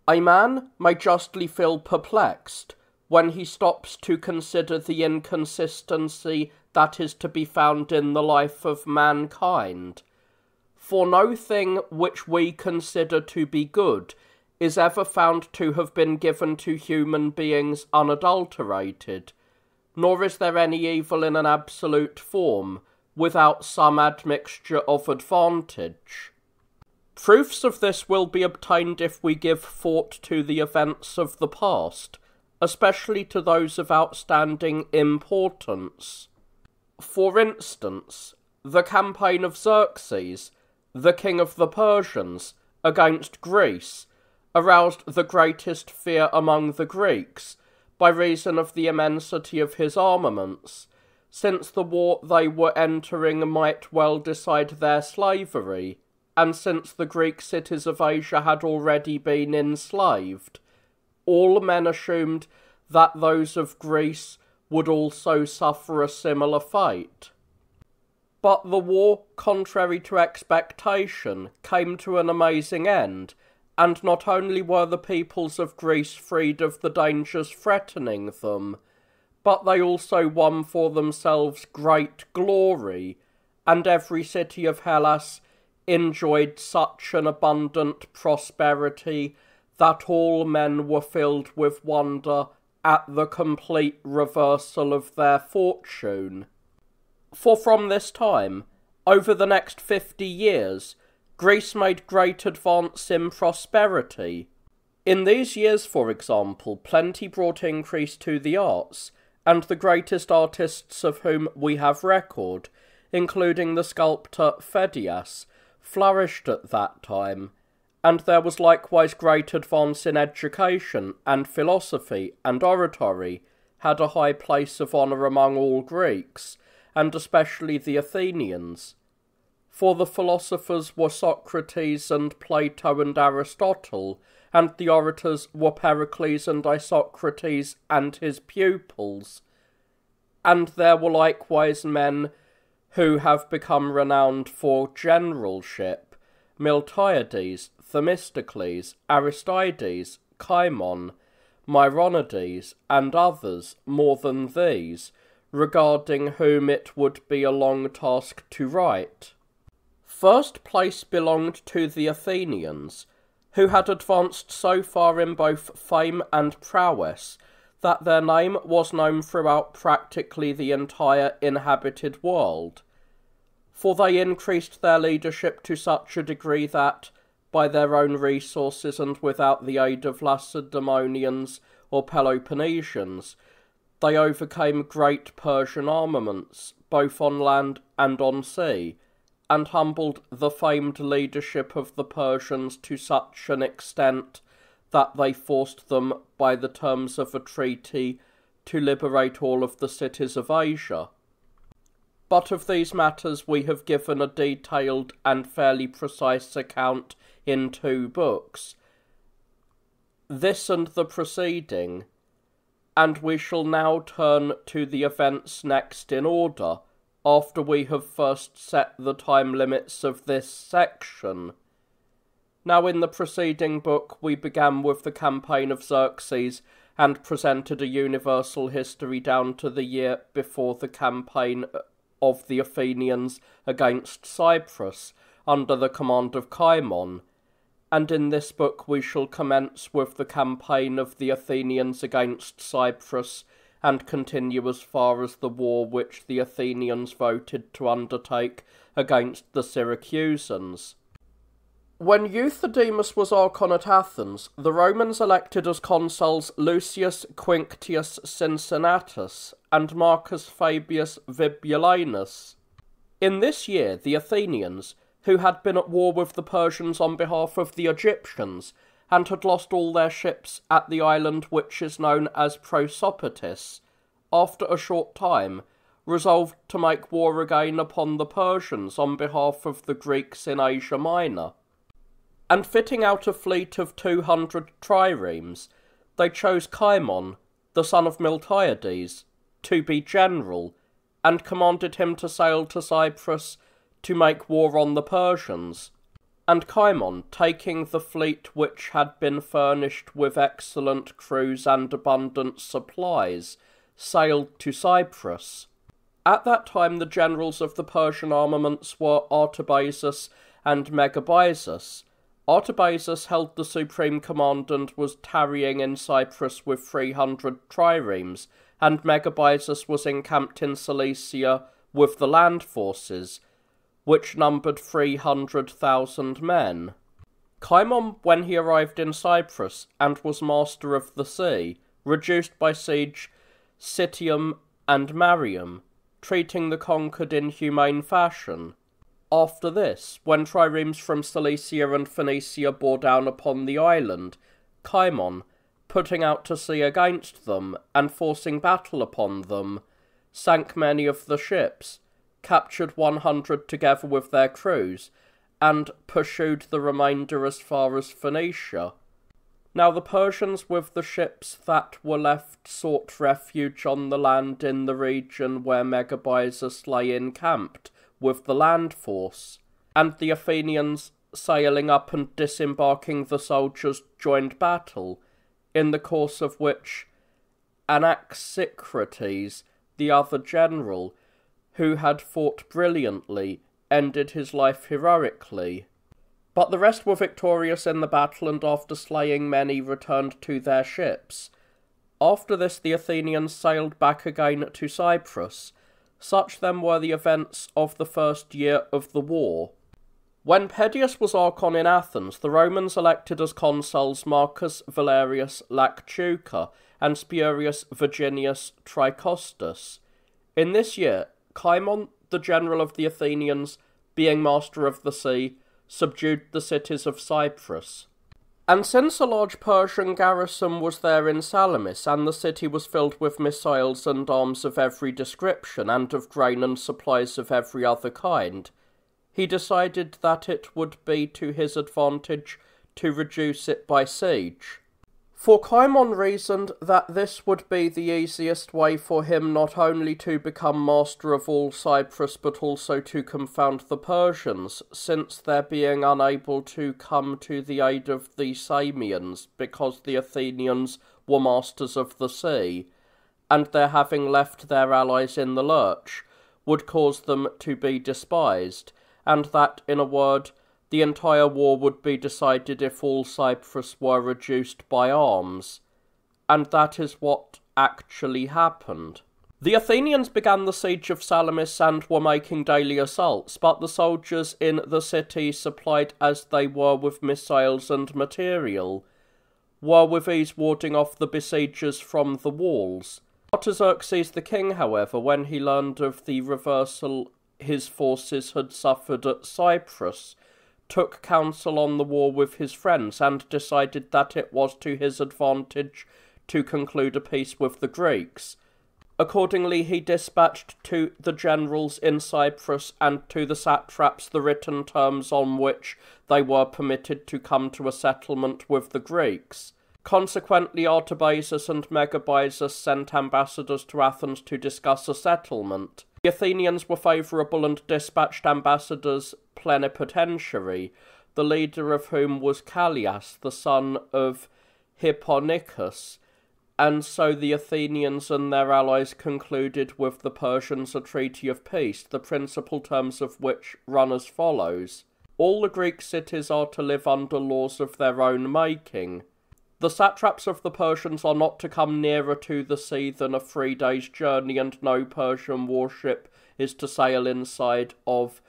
A man may justly feel perplexed when he stops to consider the inconsistency that is to be found in the life of mankind. For no thing which we consider to be good is ever found to have been given to human beings unadulterated, nor is there any evil in an absolute form without some admixture of advantage. Proofs of this will be obtained if we give thought to the events of the past, especially to those of outstanding importance. For instance, the campaign of Xerxes, the king of the Persians, against Greece, aroused the greatest fear among the Greeks, by reason of the immensity of his armaments, since the war they were entering might well decide their slavery, and since the Greek cities of Asia had already been enslaved. All men assumed that those of Greece would also suffer a similar fate. But the war, contrary to expectation, came to an amazing end, and not only were the peoples of Greece freed of the dangers threatening them, but they also won for themselves great glory, and every city of Hellas enjoyed such an abundant prosperity that all men were filled with wonder at the complete reversal of their fortune. For from this time, over the next 50 years, Greece made great advance in prosperity. In these years, for example, plenty brought increase to the arts, and the greatest artists of whom we have record, including the sculptor Phidias, flourished at that time, and there was likewise great advance in education, and philosophy and oratory had a high place of honour among all Greeks, and especially the Athenians. For the philosophers were Socrates and Plato and Aristotle, and the orators were Pericles and Isocrates and his pupils. And there were likewise men who have become renowned for generalship, Miltiades, Themistocles, Aristides, Cimon, Myronides, and others more than these, regarding whom it would be a long task to write. First place belonged to the Athenians, who had advanced so far in both fame and prowess that their name was known throughout practically the entire inhabited world, for they increased their leadership to such a degree that, by their own resources and without the aid of Lacedaemonians or Peloponnesians, they overcame great Persian armaments, both on land and on sea, and humbled the famed leadership of the Persians to such an extent that they forced them, by the terms of a treaty, to liberate all of the cities of Asia. But of these matters we have given a detailed and fairly precise account in 2 books, this and the preceding, and we shall now turn to the events next in order, after we have first set the time limits of this section. Now in the preceding book we began with the campaign of Xerxes, and presented a universal history down to the year before the campaign of the Athenians against Cyprus, under the command of Cimon, and in this book we shall commence with the campaign of the Athenians against Cyprus, and continue as far as the war which the Athenians voted to undertake against the Syracusans. When Euthydemus was Archon at Athens, the Romans elected as consuls Lucius Quinctius Cincinnatus and Marcus Fabius Vibulanus. In this year the Athenians, who had been at war with the Persians on behalf of the Egyptians, and had lost all their ships at the island which is known as Prosopotis, after a short time resolved to make war again upon the Persians on behalf of the Greeks in Asia Minor. And fitting out a fleet of 200 triremes, they chose Cimon, the son of Miltiades, to be general, and commanded him to sail to Cyprus to make war on the Persians. And Cimon, taking the fleet which had been furnished with excellent crews and abundant supplies, sailed to Cyprus. At that time the generals of the Persian armaments were Artabazus and Megabyzus. Artabazus held the supreme command and was tarrying in Cyprus with 300 triremes, and Megabyzus was encamped in Cilicia with the land forces, which numbered 300,000 men. Cimon, when he arrived in Cyprus and was master of the sea, reduced by siege Citium and Marium, treating the conquered in humane fashion. After this, when triremes from Cilicia and Phoenicia bore down upon the island, Cimon, putting out to sea against them, and forcing battle upon them, sank many of the ships, captured 100 together with their crews, and pursued the remainder as far as Phoenicia. Now the Persians with the ships that were left sought refuge on the land in the region where Megabyzus lay encamped with the land force, and the Athenians, sailing up and disembarking the soldiers, joined battle, in the course of which Anaxicrates, the other general, who had fought brilliantly, ended his life heroically. But the rest were victorious in the battle, and after slaying many returned to their ships. After this the Athenians sailed back again to Cyprus. Such then were the events of the first year of the war. When Pedius was Archon in Athens, the Romans elected as consuls Marcus Valerius Lactuca and Spurius Virginius Tricostus. In this year, Cimon, the general of the Athenians, being master of the sea, subdued the cities of Cyprus. And since a large Persian garrison was there in Salamis, and the city was filled with missiles and arms of every description, and of grain and supplies of every other kind, he decided that it would be to his advantage to reduce it by siege. For Cimon reasoned that this would be the easiest way for him not only to become master of all Cyprus, but also to confound the Persians, since their being unable to come to the aid of the Samians, because the Athenians were masters of the sea, and their having left their allies in the lurch, would cause them to be despised, and that, in a word, the entire war would be decided if all Cyprus were reduced by arms, and that is what actually happened. The Athenians began the siege of Salamis and were making daily assaults, but the soldiers in the city, supplied as they were with missiles and material, were with ease warding off the besiegers from the walls. Artaxerxes the king, however, when he learned of the reversal his forces had suffered at Cyprus, took counsel on the war with his friends, and decided that it was to his advantage to conclude a peace with the Greeks. Accordingly he dispatched to the generals in Cyprus and to the satraps the written terms on which they were permitted to come to a settlement with the Greeks. Consequently Artabazus and Megabyzus sent ambassadors to Athens to discuss a settlement. The Athenians were favourable and dispatched ambassadors plenipotentiary, the leader of whom was Callias, the son of Hipponicus, and so the Athenians and their allies concluded with the Persians a treaty of peace, the principal terms of which run as follows. All the Greek cities are to live under laws of their own making. The satraps of the Persians are not to come nearer to the sea than a 3 days' journey, and no Persian warship is to sail inside of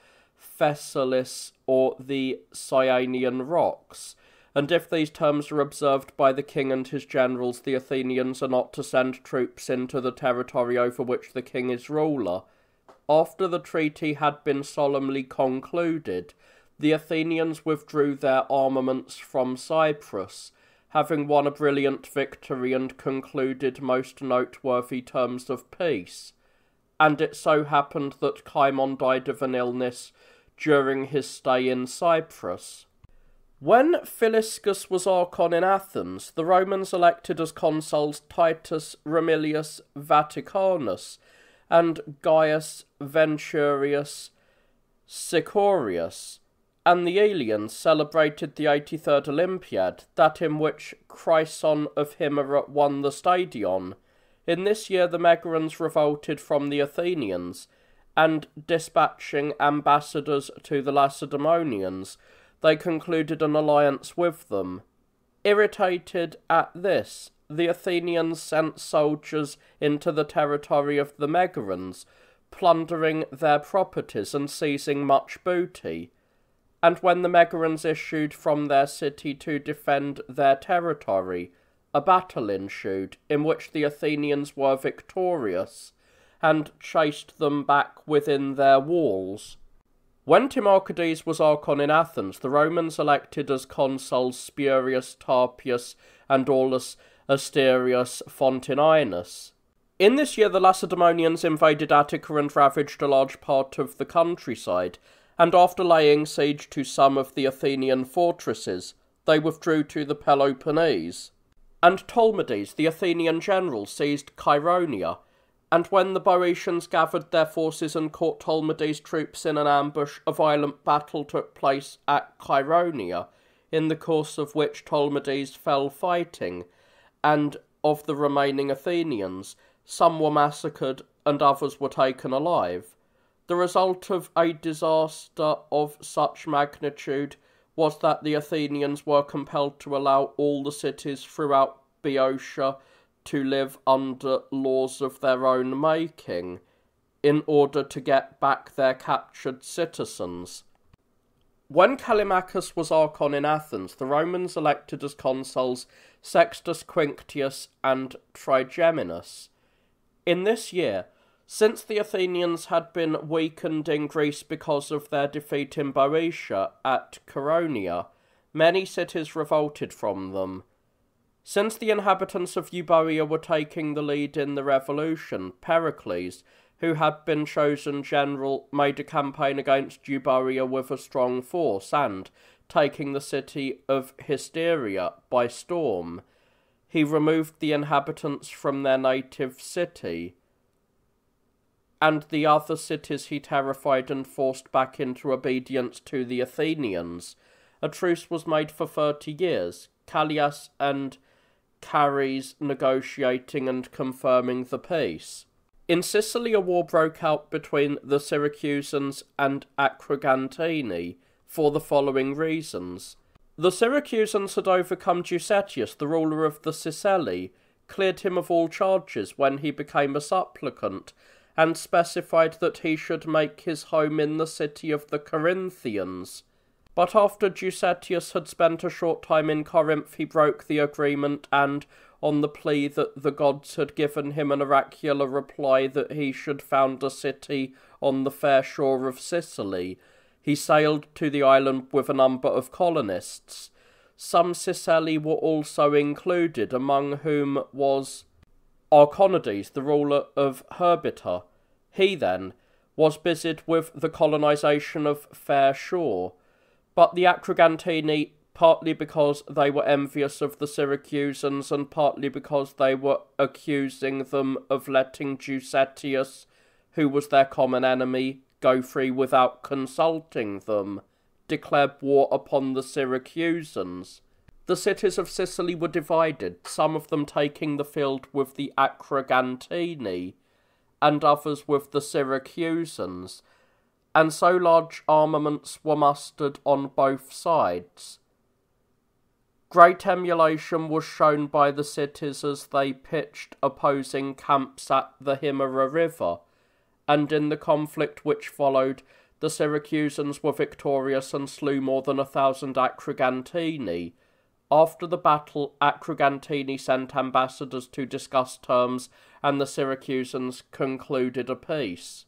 Phasaelis or the Cyanean rocks. And if these terms are observed by the king and his generals, the Athenians are not to send troops into the territory over which the king is ruler. After the treaty had been solemnly concluded, the Athenians withdrew their armaments from Cyprus, having won a brilliant victory and concluded most noteworthy terms of peace. And it so happened that Cimon died of an illness during his stay in Cyprus. When Philiscus was Archon in Athens, the Romans elected as consuls Titus Ramilius Vaticanus and Gaius Venturius Sicorius, and the Eleans celebrated the 83rd Olympiad, that in which Chryson of Himera won the stadion. In this year the Megarians revolted from the Athenians, and dispatching ambassadors to the Lacedaemonians, they concluded an alliance with them. Irritated at this, the Athenians sent soldiers into the territory of the Megarians, plundering their properties and seizing much booty. And when the Megarians issued from their city to defend their territory, a battle ensued, in which the Athenians were victorious, and chased them back within their walls. When Timarchides was Archon in Athens, the Romans elected as consuls Spurius Tarpius and Aulus Asterius Fontininus. In this year the Lacedaemonians invaded Attica and ravaged a large part of the countryside, and after laying siege to some of the Athenian fortresses, they withdrew to the Peloponnese. And Tolmides, the Athenian general, seized Chaeronea, and when the Boeotians gathered their forces and caught Tolmides' troops in an ambush, a violent battle took place at Chaeronea, in the course of which Tolmides fell fighting, and of the remaining Athenians, some were massacred and others were taken alive. The result of a disaster of such magnitude was that the Athenians were compelled to allow all the cities throughout Boeotia to live under laws of their own making, in order to get back their captured citizens. When Callimachus was Archon in Athens, the Romans elected as consuls Sextus Quinctius and Trigeminus. In this year, since the Athenians had been weakened in Greece because of their defeat in Boeotia at Chaeronea, many cities revolted from them. Since the inhabitants of Euboea were taking the lead in the revolution, Pericles, who had been chosen general, made a campaign against Euboea with a strong force, and, taking the city of Hysteria by storm, he removed the inhabitants from their native city, and the other cities he terrified and forced back into obedience to the Athenians. A truce was made for 30 years, Callias and Chares negotiating and confirming the peace. In Sicily a war broke out between the Syracusans and Akrigantini for the following reasons. The Syracusans had overcome Giussetius, the ruler of the Sicily, cleared him of all charges when he became a supplicant, and specified that he should make his home in the city of the Corinthians. But after Giussetius had spent a short time in Corinth, he broke the agreement, and, on the plea that the gods had given him an oracular reply that he should found a city on the fair shore of Sicily, he sailed to the island with a number of colonists. Some Sicily were also included, among whom was Archonides, the ruler of Herbita. He, then, was busied with the colonization of fair shore, but the Akrigantini, partly because they were envious of the Syracusans and partly because they were accusing them of letting Giussetius, who was their common enemy, go free without consulting them, declared war upon the Syracusans. The cities of Sicily were divided, some of them taking the field with the Akrigantini, and others with the Syracusans, and so large armaments were mustered on both sides. Great emulation was shown by the cities as they pitched opposing camps at the Himera River, and in the conflict which followed, the Syracusans were victorious and slew more than 1,000 Akrigantini. After the battle, Akrigantini sent ambassadors to discuss terms, and the Syracusans concluded a peace.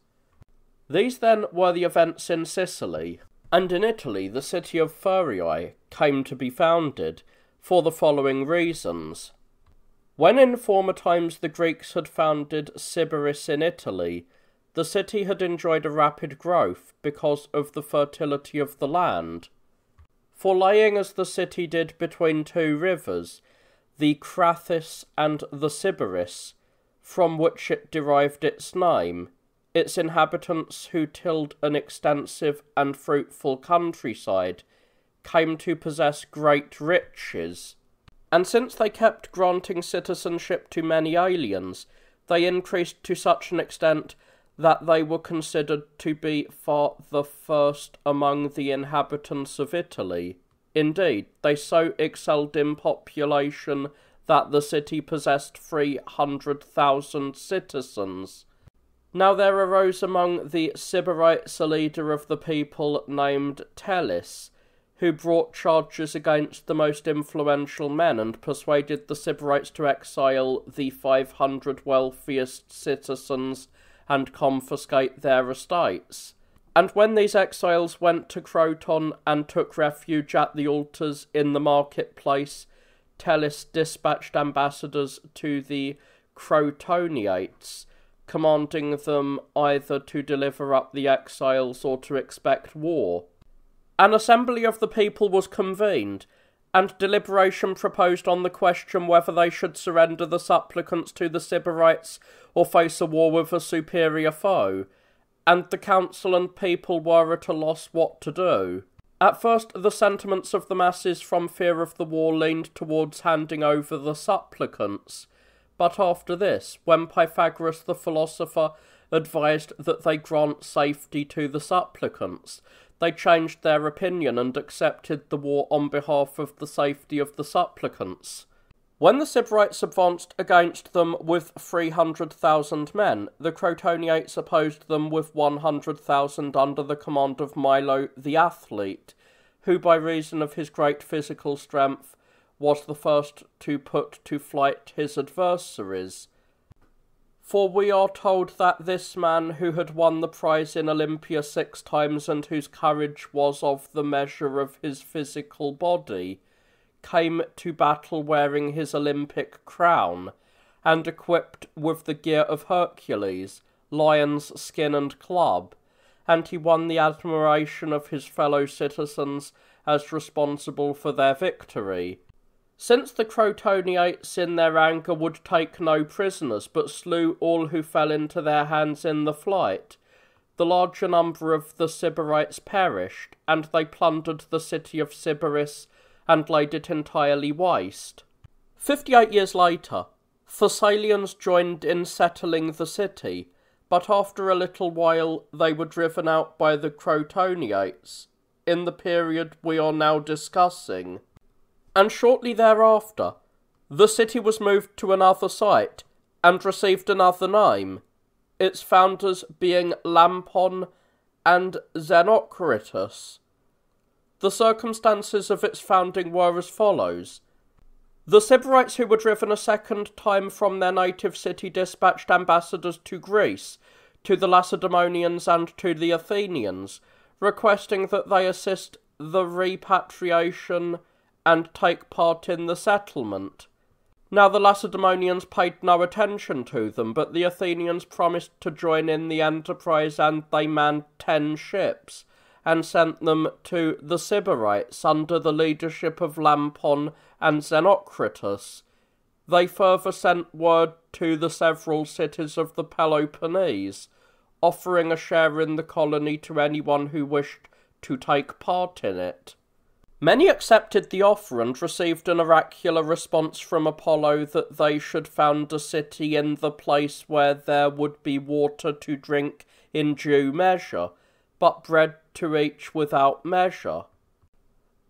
These then were the events in Sicily, and in Italy the city of Thurii came to be founded, for the following reasons. When in former times the Greeks had founded Sybaris in Italy, the city had enjoyed a rapid growth because of the fertility of the land. For lying as the city did between two rivers, the Crathis and the Sybaris, from which it derived its name, its inhabitants, who tilled an extensive and fruitful countryside, came to possess great riches, and since they kept granting citizenship to many aliens, they increased to such an extent that they were considered to be far the first among the inhabitants of Italy. Indeed, they so excelled in population that the city possessed 300,000 citizens. Now there arose among the Sybarites a leader of the people named Tellus, who brought charges against the most influential men and persuaded the Sybarites to exile the 500 wealthiest citizens and confiscate their estates. And when these exiles went to Croton and took refuge at the altars in the marketplace, Tellus dispatched ambassadors to the Crotoniates, commanding them either to deliver up the exiles or to expect war. An assembly of the people was convened, and deliberation proposed on the question whether they should surrender the supplicants to the Sybarites or face a war with a superior foe, and the council and people were at a loss what to do. At first, the sentiments of the masses from fear of the war leaned towards handing over the supplicants, but after this, when Pythagoras the philosopher advised that they grant safety to the supplicants, they changed their opinion and accepted the war on behalf of the safety of the supplicants. When the Sybarites advanced against them with 300,000 men, the Crotoniates opposed them with 100,000 under the command of Milo the athlete, who by reason of his great physical strength was the first to put to flight his adversaries. For we are told that this man, who had won the prize in Olympia 6 times and whose courage was of the measure of his physical body, came to battle wearing his Olympic crown, and equipped with the gear of Hercules, lion's skin and club, and he won the admiration of his fellow citizens as responsible for their victory. Since the Crotoniates in their anger would take no prisoners, but slew all who fell into their hands in the flight, the larger number of the Sybarites perished, and they plundered the city of Sybaris and laid it entirely waste. 58 years later, Thessalians joined in settling the city, but after a little while they were driven out by the Crotoniates, in the period we are now discussing. And shortly thereafter, the city was moved to another site and received another name, its founders being Lampon and Xenocritus. The circumstances of its founding were as follows. The Sybarites, who were driven a second time from their native city, dispatched ambassadors to Greece, to the Lacedaemonians and to the Athenians, requesting that they assist the repatriation and take part in the settlement. Now the Lacedaemonians paid no attention to them, but the Athenians promised to join in the enterprise, and they manned 10 ships, and sent them to the Sybarites under the leadership of Lampon and Xenocritus. They further sent word to the several cities of the Peloponnese, offering a share in the colony to anyone who wished to take part in it. Many accepted the offer and received an oracular response from Apollo that they should found a city in the place where there would be water to drink in due measure, but bread to each without measure.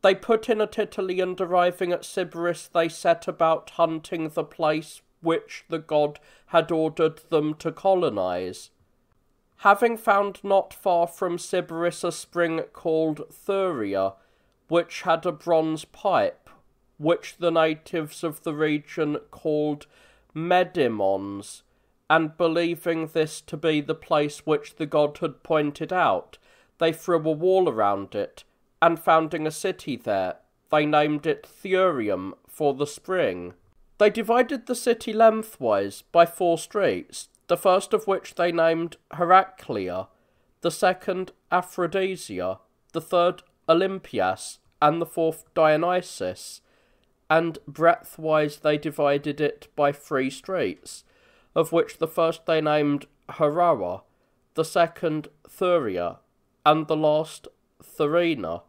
They put in at Italy, and arriving at Sybaris they set about hunting the place which the god had ordered them to colonize. Having found not far from Sybaris a spring called Thuria, which had a bronze pipe, which the natives of the region called Medimons, and believing this to be the place which the god had pointed out, they threw a wall around it, and founding a city there, they named it Thurium for the spring. They divided the city lengthwise by 4 streets, the first of which they named Heraclea, the second Aphrodisia, the third Olympias, and the fourth Dionysus, and breadthwise they divided it by 3 streets, of which the first they named Heroa, the second Thuria, and the last Thurina.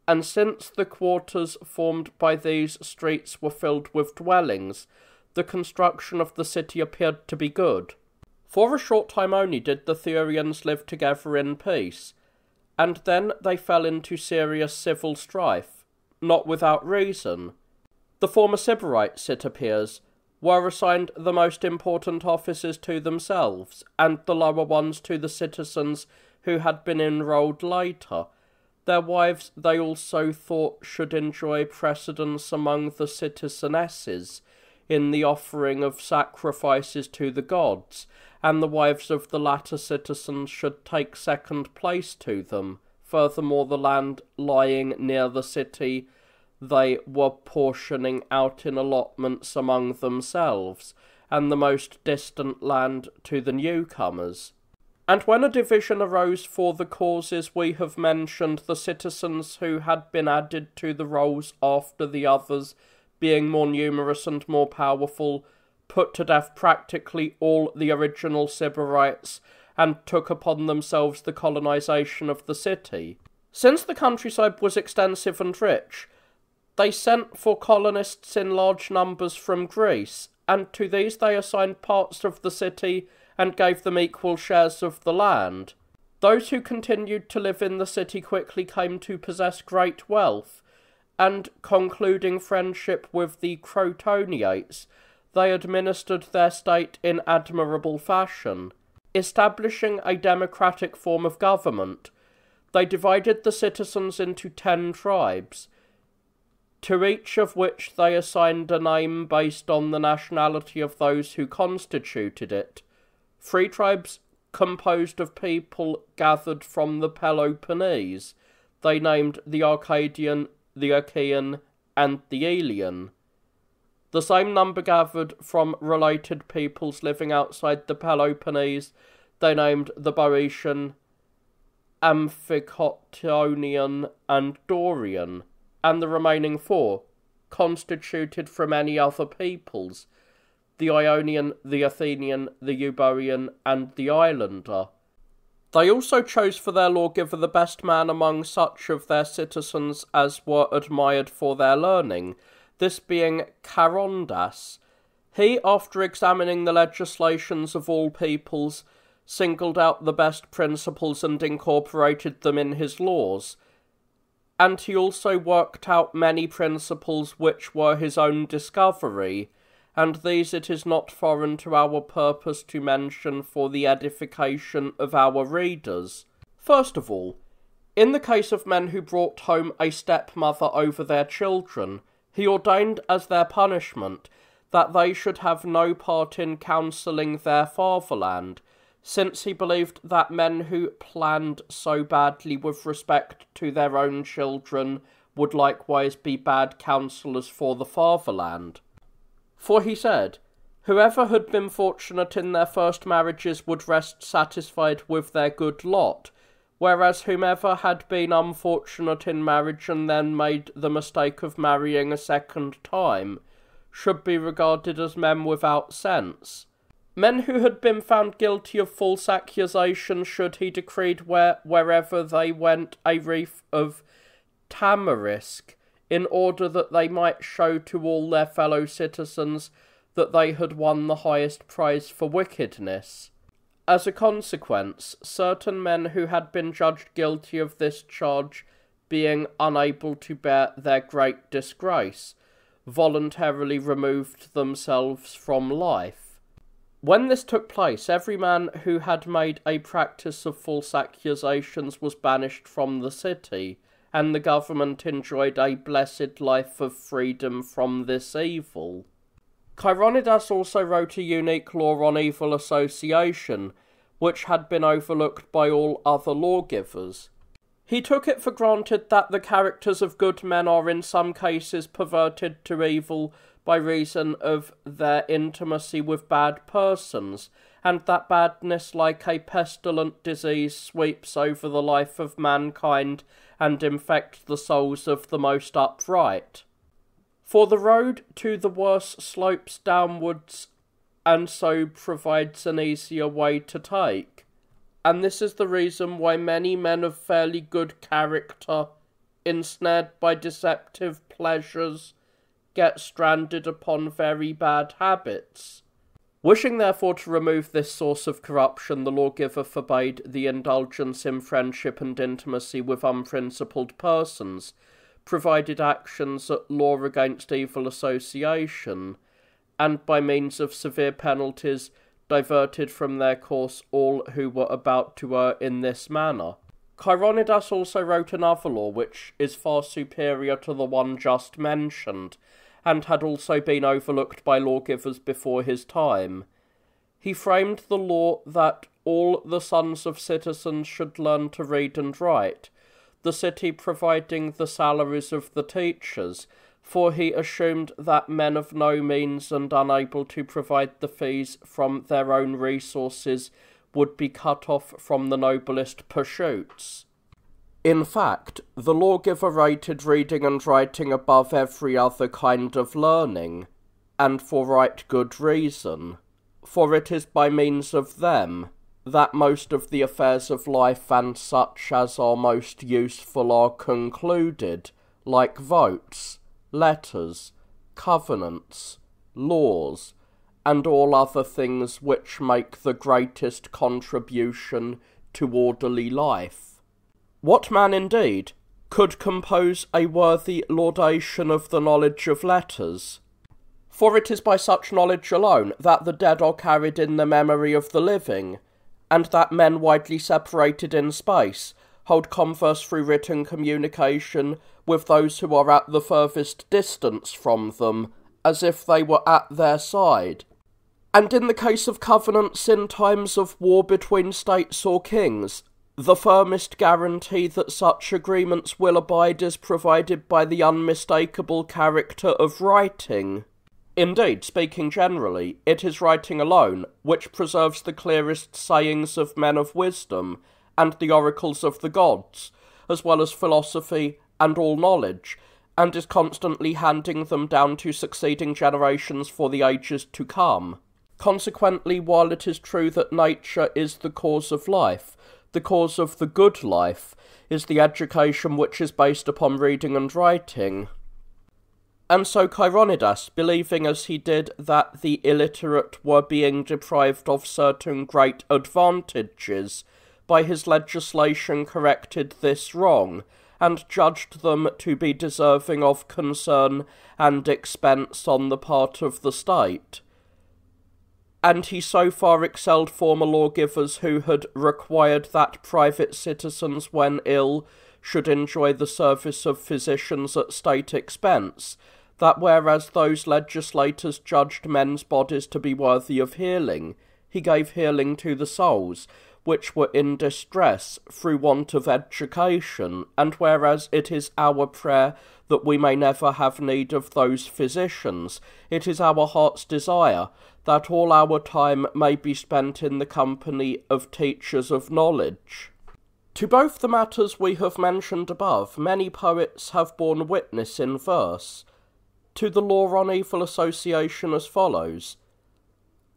And since the quarters formed by these streets were filled with dwellings, the construction of the city appeared to be good. For a short time only did the Thurians live together in peace, and then they fell into serious civil strife, not without reason. The former Sybarites, it appears, were assigned the most important offices to themselves, and the lower ones to the citizens who had been enrolled later. Their wives they also thought should enjoy precedence among the citizenesses in the offering of sacrifices to the gods, and the wives of the latter citizens should take second place to them. Furthermore, the land lying near the city they were portioning out in allotments among themselves, and the most distant land to the newcomers. And when a division arose for the causes we have mentioned, the citizens who had been added to the rolls after the others, being more numerous and more powerful, put to death practically all the original Sybarites, and took upon themselves the colonization of the city. Since the countryside was extensive and rich, they sent for colonists in large numbers from Greece, and to these they assigned parts of the city and gave them equal shares of the land. Those who continued to live in the city quickly came to possess great wealth, and concluding friendship with the Crotoniates, they administered their state in admirable fashion. Establishing a democratic form of government, they divided the citizens into 10 tribes, to each of which they assigned a name based on the nationality of those who constituted it. 3 tribes composed of people gathered from the Peloponnese. They named the Arcadian, the Achaean, and the Aelian. The same number gathered from related peoples living outside the Peloponnese. They named the Boeotian, Amphicottonian, and Dorian, and the remaining 4, constituted from any other peoples, the Ionian, the Athenian, the Euboean, and the Islander. They also chose for their lawgiver the best man among such of their citizens as were admired for their learning, this being Charondas. He, after examining the legislations of all peoples, singled out the best principles and incorporated them in his laws, and he also worked out many principles which were his own discovery, and these it is not foreign to our purpose to mention for the edification of our readers. First of all, in the case of men who brought home a stepmother over their children, he ordained as their punishment that they should have no part in counselling their fatherland, since he believed that men who planned so badly with respect to their own children would likewise be bad counsellors for the fatherland. For he said, whoever had been fortunate in their first marriages would rest satisfied with their good lot, whereas whomever had been unfortunate in marriage and then made the mistake of marrying a second time should be regarded as men without sense. Men who had been found guilty of false accusation should, he decreed, wherever they went a wreath of tamarisk, in order that they might show to all their fellow citizens that they had won the highest prize for wickedness. As a consequence, certain men who had been judged guilty of this charge, being unable to bear their great disgrace, voluntarily removed themselves from life. When this took place, every man who had made a practice of false accusations was banished from the city, and the government enjoyed a blessed life of freedom from this evil. Chironidas also wrote a unique law on evil association, which had been overlooked by all other lawgivers. He took it for granted that the characters of good men are in some cases perverted to evil by reason of their intimacy with bad persons, and that badness, like a pestilent disease, sweeps over the life of mankind and infects the souls of the most upright. For the road to the worse slopes downwards, and so provides an easier way to take. and this is the reason why many men of fairly good character, ensnared by deceptive pleasures, get stranded upon very bad habits. Wishing therefore to remove this source of corruption, the lawgiver forbade the indulgence in friendship and intimacy with unprincipled persons, provided actions at law against evil association, and by means of severe penalties diverted from their course all who were about to err in this manner. Chironidas also wrote another law which is far superior to the one just mentioned, and had also been overlooked by lawgivers before his time. He framed the law that all the sons of citizens should learn to read and write, the city providing the salaries of the teachers, for he assumed that men of no means and unable to provide the fees from their own resources would be cut off from the noblest pursuits. In fact, the lawgiver rated reading and writing above every other kind of learning, and for right good reason, for it is by means of them that most of the affairs of life and such as are most useful are concluded, like votes, letters, covenants, laws, and all other things which make the greatest contribution to orderly life. What man, indeed, could compose a worthy laudation of the knowledge of letters? For it is by such knowledge alone that the dead are carried in the memory of the living, and that men widely separated in space hold converse through written communication with those who are at the furthest distance from them, as if they were at their side. And in the case of covenants in times of war between states or kings, the firmest guarantee that such agreements will abide is provided by the unmistakable character of writing. Indeed, speaking generally, it is writing alone which preserves the clearest sayings of men of wisdom, and the oracles of the gods, as well as philosophy and all knowledge, and is constantly handing them down to succeeding generations for the ages to come. Consequently, while it is true that nature is the cause of life, the cause of the good life is the education which is based upon reading and writing. And so Chironidas, believing as he did that the illiterate were being deprived of certain great advantages, by his legislation corrected this wrong, and judged them to be deserving of concern and expense on the part of the state. And he so far excelled former lawgivers who had required that private citizens, when ill, should enjoy the service of physicians at state expense, that whereas those legislators judged men's bodies to be worthy of healing, he gave healing to the souls, which were in distress through want of education, and whereas it is our prayer that we may never have need of those physicians, it is our heart's desire that all our time may be spent in the company of teachers of knowledge. To both the matters we have mentioned above, many poets have borne witness in verse to the law on evil association as follows: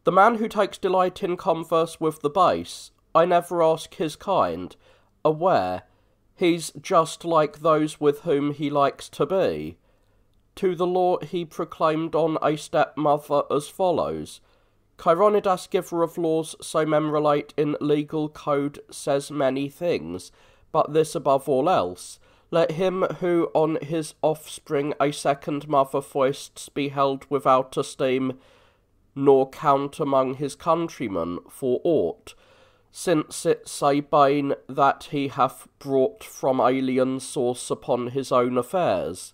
The man who takes delight in converse with the base, I never ask his kind, aware, he's just like those with whom he likes to be. To the law he proclaimed on a stepmother as follows: Chironidas, giver of laws, so men relate in legal code, says many things, but this above all else, let him who on his offspring a second mother foists be held without esteem, nor count among his countrymen for aught, since it's a bane that he hath brought from alien source upon his own affairs.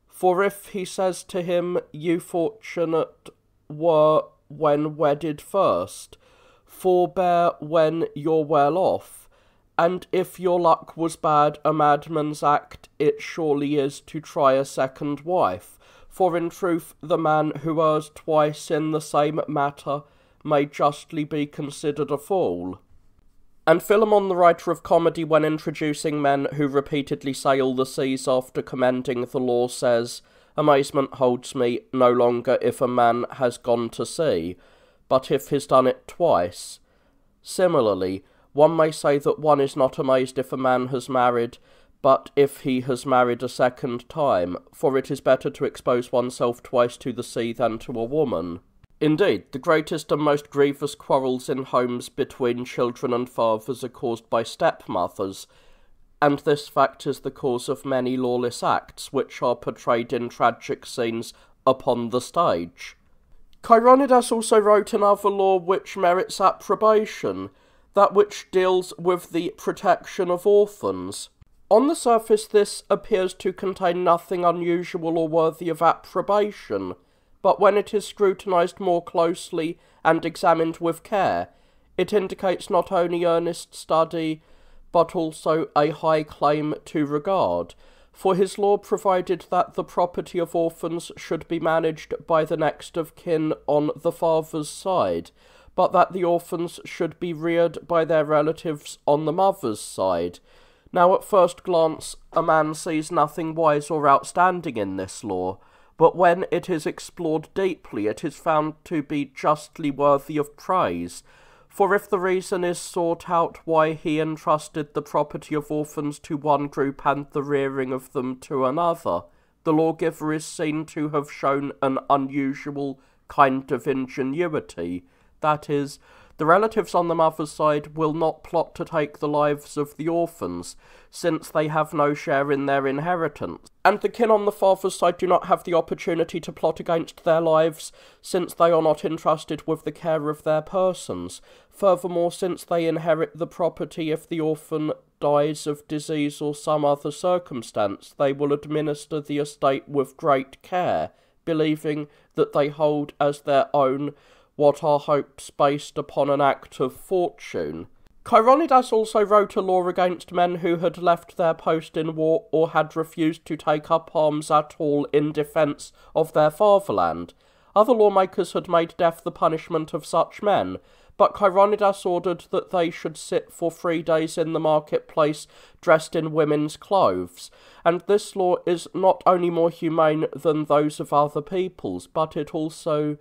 For if he says to him, you fortunate were when wedded first, forbear when you're well off, and if your luck was bad, a madman's act it surely is to try a second wife, for in truth the man who errs twice in the same matter may justly be considered a fool. And Philemon, the writer of comedy, when introducing men who repeatedly sail the seas after commending the law, says, Amazement holds me no longer if a man has gone to sea, but if he's done it twice. Similarly, One may say that one is not amazed if a man has married, but if he has married a second time, for it is better to expose oneself twice to the sea than to a woman. Indeed, the greatest and most grievous quarrels in homes between children and fathers are caused by stepmothers, and this fact is the cause of many lawless acts which are portrayed in tragic scenes upon the stage. Chironidas also wrote another law which merits approbation, that which deals with the protection of orphans. On the surface this appears to contain nothing unusual or worthy of approbation, but when it is scrutinized more closely and examined with care, it indicates not only earnest study, but also a high claim to regard, for his law provided that the property of orphans should be managed by the next of kin on the father's side, but that the orphans should be reared by their relatives on the mother's side. Now at first glance a man sees nothing wise or outstanding in this law, but when it is explored deeply it is found to be justly worthy of praise, for if the reason is sought out why he entrusted the property of orphans to one group and the rearing of them to another, the lawgiver is seen to have shown an unusual kind of ingenuity. That is, the relatives on the mother's side will not plot to take the lives of the orphans, since they have no share in their inheritance, and the kin on the father's side do not have the opportunity to plot against their lives, since they are not entrusted with the care of their persons. Furthermore, since they inherit the property if the orphan dies of disease or some other circumstance, they will administer the estate with great care, believing that they hold as their own what are hopes based upon an act of fortune. Chironidas also wrote a law against men who had left their post in war or had refused to take up arms at all in defence of their fatherland. Other lawmakers had made death the punishment of such men, but Chironidas ordered that they should sit for 3 days in the marketplace dressed in women's clothes, and this law is not only more humane than those of other peoples, but it also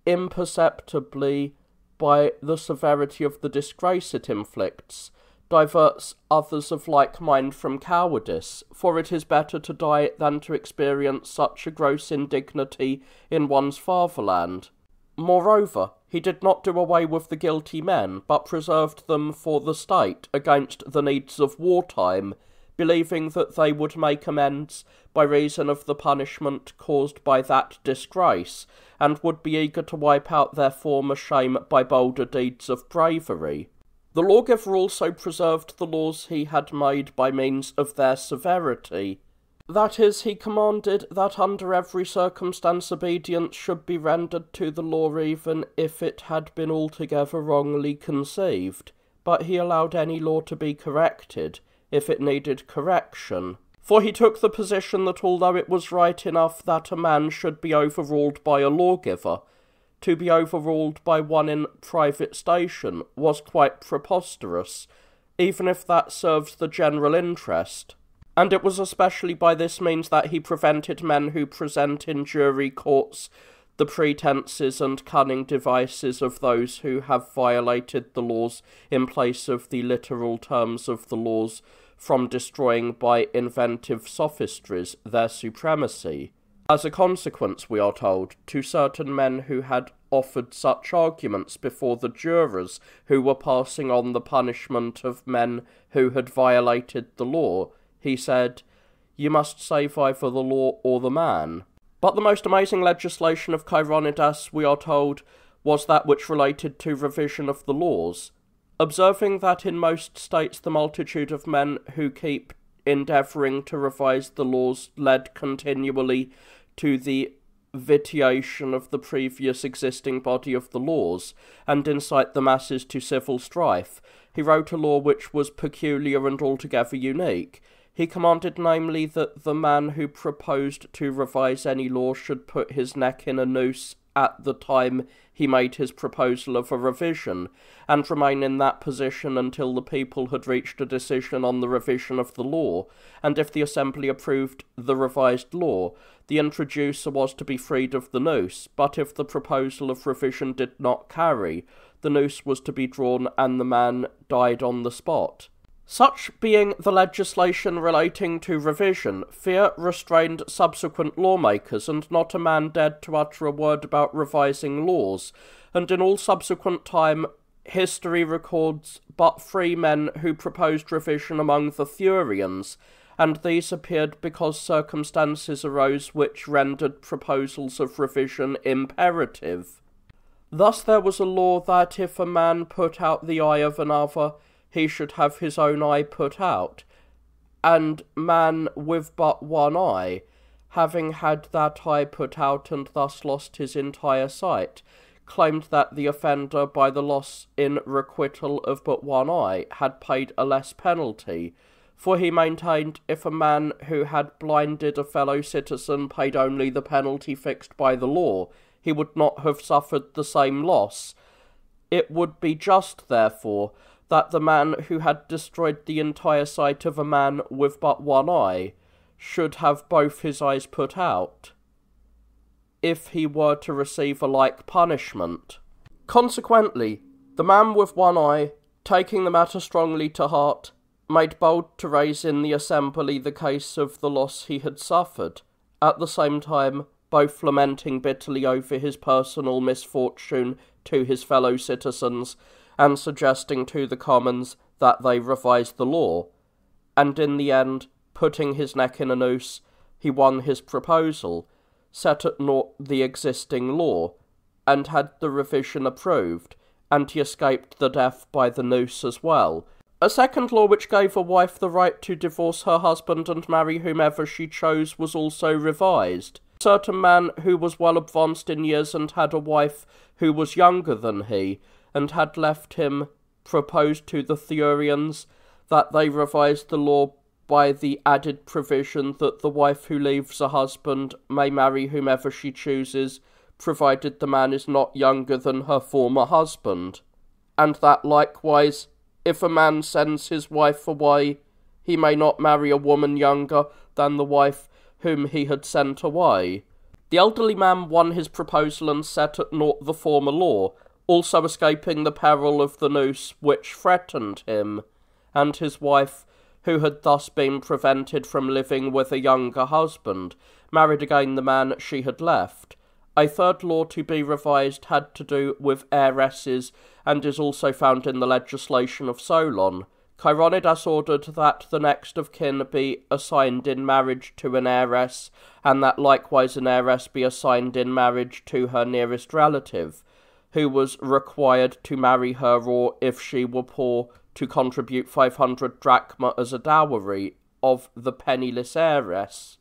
imperceptibly, by the severity of the disgrace it inflicts, diverts others of like mind from cowardice, for it is better to die than to experience such a gross indignity in one's fatherland. Moreover, he did not do away with the guilty men, but preserved them for the state against the needs of wartime, believing that they would make amends by reason of the punishment caused by that disgrace, and would be eager to wipe out their former shame by bolder deeds of bravery. The lawgiver also preserved the laws he had made by means of their severity. That is, he commanded that under every circumstance obedience should be rendered to the law even if it had been altogether wrongly conceived, but he allowed any law to be corrected, if it needed correction. For he took the position that although it was right enough that a man should be overruled by a lawgiver, to be overruled by one in private station was quite preposterous, even if that serves the general interest. And it was especially by this means that he prevented men who present in jury courts the pretences and cunning devices of those who have violated the laws in place of the literal terms of the laws from destroying by inventive sophistries their supremacy. As a consequence, we are told, to certain men who had offered such arguments before the jurors who were passing on the punishment of men who had violated the law, he said, "You must save either the law or the man." But the most amazing legislation of Chironidas, we are told, was that which related to revision of the laws. Observing that in most states the multitude of men who keep endeavouring to revise the laws led continually to the vitiation of the previous existing body of the laws, and incite the masses to civil strife, he wrote a law which was peculiar and altogether unique. He commanded namely that the man who proposed to revise any law should put his neck in a noose at the time he made his proposal of a revision, and remain in that position until the people had reached a decision on the revision of the law, and if the Assembly approved the revised law, the introducer was to be freed of the noose, but if the proposal of revision did not carry, the noose was to be drawn and the man died on the spot. Such being the legislation relating to revision, fear restrained subsequent lawmakers, and not a man dared to utter a word about revising laws, and in all subsequent time history records but 3 men who proposed revision among the Thurians, and these appeared because circumstances arose which rendered proposals of revision imperative. Thus there was a law that if a man put out the eye of another, he should have his own eye put out, and man with but one eye, having had that eye put out and thus lost his entire sight, claimed that the offender, by the loss in requital of but one eye, had paid a less penalty, for he maintained if a man who had blinded a fellow citizen paid only the penalty fixed by the law, he would not have suffered the same loss. It would be just, therefore, that the man who had destroyed the entire sight of a man with but one eye should have both his eyes put out, if he were to receive a like punishment. Consequently, the man with one eye, taking the matter strongly to heart, made bold to raise in the assembly the case of the loss he had suffered, at the same time both lamenting bitterly over his personal misfortune to his fellow citizens, and suggesting to the Commons that they revise the law, and in the end, putting his neck in a noose, he won his proposal, set at naught the existing law, and had the revision approved, and he escaped the death by the noose as well. A second law which gave a wife the right to divorce her husband and marry whomever she chose was also revised. A certain man who was well advanced in years and had a wife who was younger than he, and had left him, proposed to the Thurians that they revise the law by the added provision that the wife who leaves a husband may marry whomever she chooses, provided the man is not younger than her former husband, and that likewise, if a man sends his wife away, he may not marry a woman younger than the wife whom he had sent away. The elderly man won his proposal and set at naught the former law, also escaping the peril of the noose which threatened him, and his wife, who had thus been prevented from living with a younger husband, married again the man she had left. A third law to be revised had to do with heiresses, and is also found in the legislation of Solon. Chironidas ordered that the next of kin be assigned in marriage to an heiress, and that likewise an heiress be assigned in marriage to her nearest relative, who was required to marry her, or, if she were poor, to contribute 500 drachma as a dowry of the penniless heiress.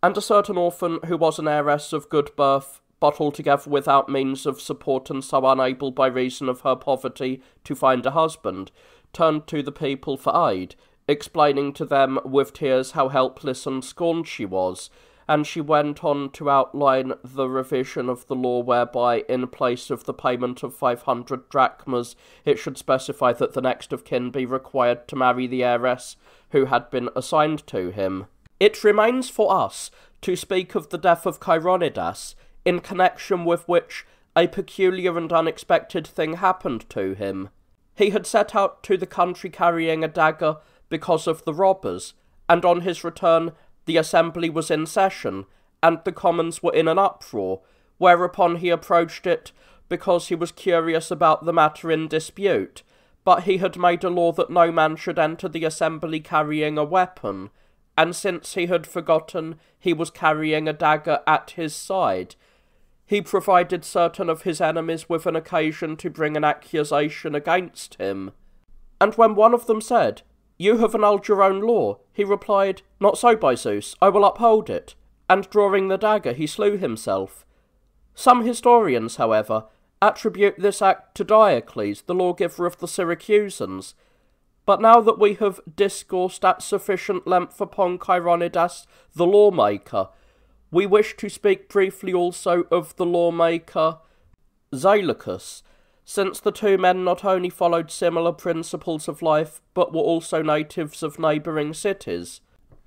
And a certain orphan who was an heiress of good birth, but altogether without means of support and so unable by reason of her poverty to find a husband, turned to the people for aid, explaining to them with tears how helpless and scorned she was, and she went on to outline the revision of the law whereby, in place of the payment of 500 drachmas, it should specify that the next of kin be required to marry the heiress who had been assigned to him. It remains for us to speak of the death of Chironidas, in connection with which a peculiar and unexpected thing happened to him. He had set out to the country carrying a dagger because of the robbers, and on his return the assembly was in session, and the commons were in an uproar, whereupon he approached it because he was curious about the matter in dispute, but he had made a law that no man should enter the assembly carrying a weapon, and since he had forgotten he was carrying a dagger at his side, he provided certain of his enemies with an occasion to bring an accusation against him. And when one of them said, "You have annulled your own law," he replied, "Not so, by Zeus, I will uphold it," and drawing the dagger he slew himself. Some historians, however, attribute this act to Diocles, the lawgiver of the Syracusans, but now that we have discoursed at sufficient length upon Chironidas, the lawmaker, We wish to speak briefly also of the lawmaker Zaleucus, since the two men not only followed similar principles of life, but were also natives of neighbouring cities.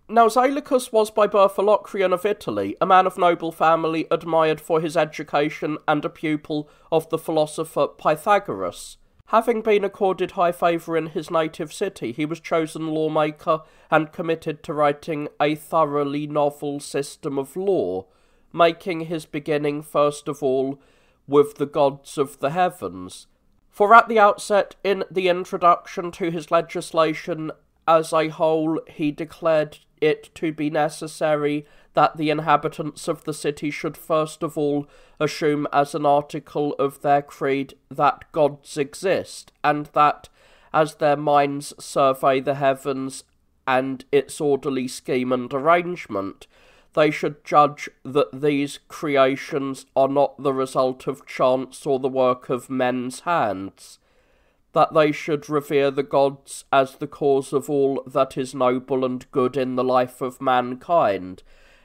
Now Zaleucus was by birth a Locrian of Italy, a man of noble family, admired for his education and a pupil of the philosopher Pythagoras. Having been accorded high favour in his native city, he was chosen lawmaker and committed to writing a thoroughly novel system of law, making his beginning first of all with the gods of the heavens. For at the outset, in the introduction to his legislation as a whole, he declared it to be necessary that the inhabitants of the city should first of all assume as an article of their creed that gods exist, and that, as their minds survey the heavens and its orderly scheme and arrangement, they should judge that these creations are not the result of chance or the work of men's hands, that they should revere the gods as the cause of all that is noble and good in the life of mankind,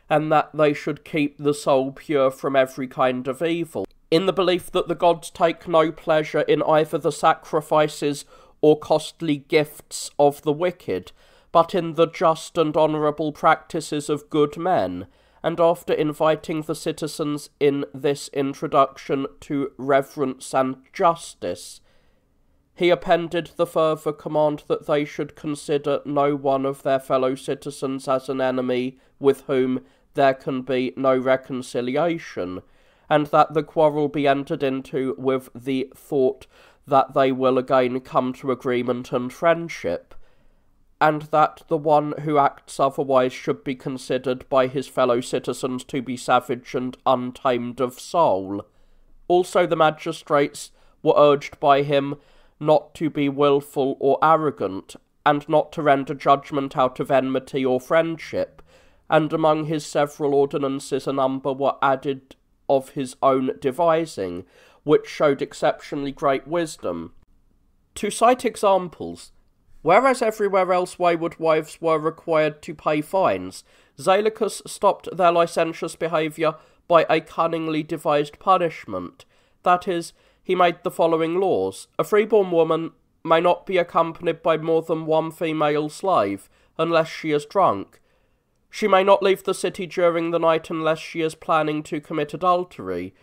and that they should keep the soul pure from every kind of evil, in the belief that the gods take no pleasure in either the sacrifices or costly gifts of the wicked, but in the just and honourable practices of good men, and after inviting the citizens in this introduction to reverence and justice, he appended the further command that they should consider no one of their fellow citizens as an enemy with whom there can be no reconciliation, and that the quarrel be entered into with the thought that they will again come to agreement and friendship, and that the one who acts otherwise should be considered by his fellow citizens to be savage and untamed of soul. Also the magistrates were urged by him not to be wilful or arrogant, and not to render judgment out of enmity or friendship, and among his several ordinances a number were added of his own devising, which showed exceptionally great wisdom. To cite examples, whereas everywhere else wayward wives were required to pay fines, Zaleucus stopped their licentious behaviour by a cunningly devised punishment. That is, he made the following laws. A freeborn woman may not be accompanied by more than one female slave, unless she is drunk. She may not leave the city during the night unless she is planning to commit adultery.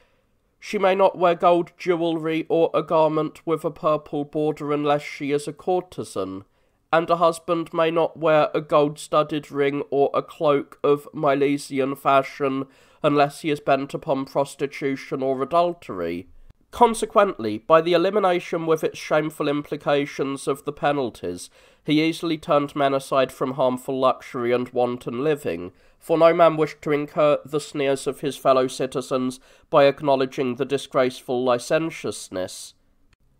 She may not wear gold jewellery or a garment with a purple border unless she is a courtesan, and a husband may not wear a gold-studded ring or a cloak of Milesian fashion unless he is bent upon prostitution or adultery. Consequently, by the elimination with its shameful implications of the penalties, he easily turned men aside from harmful luxury and wanton living, for no man wished to incur the sneers of his fellow citizens by acknowledging the disgraceful licentiousness.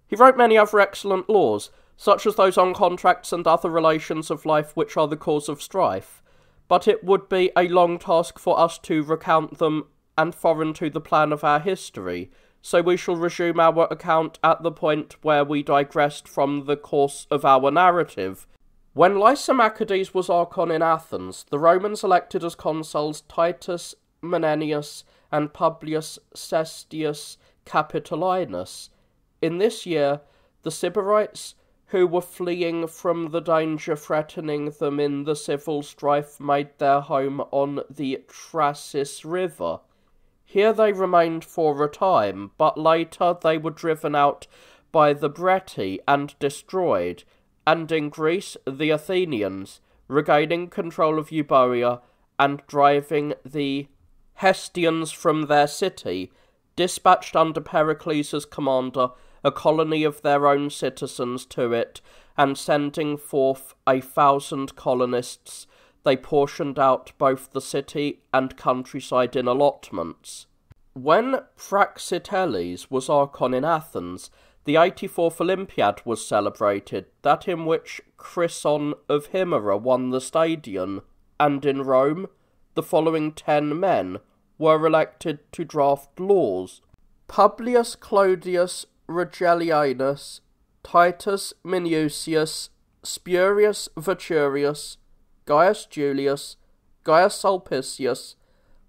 He wrote many other excellent laws, such as those on contracts and other relations of life which are the cause of strife, but it would be a long task for us to recount them, and foreign to the plan of our history, so we shall resume our account at the point where we digressed from the course of our narrative. When Lysimachus was Archon in Athens, the Romans elected as consuls Titus Menenius and Publius Cestius Capitolinus. In this year, the Sybarites, who were fleeing from the danger threatening them in the civil strife, made their home on the Trasis River. Here they remained for a time, but later they were driven out by the Breti and destroyed, and in Greece the Athenians, regaining control of Euboea and driving the Hestians from their city, dispatched under Pericles as commander a colony of their own citizens to it, and sending forth 1,000 colonists, they portioned out both the city and countryside in allotments. When Praxiteles was Archon in Athens, the 84th Olympiad was celebrated, that in which Chryson of Himera won the stadion, and in Rome the following 10 men were elected to draft laws: Publius Clodius Regillianus, Titus Minucius, Spurius Veturius, Gaius Julius, Gaius Sulpicius,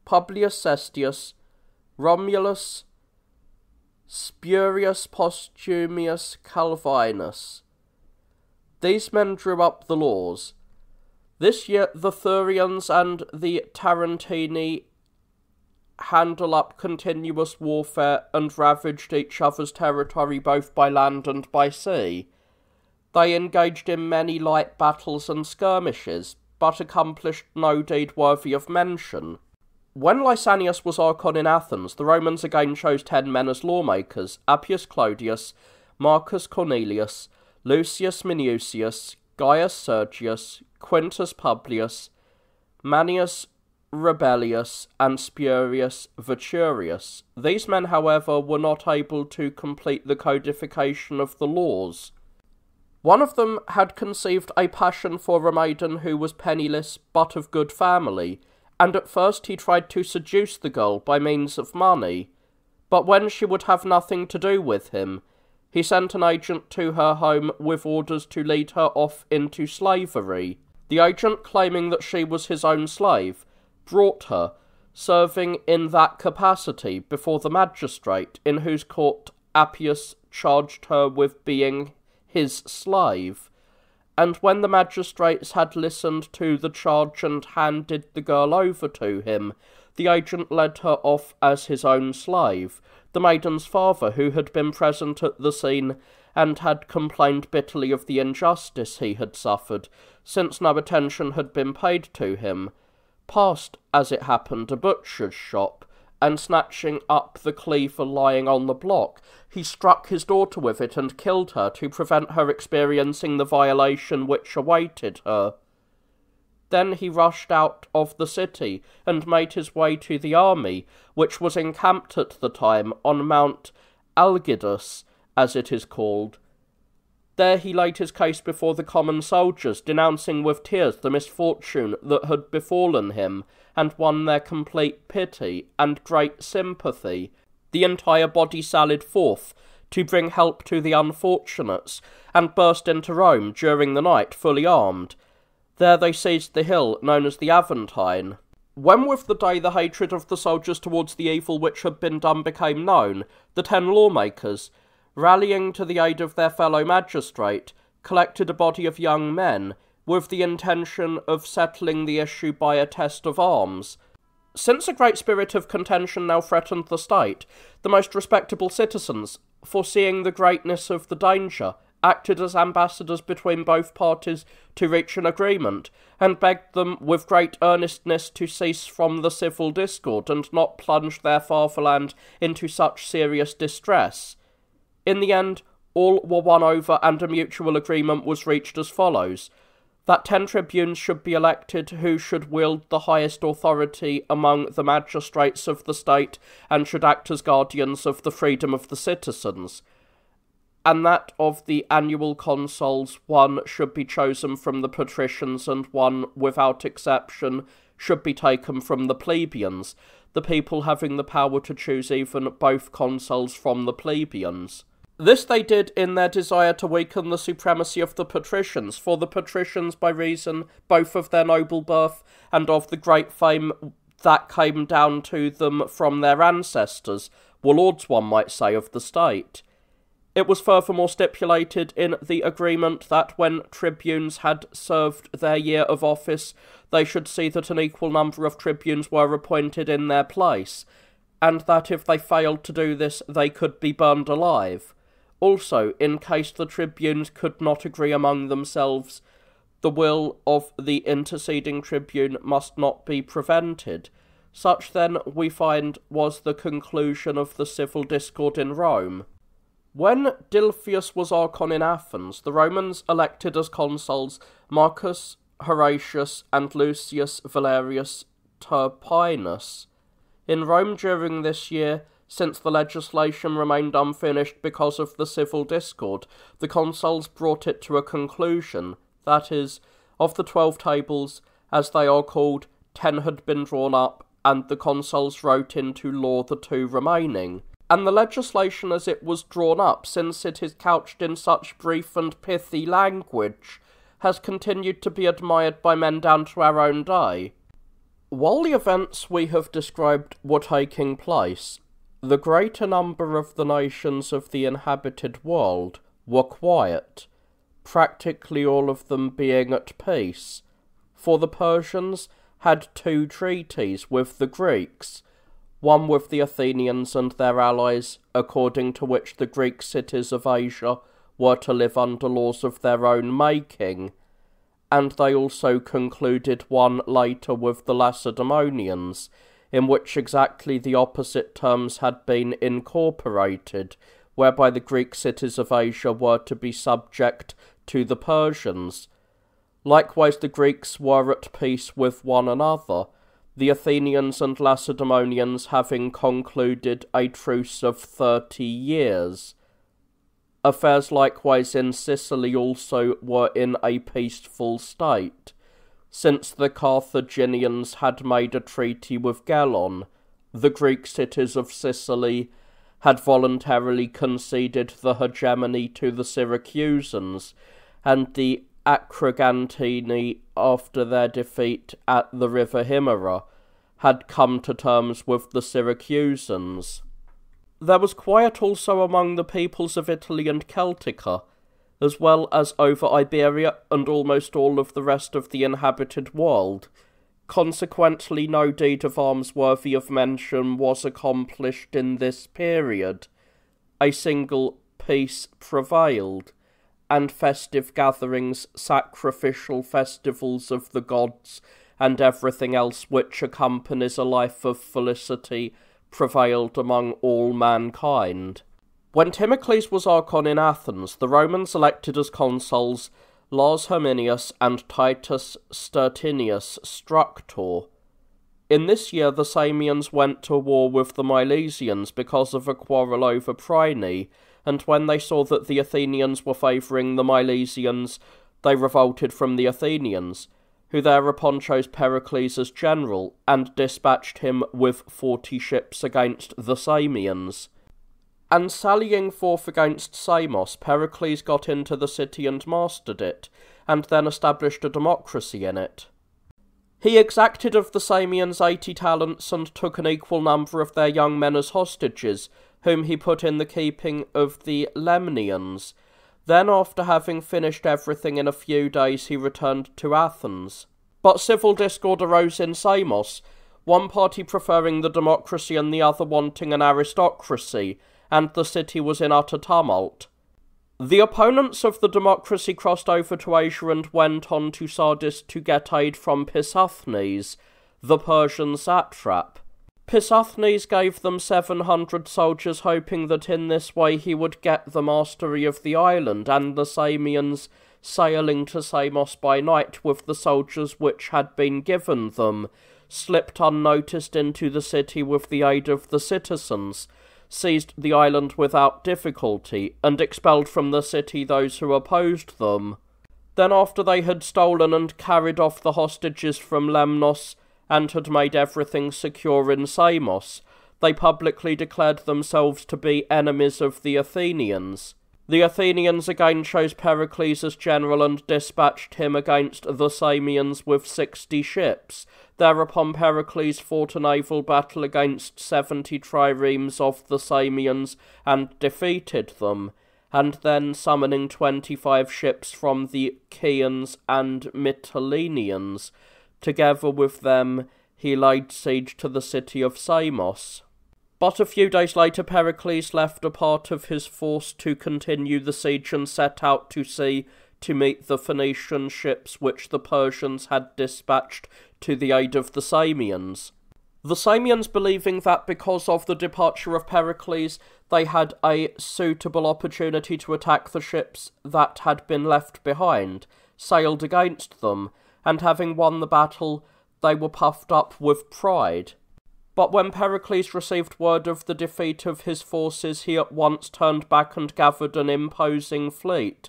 Publius Cestius, Romulus, Spurius Postumius Calvinus. These men drew up the laws. This year the Thurians and the Tarentini handle up continuous warfare and ravaged each other's territory both by land and by sea. They engaged in many light battles and skirmishes, but accomplished no deed worthy of mention. When Lysanias was Archon in Athens, the Romans again chose 10 men as lawmakers: Appius Clodius, Marcus Cornelius, Lucius Minucius, Gaius Sergius, Quintus Publius, Manius Rebellius, and Spurius Veturius. These men, however, were not able to complete the codification of the laws. One of them had conceived a passion for a maiden who was penniless but of good family, and at first he tried to seduce the girl by means of money. But when she would have nothing to do with him, he sent an agent to her home with orders to lead her off into slavery. The agent, claiming that she was his own slave, brought her, serving in that capacity before the magistrate, in whose court Appius charged her with being his slave. And when the magistrates had listened to the charge and handed the girl over to him, the agent led her off as his own slave. The maiden's father, who had been present at the scene and had complained bitterly of the injustice he had suffered, since no attention had been paid to him, passed, as it happened, a butcher's shop, and snatching up the cleaver lying on the block, he struck his daughter with it and killed her to prevent her experiencing the violation which awaited her. Then he rushed out of the city and made his way to the army, which was encamped at the time on Mount Algidus, as it is called. There he laid his case before the common soldiers, denouncing with tears the misfortune that had befallen him, and won their complete pity and great sympathy. The entire body sallied forth to bring help to the unfortunates, and burst into Rome during the night fully armed. There they seized the hill known as the Aventine. When with the day the hatred of the soldiers towards the evil which had been done became known, the 10 lawmakers, rallying to the aid of their fellow magistrate, collected a body of young men, with the intention of settling the issue by a test of arms. Since a great spirit of contention now threatened the state, the most respectable citizens, foreseeing the greatness of the danger, acted as ambassadors between both parties to reach an agreement, and begged them with great earnestness to cease from the civil discord, and not plunge their fatherland into such serious distress. In the end, all were won over, and a mutual agreement was reached as follows: that 10 tribunes should be elected who should wield the highest authority among the magistrates of the state, and should act as guardians of the freedom of the citizens, and that of the annual consuls 1 should be chosen from the patricians, and 1, without exception, should be taken from the plebeians, the people having the power to choose even both consuls from the plebeians. This they did in their desire to weaken the supremacy of the patricians, for the patricians, by reason both of their noble birth and of the great fame that came down to them from their ancestors, were lords, one might say, of the state. It was furthermore stipulated in the agreement that when tribunes had served their year of office, they should see that an equal number of tribunes were appointed in their place, and that if they failed to do this, they could be burned alive. Also, in case the tribunes could not agree among themselves, the will of the interceding tribune must not be prevented. Such, then, we find, was the conclusion of the civil discord in Rome. When Dilphius was Archon in Athens, the Romans elected as consuls Marcus Horatius and Lucius Valerius Turpinus. In Rome during this year, since the legislation remained unfinished because of the civil discord, the consuls brought it to a conclusion. That is, of the 12 tables, as they are called, 10 had been drawn up, and the consuls wrote into law the 2 remaining. And the legislation as it was drawn up, since it is couched in such brief and pithy language, has continued to be admired by men down to our own day. While the events we have described were taking place, the greater number of the nations of the inhabited world were quiet, practically all of them being at peace, for the Persians had 2 treaties with the Greeks, one with the Athenians and their allies, according to which the Greek cities of Asia were to live under laws of their own making, and they also concluded one later with the Lacedaemonians, in which exactly the opposite terms had been incorporated, whereby the Greek cities of Asia were to be subject to the Persians. Likewise the Greeks were at peace with one another, the Athenians and Lacedaemonians having concluded a truce of 30 years. Affairs likewise in Sicily also were in a peaceful state, since the Carthaginians had made a treaty with Gelon. The Greek cities of Sicily had voluntarily conceded the hegemony to the Syracusans, and the Acragantini, after their defeat at the river Himera, had come to terms with the Syracusans. There was quiet also among the peoples of Italy and Celtica, as well as over Iberia and almost all of the rest of the inhabited world. Consequently, no deed of arms worthy of mention was accomplished in this period. A single peace prevailed, and festive gatherings, sacrificial festivals of the gods, and everything else which accompanies a life of felicity prevailed among all mankind. When Timocles was Archon in Athens, the Romans elected as consuls Lars Herminius and Titus Stertinius Structor. In this year the Samians went to war with the Milesians because of a quarrel over Priene, and when they saw that the Athenians were favouring the Milesians, they revolted from the Athenians, who thereupon chose Pericles as general, and dispatched him with 40 ships against the Samians. And sallying forth against Samos, Pericles got into the city and mastered it, and then established a democracy in it. He exacted of the Samians 80 talents, and took an equal number of their young men as hostages, whom he put in the keeping of the Lemnians. Then, after having finished everything in a few days, he returned to Athens. But civil discord arose in Samos, one party preferring the democracy and the other wanting an aristocracy, and the city was in utter tumult. The opponents of the democracy crossed over to Asia and went on to Sardis to get aid from Pissuthnes, the Persian satrap. Pissuthnes gave them 700 soldiers, hoping that in this way he would get the mastery of the island, and the Samians, sailing to Samos by night with the soldiers which had been given them, slipped unnoticed into the city with the aid of the citizens, seized the island without difficulty, and expelled from the city those who opposed them. Then, after they had stolen and carried off the hostages from Lemnos, and had made everything secure in Samos, they publicly declared themselves to be enemies of the Athenians. The Athenians again chose Pericles as general and dispatched him against the Samians with 60 ships. Thereupon Pericles fought a naval battle against 70 triremes of the Samians and defeated them, and then summoning 25 ships from the Chians and Mytileneans, together with them he laid siege to the city of Samos. But a few days later Pericles left a part of his force to continue the siege and set out to sea to meet the Phoenician ships which the Persians had dispatched to the aid of the Samians. The Samians, believing that because of the departure of Pericles they had a suitable opportunity to attack the ships that had been left behind, sailed against them, and having won the battle, they were puffed up with pride. But when Pericles received word of the defeat of his forces, he at once turned back and gathered an imposing fleet,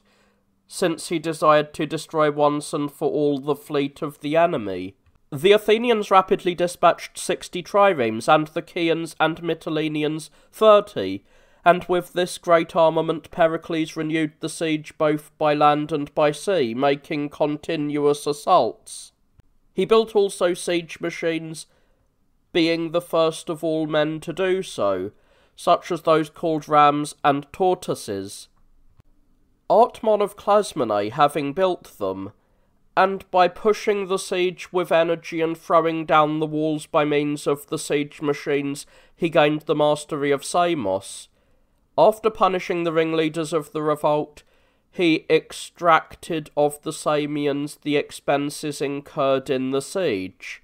since he desired to destroy once and for all the fleet of the enemy. The Athenians rapidly dispatched 60 triremes, and the Chians and Mytileneans 30, and with this great armament Pericles renewed the siege both by land and by sea, making continuous assaults. He built also siege machines, being the first of all men to do so, such as those called rams and tortoises. Artmon of Klasmene having built them, and by pushing the siege with energy and throwing down the walls by means of the siege machines, he gained the mastery of Samos. After punishing the ringleaders of the revolt, he extracted of the Samians the expenses incurred in the siege,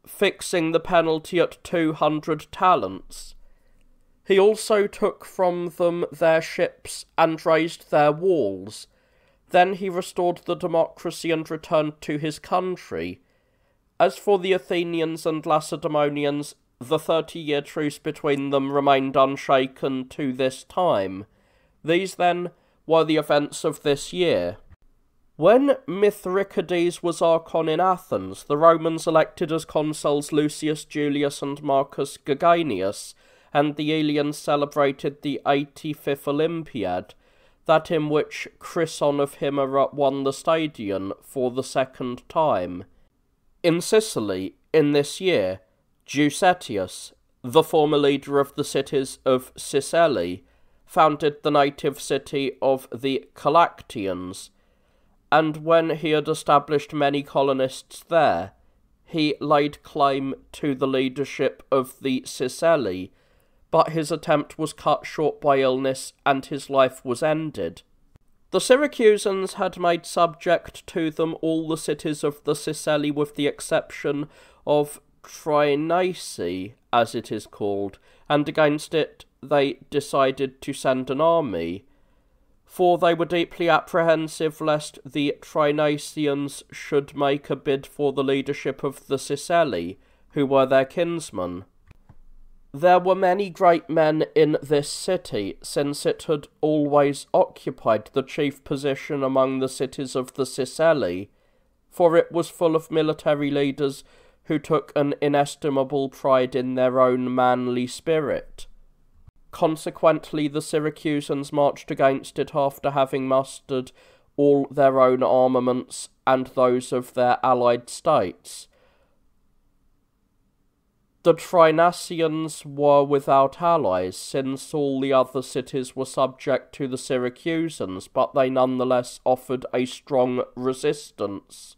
fixing the penalty at 200 talents. He also took from them their ships and razed their walls. Then he restored the democracy and returned to his country. As for the Athenians and Lacedaemonians, the 30-year truce between them remained unshaken to this time. These, then, were the events of this year. When Mithridates was Archon in Athens, the Romans elected as consuls Lucius Julius and Marcus Geganius, and the Aelians celebrated the 85th Olympiad, that in which Chryson of Himera won the stadion for the second time. In Sicily, in this year, Giusetius, the former leader of the cities of Sicily, founded the native city of the Calactians, and when he had established many colonists there, he laid claim to the leadership of the Sicily, but his attempt was cut short by illness, and his life was ended. The Syracusans had made subject to them all the cities of the Sicily with the exception of Thrinace, as it is called, and against it they decided to send an army, for they were deeply apprehensive lest the Thrinacians should make a bid for the leadership of the Sicily, who were their kinsmen. There were many great men in this city, since it had always occupied the chief position among the cities of the Sicily, for it was full of military leaders who took an inestimable pride in their own manly spirit. Consequently, the Syracusans marched against it after having mustered all their own armaments and those of their allied states. The Thrinacians were without allies, since all the other cities were subject to the Syracusans, but they nonetheless offered a strong resistance.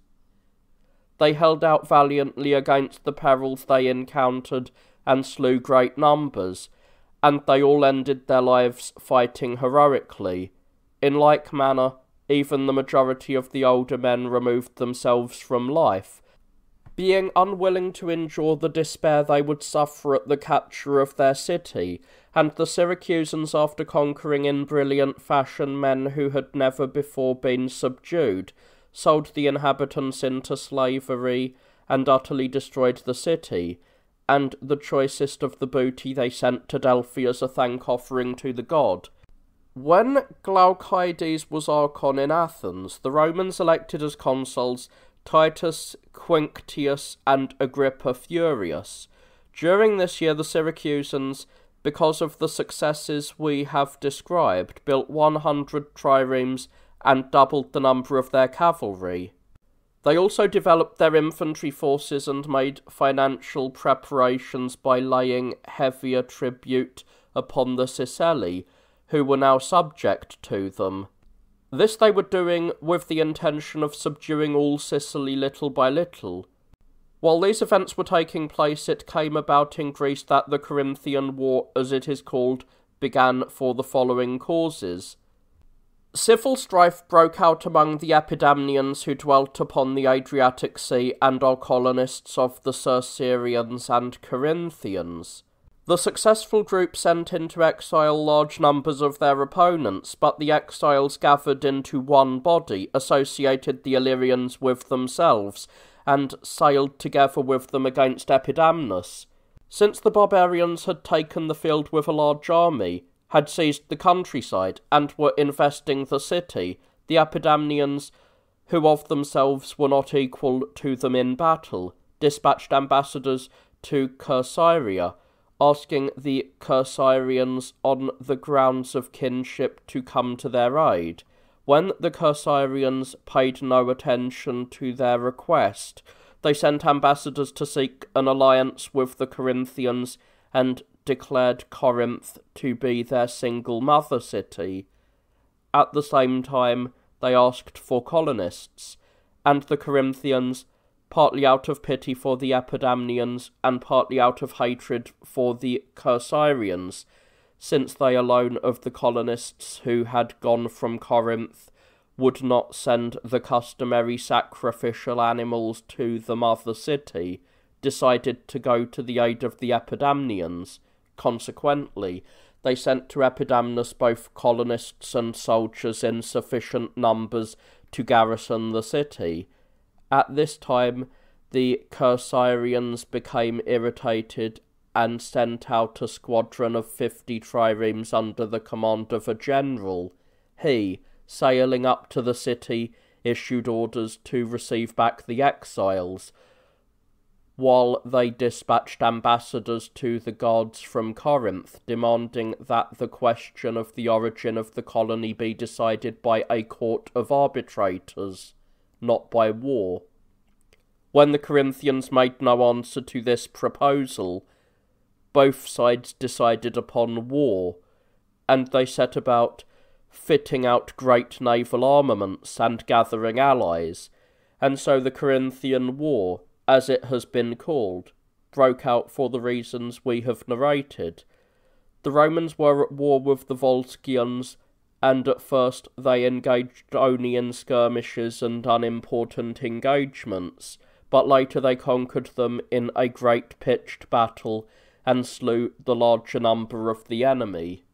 They held out valiantly against the perils they encountered and slew great numbers, and they all ended their lives fighting heroically. In like manner, even the majority of the older men removed themselves from life, being unwilling to endure the despair they would suffer at the capture of their city, and the Syracusans, after conquering in brilliant fashion men who had never before been subdued, sold the inhabitants into slavery, and utterly destroyed the city, and the choicest of the booty they sent to Delphi as a thank-offering to the god. When Glaucides was Archon in Athens, the Romans elected as consuls Titus Quinctius and Agrippa Furius. During this year the Syracusans, because of the successes we have described, built 100 triremes and doubled the number of their cavalry. They also developed their infantry forces and made financial preparations by laying heavier tribute upon the Sicily, who were now subject to them. This they were doing with the intention of subduing all Sicily little by little. While these events were taking place, it came about in Greece that the Corinthian War, as it is called, began for the following causes. Civil strife broke out among the Epidamnians who dwelt upon the Adriatic Sea and are colonists of the Circassians and Corinthians. The successful group sent into exile large numbers of their opponents, but the exiles gathered into one body, associated the Illyrians with themselves, and sailed together with them against Epidamnus. Since the barbarians had taken the field with a large army, had seized the countryside, and were infesting the city, the Epidamnians, who of themselves were not equal to them in battle, dispatched ambassadors to Corcyria, asking the Corcyrians on the grounds of kinship to come to their aid. When the Corcyraeans paid no attention to their request, they sent ambassadors to seek an alliance with the Corinthians and declared Corinth to be their single mother city. At the same time, they asked for colonists, and the Corinthians, partly out of pity for the Epidamnians and partly out of hatred for the Corcyraeans, since they alone of the colonists who had gone from Corinth would not send the customary sacrificial animals to the mother city, decided to go to the aid of the Epidamnians. Consequently, they sent to Epidamnus both colonists and soldiers in sufficient numbers to garrison the city. At this time, the Corcyraeans became irritated and sent out a squadron of 50 triremes under the command of a general. He, sailing up to the city, issued orders to receive back the exiles, while they dispatched ambassadors to the gods from Corinth, demanding that the question of the origin of the colony be decided by a court of arbitrators, not by war. When the Corinthians made no answer to this proposal, both sides decided upon war, and they set about fitting out great naval armaments and gathering allies, and so the Corinthian War, as it has been called, broke out for the reasons we have narrated. The Romans were at war with the Volscians, and at first they engaged only in skirmishes and unimportant engagements, but later they conquered them in a great pitched battle and slew the larger number of the enemy.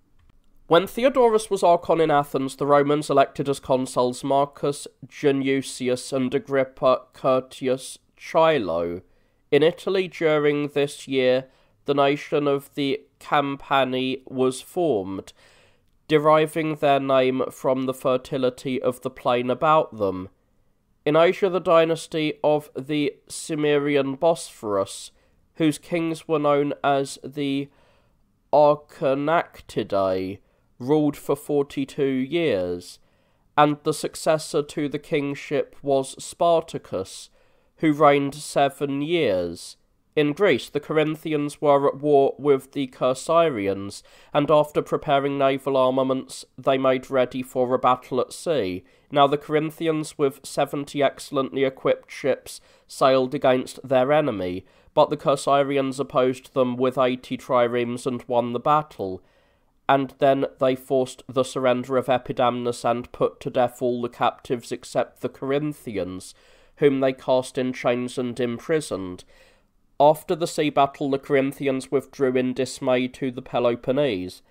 When Theodorus was Archon in Athens, the Romans elected as consuls Marcus Genucius and Agrippa Curtius Chilo. In Italy during this year, the nation of the Campani was formed, deriving their name from the fertility of the plain about them. In Asia, the dynasty of the Cimmerian Bosphorus, whose kings were known as the Arconactidae, ruled for 42 years, and the successor to the kingship was Spartacus, who reigned 7 years. In Greece, the Corinthians were at war with the Corcyraeans, and after preparing naval armaments, they made ready for a battle at sea. Now the Corinthians, with 70 excellently equipped ships, sailed against their enemy, but the Corcyraeans opposed them with 80 triremes and won the battle. And then they forced the surrender of Epidamnus and put to death all the captives except the Corinthians, whom they cast in chains and imprisoned. After the sea battle, the Corinthians withdrew in dismay to the Peloponnese,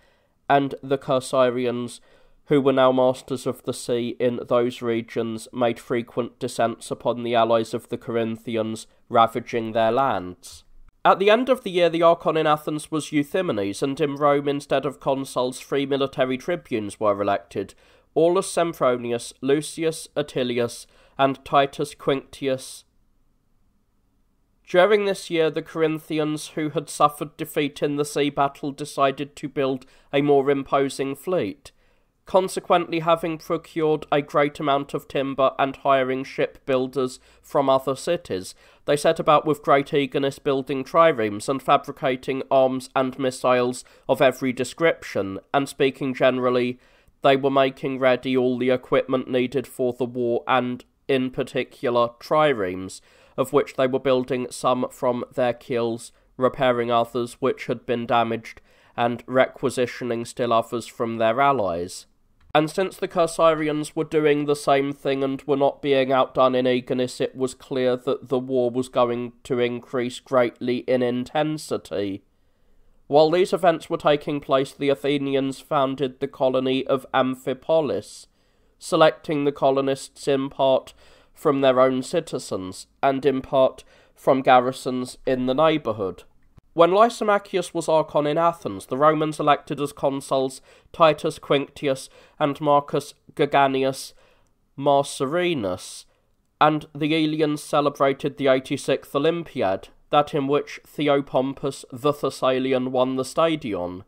and the Corcyraeans, who were now masters of the sea in those regions, made frequent descents upon the allies of the Corinthians, ravaging their lands. At the end of the year, the Archon in Athens was Euthymenes, and in Rome, instead of consuls, 3 military tribunes were elected: Aulus Sempronius, Lucius Attilius, and Titus Quinctius. During this year, the Corinthians, who had suffered defeat in the sea battle, decided to build a more imposing fleet. Consequently, having procured a great amount of timber and hiring shipbuilders from other cities, they set about with great eagerness building triremes and fabricating arms and missiles of every description, and speaking generally, they were making ready all the equipment needed for the war, and, in particular, triremes, of which they were building some from their keels, repairing others which had been damaged, and requisitioning still others from their allies. And since the Corcyraeans were doing the same thing and were not being outdone in eagerness, it was clear that the war was going to increase greatly in intensity. While these events were taking place, the Athenians founded the colony of Amphipolis, selecting the colonists in part from their own citizens, and in part from garrisons in the neighbourhood. When Lysimachus was Archon in Athens, the Romans elected as consuls Titus Quinctius and Marcus Geganius Marcerinus, and the Aelians celebrated the 86th Olympiad, that in which Theopompus the Thessalian won the stadion.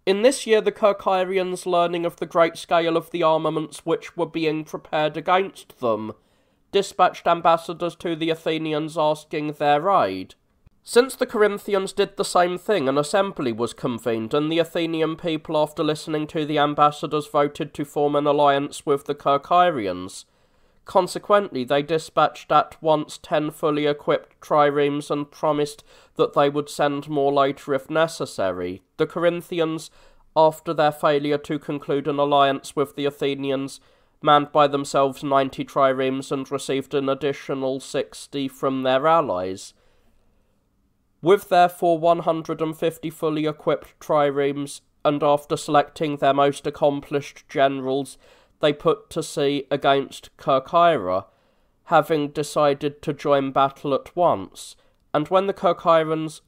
In this year, the Kerkyrians, learning of the great scale of the armaments which were being prepared against them, dispatched ambassadors to the Athenians asking their aid. Since the Corinthians did the same thing, an assembly was convened, and the Athenian people, after listening to the ambassadors, voted to form an alliance with the Kerkyrians. Consequently, they dispatched at once 10 fully equipped triremes and promised that they would send more later if necessary. The Corinthians, after their failure to conclude an alliance with the Athenians, manned by themselves 90 triremes and received an additional 60 from their allies. With therefore 150 fully equipped triremes, and after selecting their most accomplished generals, they put to sea against Kerkyra, having decided to join battle at once. And when the Kerkyrians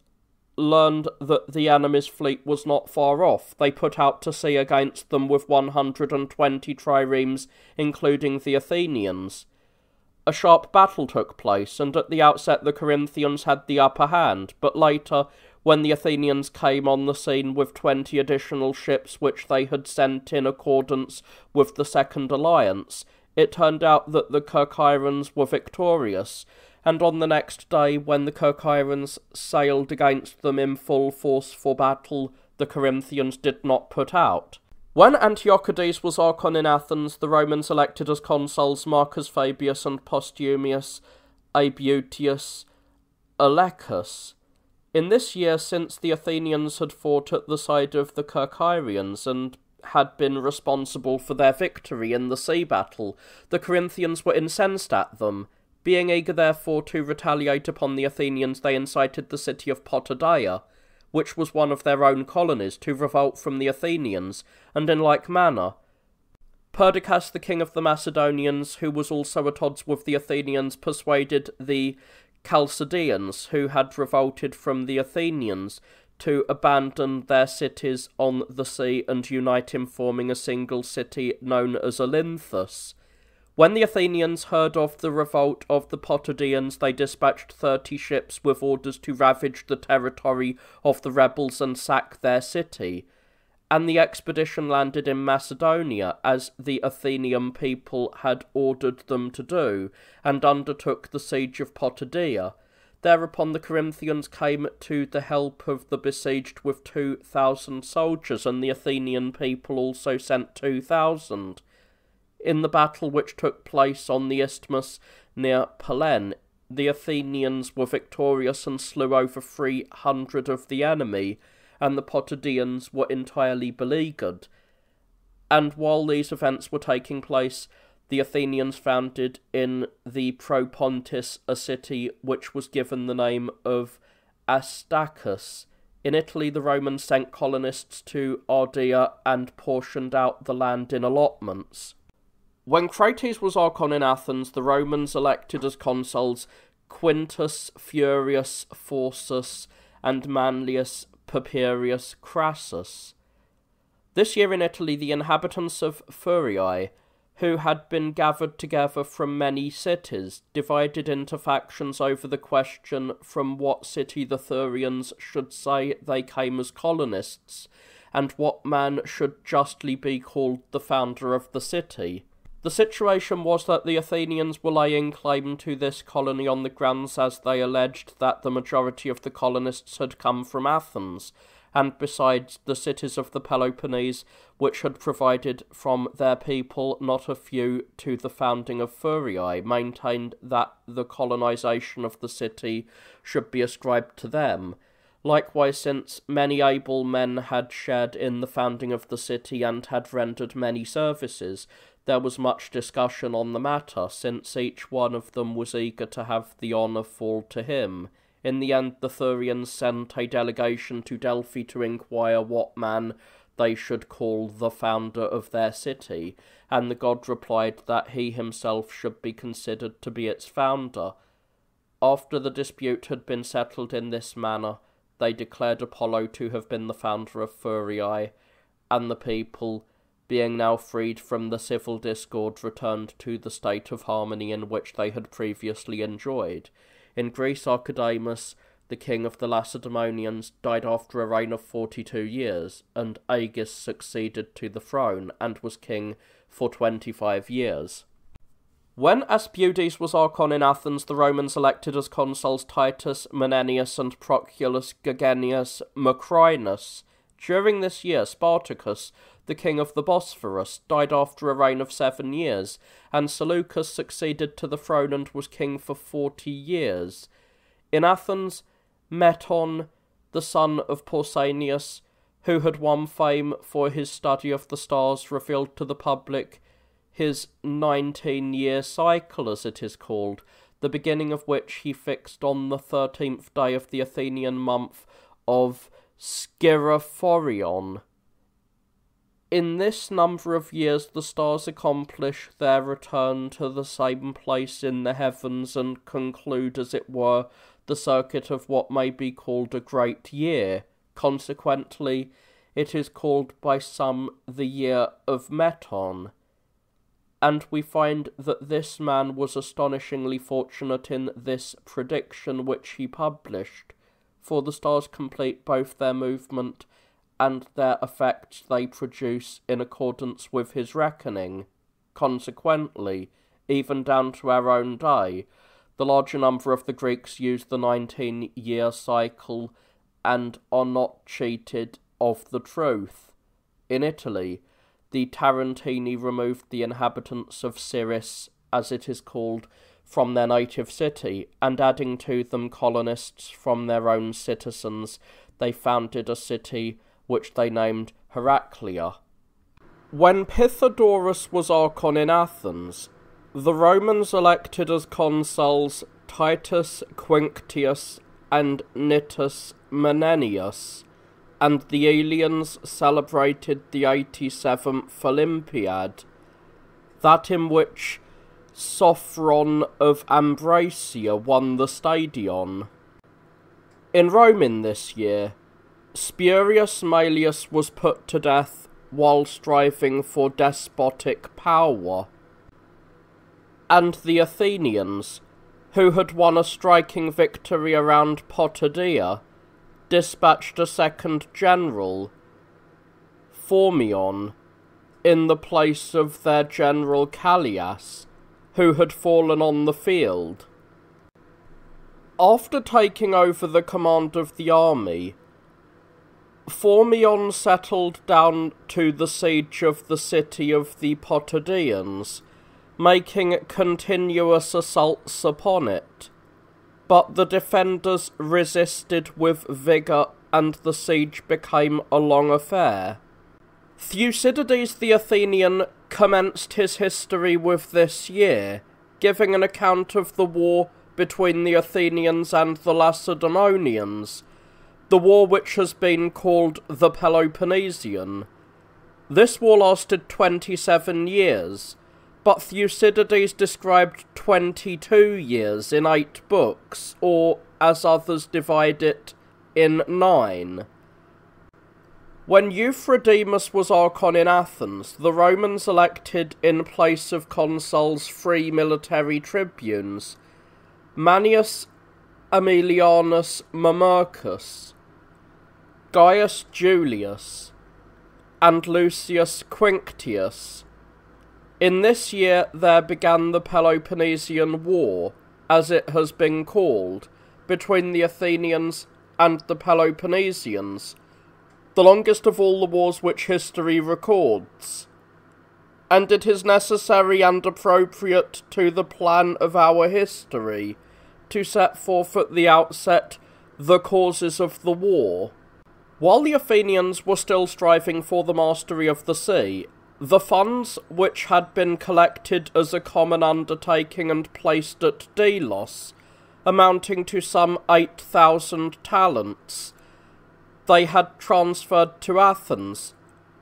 learned that the enemy's fleet was not far off, they put out to sea against them with 120 triremes, including the Athenians. A sharp battle took place, and at the outset the Corinthians had the upper hand, but later, when the Athenians came on the scene with 20 additional ships which they had sent in accordance with the Second Alliance, it turned out that the Kerkyrians were victorious, and on the next day, when the Kerkyrians sailed against them in full force for battle, the Corinthians did not put out. When Antiochides was Archon in Athens, the Romans elected as consuls Marcus Fabius and Postumius Aebutius Alecus. In this year, since the Athenians had fought at the side of the Kerkyrians and had been responsible for their victory in the sea battle, the Corinthians were incensed at them. Being eager therefore to retaliate upon the Athenians, they incited the city of Potidaea, which was one of their own colonies, to revolt from the Athenians, and in like manner, Perdiccas, the king of the Macedonians, who was also at odds with the Athenians, persuaded the Chalcidians, who had revolted from the Athenians, to abandon their cities on the sea and unite in forming a single city known as Olynthus. When the Athenians heard of the revolt of the Potidaeans, they dispatched 30 ships with orders to ravage the territory of the rebels and sack their city, and the expedition landed in Macedonia, as the Athenian people had ordered them to do, and undertook the siege of Potidaea. Thereupon the Corinthians came to the help of the besieged with 2,000 soldiers, and the Athenian people also sent 2,000. In the battle which took place on the isthmus near Pelen, the Athenians were victorious and slew over 300 of the enemy, and the Potidaeans were entirely beleaguered. And while these events were taking place, the Athenians founded in the Propontis a city which was given the name of Astacus. In Italy, the Romans sent colonists to Ardea and portioned out the land in allotments. When Crates was Archon in Athens, the Romans elected as consuls Quintus Furius Forsus and Manlius Papirius Crassus. This year in Italy, the inhabitants of Furiae, who had been gathered together from many cities, divided into factions over the question from what city the Thurians should say they came as colonists, and what man should justly be called the founder of the city. The situation was that the Athenians were laying claim to this colony on the grounds, as they alleged, that the majority of the colonists had come from Athens, and besides, the cities of the Peloponnese, which had provided from their people not a few to the founding of Furiae, maintained that the colonization of the city should be ascribed to them. Likewise, since many able men had shared in the founding of the city and had rendered many services, there was much discussion on the matter, since each one of them was eager to have the honour fall to him. In the end, the Thurians sent a delegation to Delphi to inquire what man they should call the founder of their city, and the god replied that he himself should be considered to be its founder. After the dispute had been settled in this manner, they declared Apollo to have been the founder of Furiae, and the people, being now freed from the civil discord, returned to the state of harmony in which they had previously enjoyed. In Greece, Archidamus, the king of the Lacedaemonians, died after a reign of 42 years, and Agis succeeded to the throne and was king for 25 years. When Aspudes was archon in Athens, the Romans elected as consuls Titus Menenius and Proculus Gagenius Macrinus. During this year, Spartacus, the king of the Bosphorus, died after a reign of 7 years, and Seleucus succeeded to the throne and was king for 40 years. In Athens, Meton, the son of Pausanias, who had won fame for his study of the stars, revealed to the public his 19-year cycle, as it is called, the beginning of which he fixed on the 13th day of the Athenian month of Scyrophorion. In this number of years the stars accomplish their return to the same place in the heavens and conclude, as it were, the circuit of what may be called a great year. Consequently, it is called by some the year of Meton. And we find that this man was astonishingly fortunate in this prediction which he published, for the stars complete both their movement and their effects they produce in accordance with his reckoning. Consequently, even down to our own day, the larger number of the Greeks use the 19-year cycle and are not cheated of the truth. In Italy, the Tarentini removed the inhabitants of Cyrrhus, as it is called, from their native city, and adding to them colonists from their own citizens, they founded a city which they named Heraclea. When Pythodorus was archon in Athens, the Romans elected as consuls Titus Quinctius and Nitus Menenius, and the Aelians celebrated the 87th Olympiad, that in which Sophron of Ambracia won the stadion. In Rome in this year, Spurius Maelius was put to death while striving for despotic power, and the Athenians, who had won a striking victory around Potidaea, dispatched a second general, Phormion, in the place of their general Callias, who had fallen on the field. After taking over the command of the army, Phormion settled down to the siege of the city of the Potidaeans, making continuous assaults upon it. But the defenders resisted with vigour, and the siege became a long affair. Thucydides the Athenian commenced his history with this year, giving an account of the war between the Athenians and the Lacedaemonians, the war which has been called the Peloponnesian. This war lasted 27 years, but Thucydides described 22 years in 8 books, or, as others divide it, in 9. When Euphrodimus was archon in Athens, the Romans elected in place of consuls 3 military tribunes, Manius Aemilianus Mamercus, Gaius Julius, and Lucius Quinctius. In this year there began the Peloponnesian War, as it has been called, between the Athenians and the Peloponnesians, the longest of all the wars which history records. And it is necessary and appropriate to the plan of our history to set forth at the outset the causes of the war. While the Athenians were still striving for the mastery of the sea, the funds which had been collected as a common undertaking and placed at Delos, amounting to some 8,000 talents, they had transferred to Athens,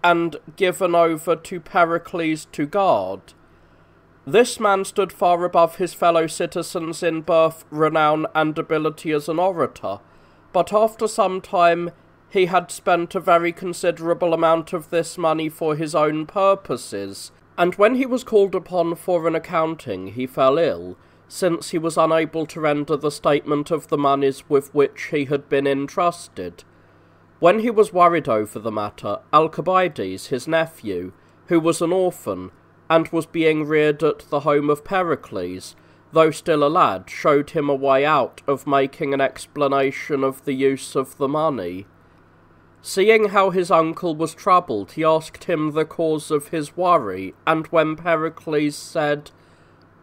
and given over to Pericles to guard. This man stood far above his fellow citizens in birth, renown, and ability as an orator, but after some time he had spent a very considerable amount of this money for his own purposes, and when he was called upon for an accounting he fell ill, since he was unable to render the statement of the moneys with which he had been entrusted. When he was worried over the matter, Alcibiades, his nephew, who was an orphan, and was being reared at the home of Pericles, though still a lad, showed him a way out of making an explanation of the use of the money. Seeing how his uncle was troubled, he asked him the cause of his worry, and when Pericles said,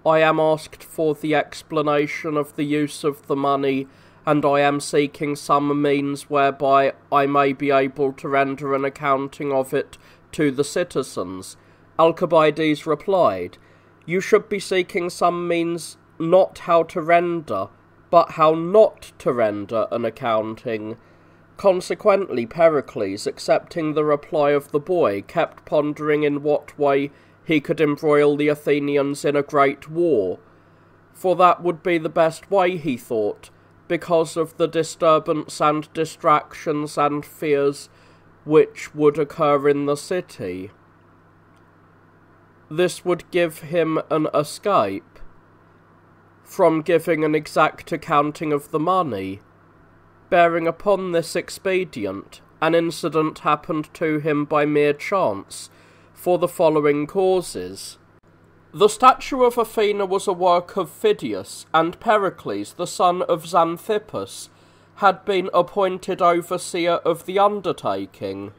"I am asked for the explanation of the use of the money, and I am seeking some means whereby I may be able to render an accounting of it to the citizens," Alcibiades replied, "You should be seeking some means not how to render, but how not to render an accounting." Consequently, Pericles, accepting the reply of the boy, kept pondering in what way he could embroil the Athenians in a great war, for that would be the best way, he thought, because of the disturbance and distractions and fears which would occur in the city. This would give him an escape from giving an exact accounting of the money. Bearing upon this expedient, an incident happened to him by mere chance, for the following causes. The statue of Athena was a work of Phidias, and Pericles, the son of Xanthippus, had been appointed overseer of the undertaking.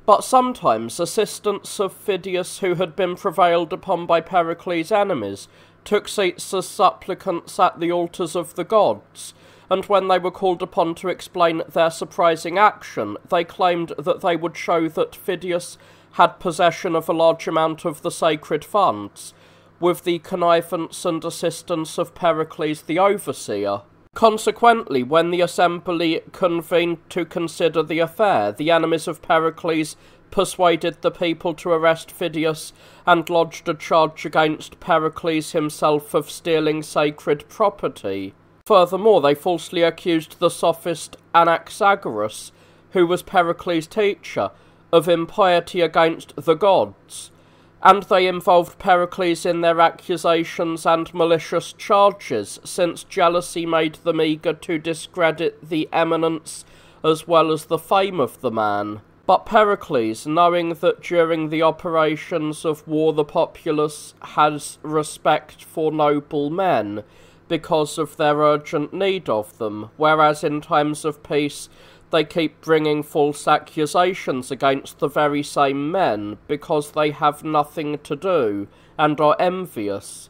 But sometimes assistants of Phidias who had been prevailed upon by Pericles' enemies took seats as supplicants at the altars of the gods, and when they were called upon to explain their surprising action, they claimed that they would show that Phidias had possession of a large amount of the sacred funds, with the connivance and assistance of Pericles the overseer. Consequently, when the assembly convened to consider the affair, the enemies of Pericles persuaded the people to arrest Phidias and lodged a charge against Pericles himself of stealing sacred property. Furthermore, they falsely accused the sophist Anaxagoras, who was Pericles' teacher, of impiety against the gods, and they involved Pericles in their accusations and malicious charges, since jealousy made them eager to discredit the eminence as well as the fame of the man. But Pericles, knowing that during the operations of war the populace has respect for noble men, because of their urgent need of them, whereas in times of peace they keep bringing false accusations against the very same men, because they have nothing to do, and are envious,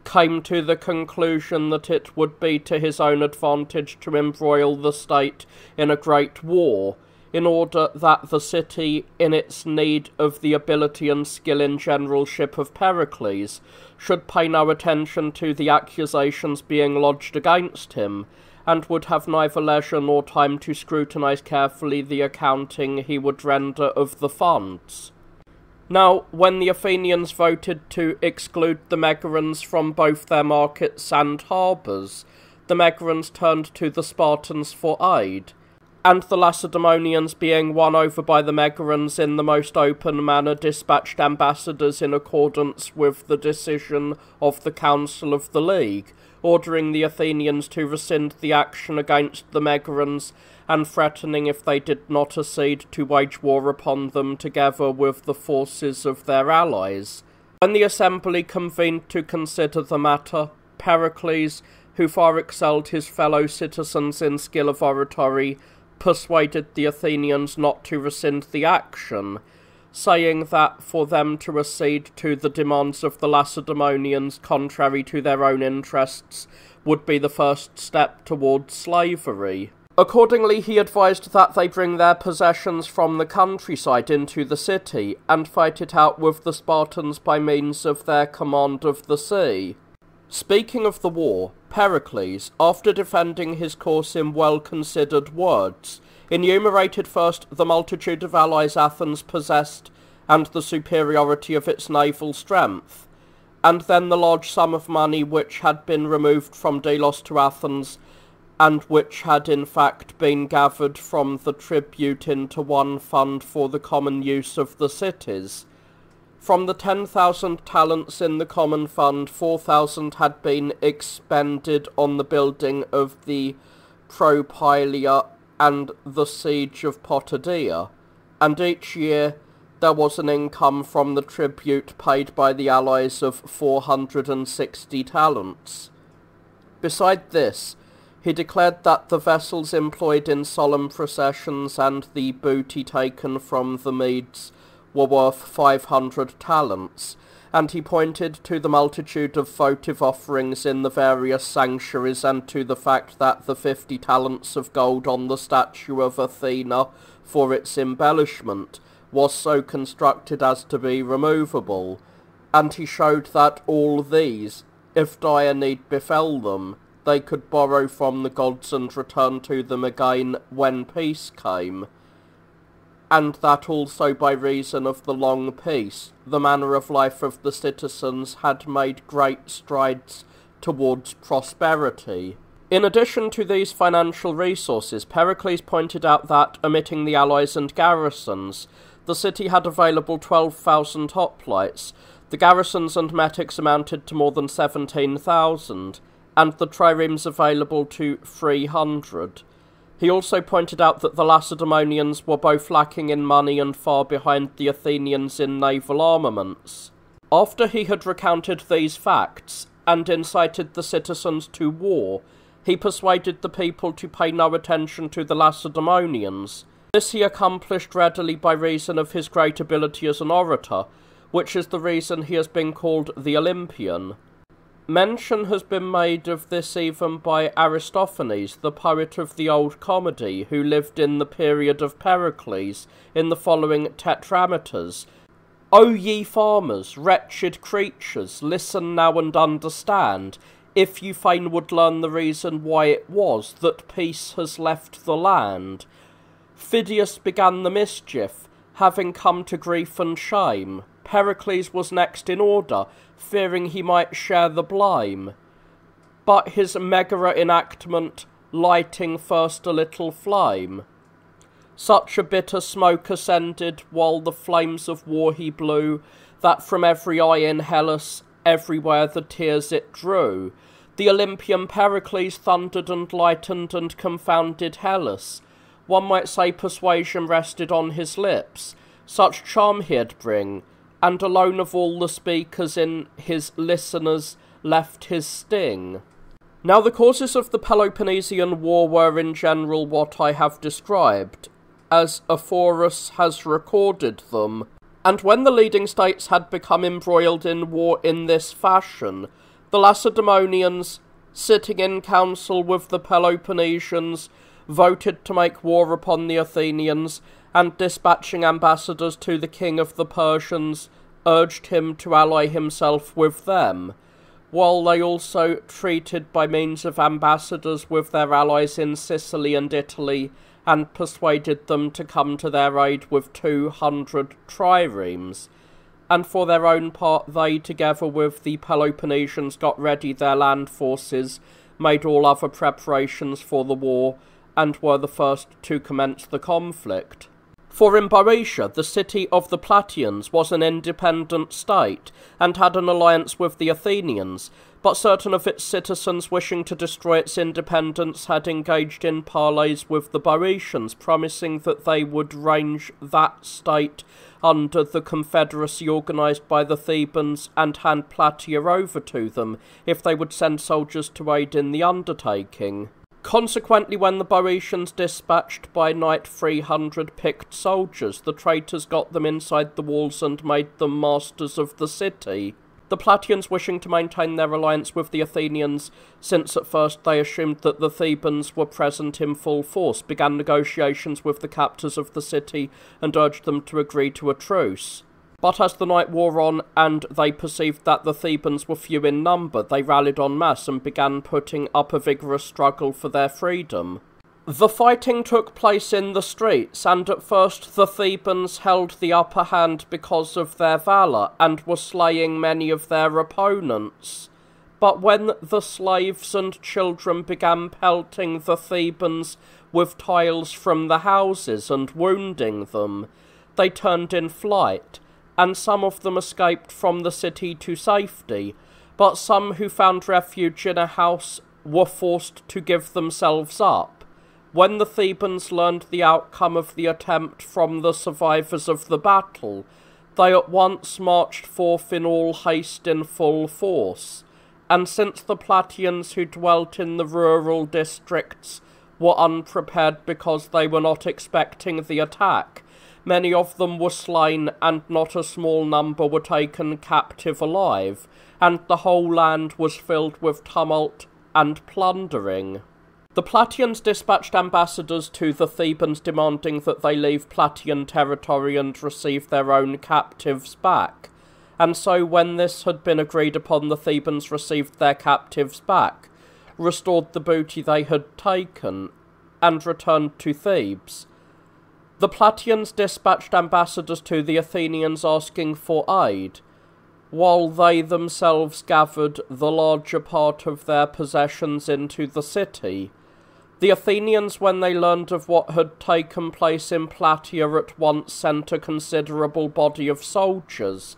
came to the conclusion that it would be to his own advantage to embroil the state in a great war, in order that the city, in its need of the ability and skill in generalship of Pericles, should pay no attention to the accusations being lodged against him, and would have neither leisure nor time to scrutinize carefully the accounting he would render of the funds. Now, when the Athenians voted to exclude the Megarians from both their markets and harbours, the Megarians turned to the Spartans for aid, and the Lacedaemonians, being won over by the Megarians in the most open manner, dispatched ambassadors in accordance with the decision of the Council of the League, ordering the Athenians to rescind the action against the Megarians, and threatening, if they did not accede, to wage war upon them together with the forces of their allies. When the assembly convened to consider the matter, Pericles, who far excelled his fellow citizens in skill of oratory, persuaded the Athenians not to rescind the action, saying that for them to accede to the demands of the Lacedaemonians contrary to their own interests would be the first step towards slavery. Accordingly, he advised that they bring their possessions from the countryside into the city, and fight it out with the Spartans by means of their command of the sea. Speaking of the war, Pericles, after defending his course in well-considered words, enumerated first the multitude of allies Athens possessed and the superiority of its naval strength, and then the large sum of money which had been removed from Delos to Athens, and which had in fact been gathered from the tribute into one fund for the common use of the cities. From the 10,000 talents in the common fund, 4,000 had been expended on the building of the Propylaea and the siege of Potidaea, and each year there was an income from the tribute paid by the allies of 460 talents. Beside this, he declared that the vessels employed in solemn processions and the booty taken from the Medes were worth 500 talents, and he pointed to the multitude of votive offerings in the various sanctuaries and to the fact that the 50 talents of gold on the statue of Athena for its embellishment was so constructed as to be removable, and he showed that all these, if dire need befell them, they could borrow from the gods and return to them again when peace came, and that also by reason of the long peace, the manner of life of the citizens had made great strides towards prosperity. In addition to these financial resources, Pericles pointed out that, omitting the allies and garrisons, the city had available 12,000 hoplites, the garrisons and metics amounted to more than 17,000, and the triremes available to 300. He also pointed out that the Lacedaemonians were both lacking in money and far behind the Athenians in naval armaments. After he had recounted these facts, and incited the citizens to war, he persuaded the people to pay no attention to the Lacedaemonians. This he accomplished readily by reason of his great ability as an orator, which is the reason he has been called the Olympian. Mention has been made of this even by Aristophanes, the poet of the Old Comedy, who lived in the period of Pericles, in the following tetrameters. O ye farmers, wretched creatures, listen now and understand, if you fain would learn the reason why it was that peace has left the land. Phidias began the mischief, having come to grief and shame. Pericles was next in order, fearing he might share the blame, but his megara enactment lighting first a little flame. Such a bitter smoke ascended, while the flames of war he blew, that from every eye in Hellas everywhere the tears it drew. The Olympian Pericles thundered and lightened and confounded Hellas. One might say persuasion rested on his lips, such charm he'd bring, and alone of all the speakers in his listeners left his sting. Now the causes of the Peloponnesian War were in general what I have described, as Ephorus has recorded them, and when the leading states had become embroiled in war in this fashion, the Lacedaemonians, sitting in council with the Peloponnesians, voted to make war upon the Athenians, and dispatching ambassadors to the king of the Persians, urged him to ally himself with them, while they also treated by means of ambassadors with their allies in Sicily and Italy, and persuaded them to come to their aid with 200 triremes. And for their own part they, together with the Peloponnesians, got ready their land forces, made all other preparations for the war, and were the first to commence the conflict. For in Boeotia, the city of the Plataeans was an independent state, and had an alliance with the Athenians, but certain of its citizens wishing to destroy its independence had engaged in parleys with the Boeotians, promising that they would range that state under the confederacy organised by the Thebans, and hand Plataea over to them, if they would send soldiers to aid in the undertaking. Consequently, when the Boeotians dispatched by night 300 picked soldiers, the traitors got them inside the walls and made them masters of the city. The Plataeans, wishing to maintain their alliance with the Athenians, since at first they assumed that the Thebans were present in full force, began negotiations with the captors of the city and urged them to agree to a truce. But as the night wore on, and they perceived that the Thebans were few in number, they rallied en masse and began putting up a vigorous struggle for their freedom. The fighting took place in the streets, and at first the Thebans held the upper hand because of their valour, and were slaying many of their opponents. But when the slaves and children began pelting the Thebans with tiles from the houses and wounding them, they turned in flight, and some of them escaped from the city to safety, but some who found refuge in a house were forced to give themselves up. When the Thebans learned the outcome of the attempt from the survivors of the battle, they at once marched forth in all haste in full force, and since the Plataeans who dwelt in the rural districts were unprepared because they were not expecting the attack, many of them were slain and not a small number were taken captive alive, and the whole land was filled with tumult and plundering. The Plataeans dispatched ambassadors to the Thebans demanding that they leave Plataean territory and receive their own captives back, and so when this had been agreed upon, the Thebans received their captives back, restored the booty they had taken, and returned to Thebes. The Plataeans dispatched ambassadors to the Athenians asking for aid, while they themselves gathered the larger part of their possessions into the city. The Athenians, when they learned of what had taken place in Plataea, at once sent a considerable body of soldiers.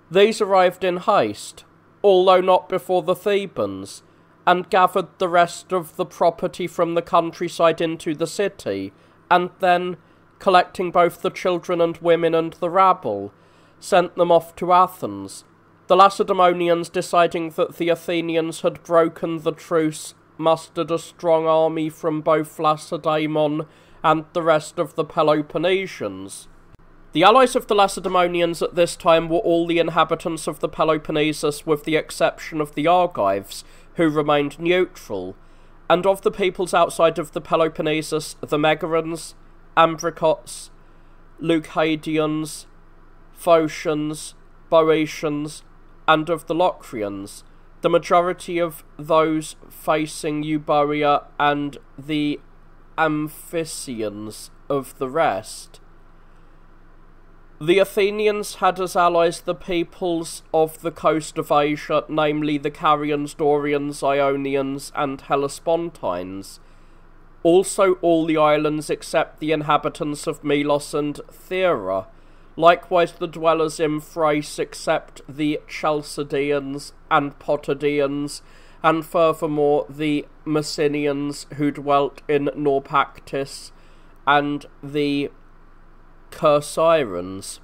These arrived in haste, although not before the Thebans, and gathered the rest of the property from the countryside into the city, and then, collecting both the children and women and the rabble, sent them off to Athens. The Lacedaemonians, deciding that the Athenians had broken the truce, mustered a strong army from both Lacedaemon and the rest of the Peloponnesians. The allies of the Lacedaemonians at this time were all the inhabitants of the Peloponnesus, with the exception of the Argives, who remained neutral, and of the peoples outside of the Peloponnesus, the Megarans, Ambricots, Leucadians, Phocians, Boeotians, and of the Locrians, the majority of those facing Euboea, and the Amphicians of the rest. The Athenians had as allies the peoples of the coast of Asia, namely the Carians, Dorians, Ionians, and Hellespontines. Also all the islands except the inhabitants of Melos and Thera, likewise the dwellers in Thrace except the Chalcidians and Potidæans, and furthermore the Messenians who dwelt in Naupactus, and the Chersirans.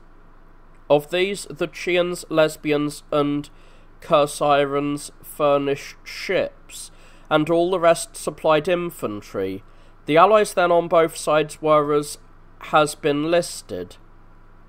Of these, the Chians, Lesbians, and Chersirans furnished ships, and all the rest supplied infantry. The allies then on both sides were as has been listed.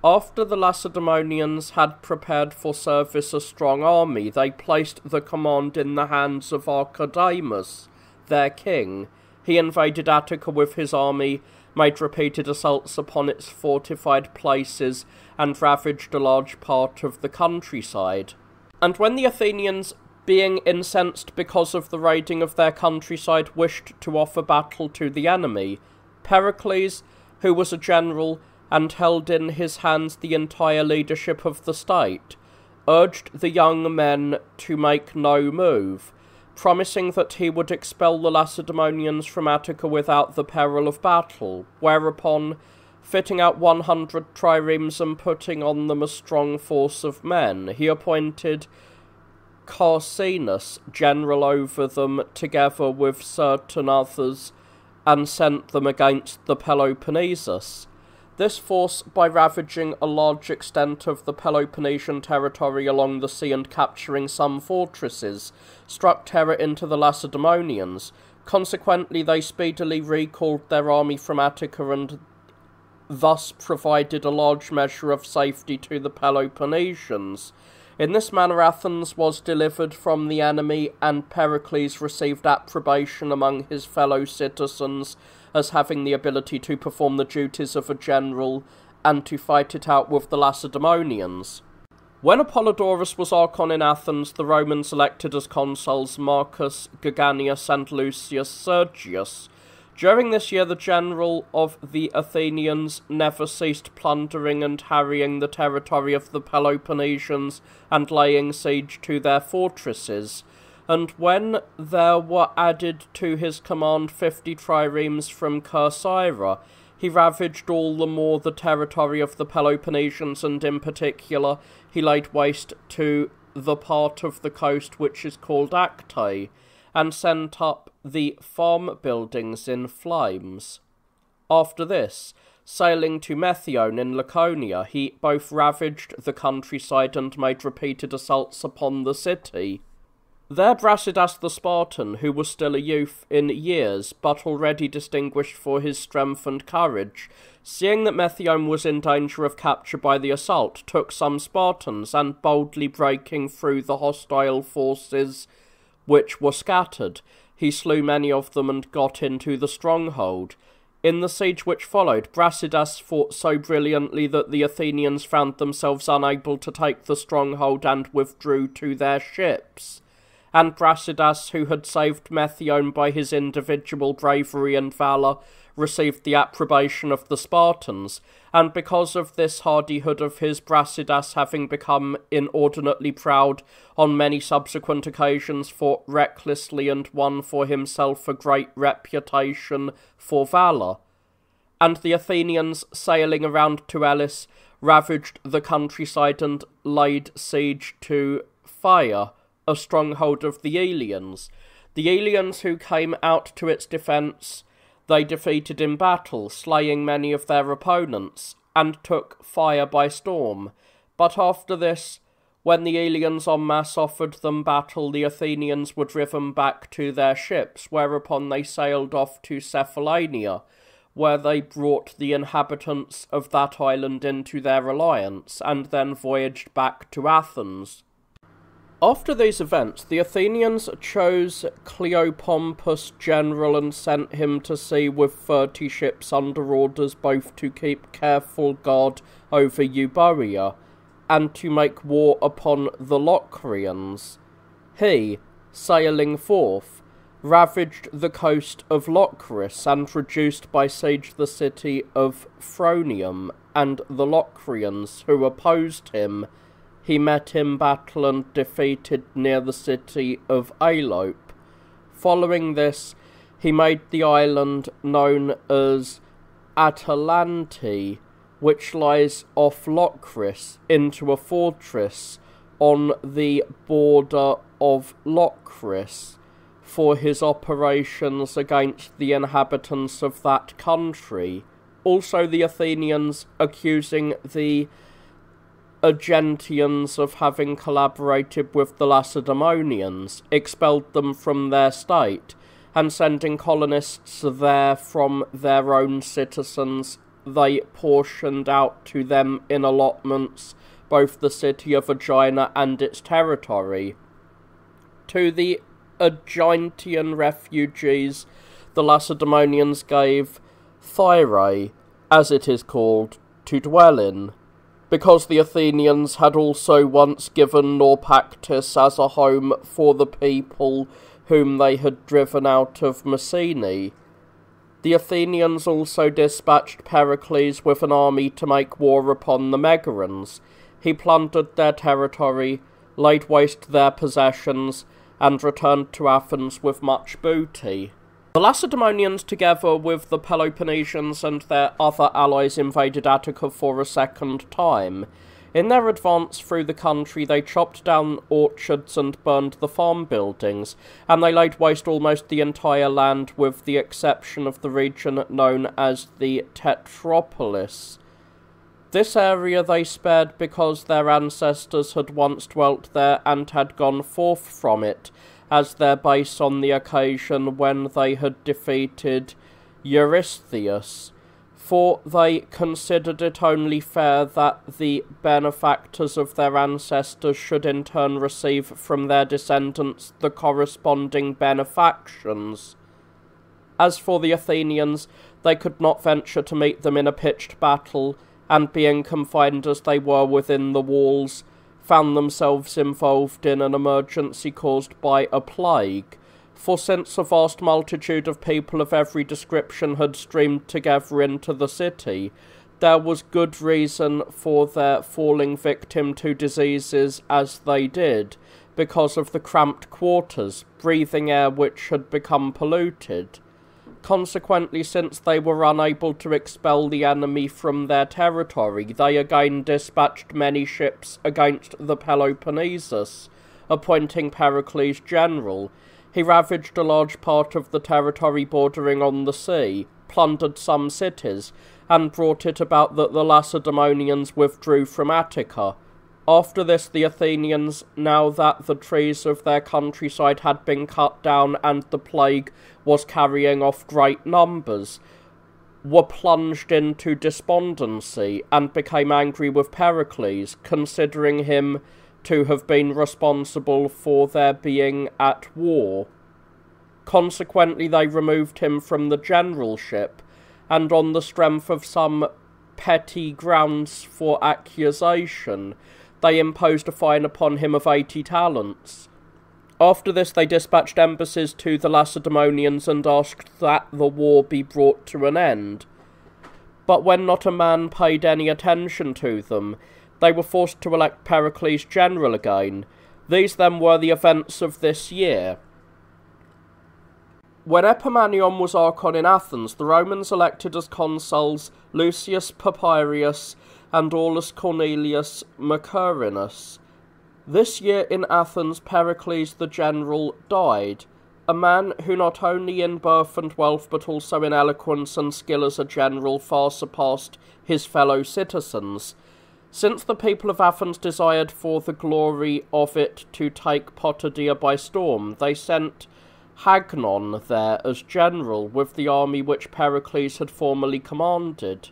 After the Lacedaemonians had prepared for service a strong army, they placed the command in the hands of Archidamus, their king. He invaded Attica with his army, made repeated assaults upon its fortified places, and ravaged a large part of the countryside. And when the Athenians, being incensed because of the raiding of their countryside, wished to offer battle to the enemy, Pericles, who was a general, and held in his hands the entire leadership of the state, urged the young men to make no move, promising that he would expel the Lacedaemonians from Attica without the peril of battle, whereupon, fitting out 100 triremes and putting on them a strong force of men, he appointed Carcinus general over them, together with certain others, and sent them against the Peloponnesus. This force, by ravaging a large extent of the Peloponnesian territory along the sea and capturing some fortresses, struck terror into the Lacedaemonians. Consequently, they speedily recalled their army from Attica and thus provided a large measure of safety to the Peloponnesians. In this manner Athens was delivered from the enemy, and Pericles received approbation among his fellow citizens as having the ability to perform the duties of a general and to fight it out with the Lacedaemonians. When Apollodorus was Archon in Athens, the Romans elected as consuls Marcus Geganius and Lucius Sergius. During this year, the general of the Athenians never ceased plundering and harrying the territory of the Peloponnesians and laying siege to their fortresses. And when there were added to his command 50 triremes from Corcyra, he ravaged all the more the territory of the Peloponnesians, and in particular he laid waste to the part of the coast which is called Actae, and sent up the farm buildings in flames. After this, sailing to Methione in Laconia, he both ravaged the countryside and made repeated assaults upon the city. There Brasidas the Spartan, who was still a youth in years, but already distinguished for his strength and courage, seeing that Methione was in danger of capture by the assault, took some Spartans, and boldly breaking through the hostile forces which were scattered, he slew many of them and got into the stronghold. In the siege which followed, Brasidas fought so brilliantly that the Athenians found themselves unable to take the stronghold and withdrew to their ships. And Brasidas, who had saved Methione by his individual bravery and valour, received the approbation of the Spartans, and because of this hardihood of his, Brasidas, having become inordinately proud on many subsequent occasions, fought recklessly and won for himself a great reputation for valour. And the Athenians, sailing around to Elis, ravaged the countryside and laid siege to Phia, a stronghold of the Aelians. The Aelians, who came out to its defence, they defeated in battle, slaying many of their opponents, and took Phia by storm. But after this, when the Aelians en masse offered them battle, the Athenians were driven back to their ships, whereupon they sailed off to Cephallenia, where they brought the inhabitants of that island into their alliance, and then voyaged back to Athens. After these events, the Athenians chose Cleopompus general and sent him to sea with 30 ships under orders both to keep careful guard over Euboea and to make war upon the Locrians. He, sailing forth, ravaged the coast of Locris and reduced by siege the city of Phronium, and the Locrians, who opposed him, he met in battle and defeated near the city of Alope. Following this, he made the island known as Atalante, which lies off Locris, into a fortress on the border of Locris, for his operations against the inhabitants of that country. Also the Athenians, accusing the Agentians of having collaborated with the Lacedaemonians, expelled them from their state, and sending colonists there from their own citizens, they portioned out to them in allotments both the city of Aegina and its territory. To the Aeginetian refugees, the Lacedaemonians gave Thyrae, as it is called, to dwell in, because the Athenians had also once given Naupactus as a home for the people whom they had driven out of Messene. The Athenians also dispatched Pericles with an army to make war upon the Megarans. He plundered their territory, laid waste their possessions, and returned to Athens with much booty. The Lacedaemonians, together with the Peloponnesians and their other allies, invaded Attica for a second time. In their advance through the country, they chopped down orchards and burned the farm buildings, and they laid waste almost the entire land with the exception of the region known as the Tetropolis. This area they spared because their ancestors had once dwelt there and had gone forth from it as their base on the occasion when they had defeated Eurystheus, for they considered it only fair that the benefactors of their ancestors should in turn receive from their descendants the corresponding benefactions. As for the Athenians, they could not venture to meet them in a pitched battle, and being confined as they were within the walls, found themselves involved in an emergency caused by a plague, for since a vast multitude of people of every description had streamed together into the city, there was good reason for their falling victim to diseases as they did, because of the cramped quarters, breathing air which had become polluted. Consequently, since they were unable to expel the enemy from their territory, they again dispatched many ships against the Peloponnesus, appointing Pericles general. He ravaged a large part of the territory bordering on the sea, plundered some cities, and brought it about that the Lacedaemonians withdrew from Attica. After this, the Athenians, now that the trees of their countryside had been cut down and the plague was carrying off great numbers, were plunged into despondency and became angry with Pericles, considering him to have been responsible for their being at war. Consequently, they removed him from the generalship, and on the strength of some petty grounds for accusation, they imposed a fine upon him of 80 talents. After this, they dispatched embassies to the Lacedaemonians and asked that the war be brought to an end. But when not a man paid any attention to them, they were forced to elect Pericles general again. These then were the events of this year. When Epimanion was Archon in Athens, the Romans elected as consuls Lucius Papirius and Aulus Cornelius Mercurinus. This year in Athens, Pericles the general died, a man who not only in birth and wealth but also in eloquence and skill as a general far surpassed his fellow citizens. Since the people of Athens desired for the glory of it to take Potidaea by storm, they sent Hagnon there as general with the army which Pericles had formerly commanded.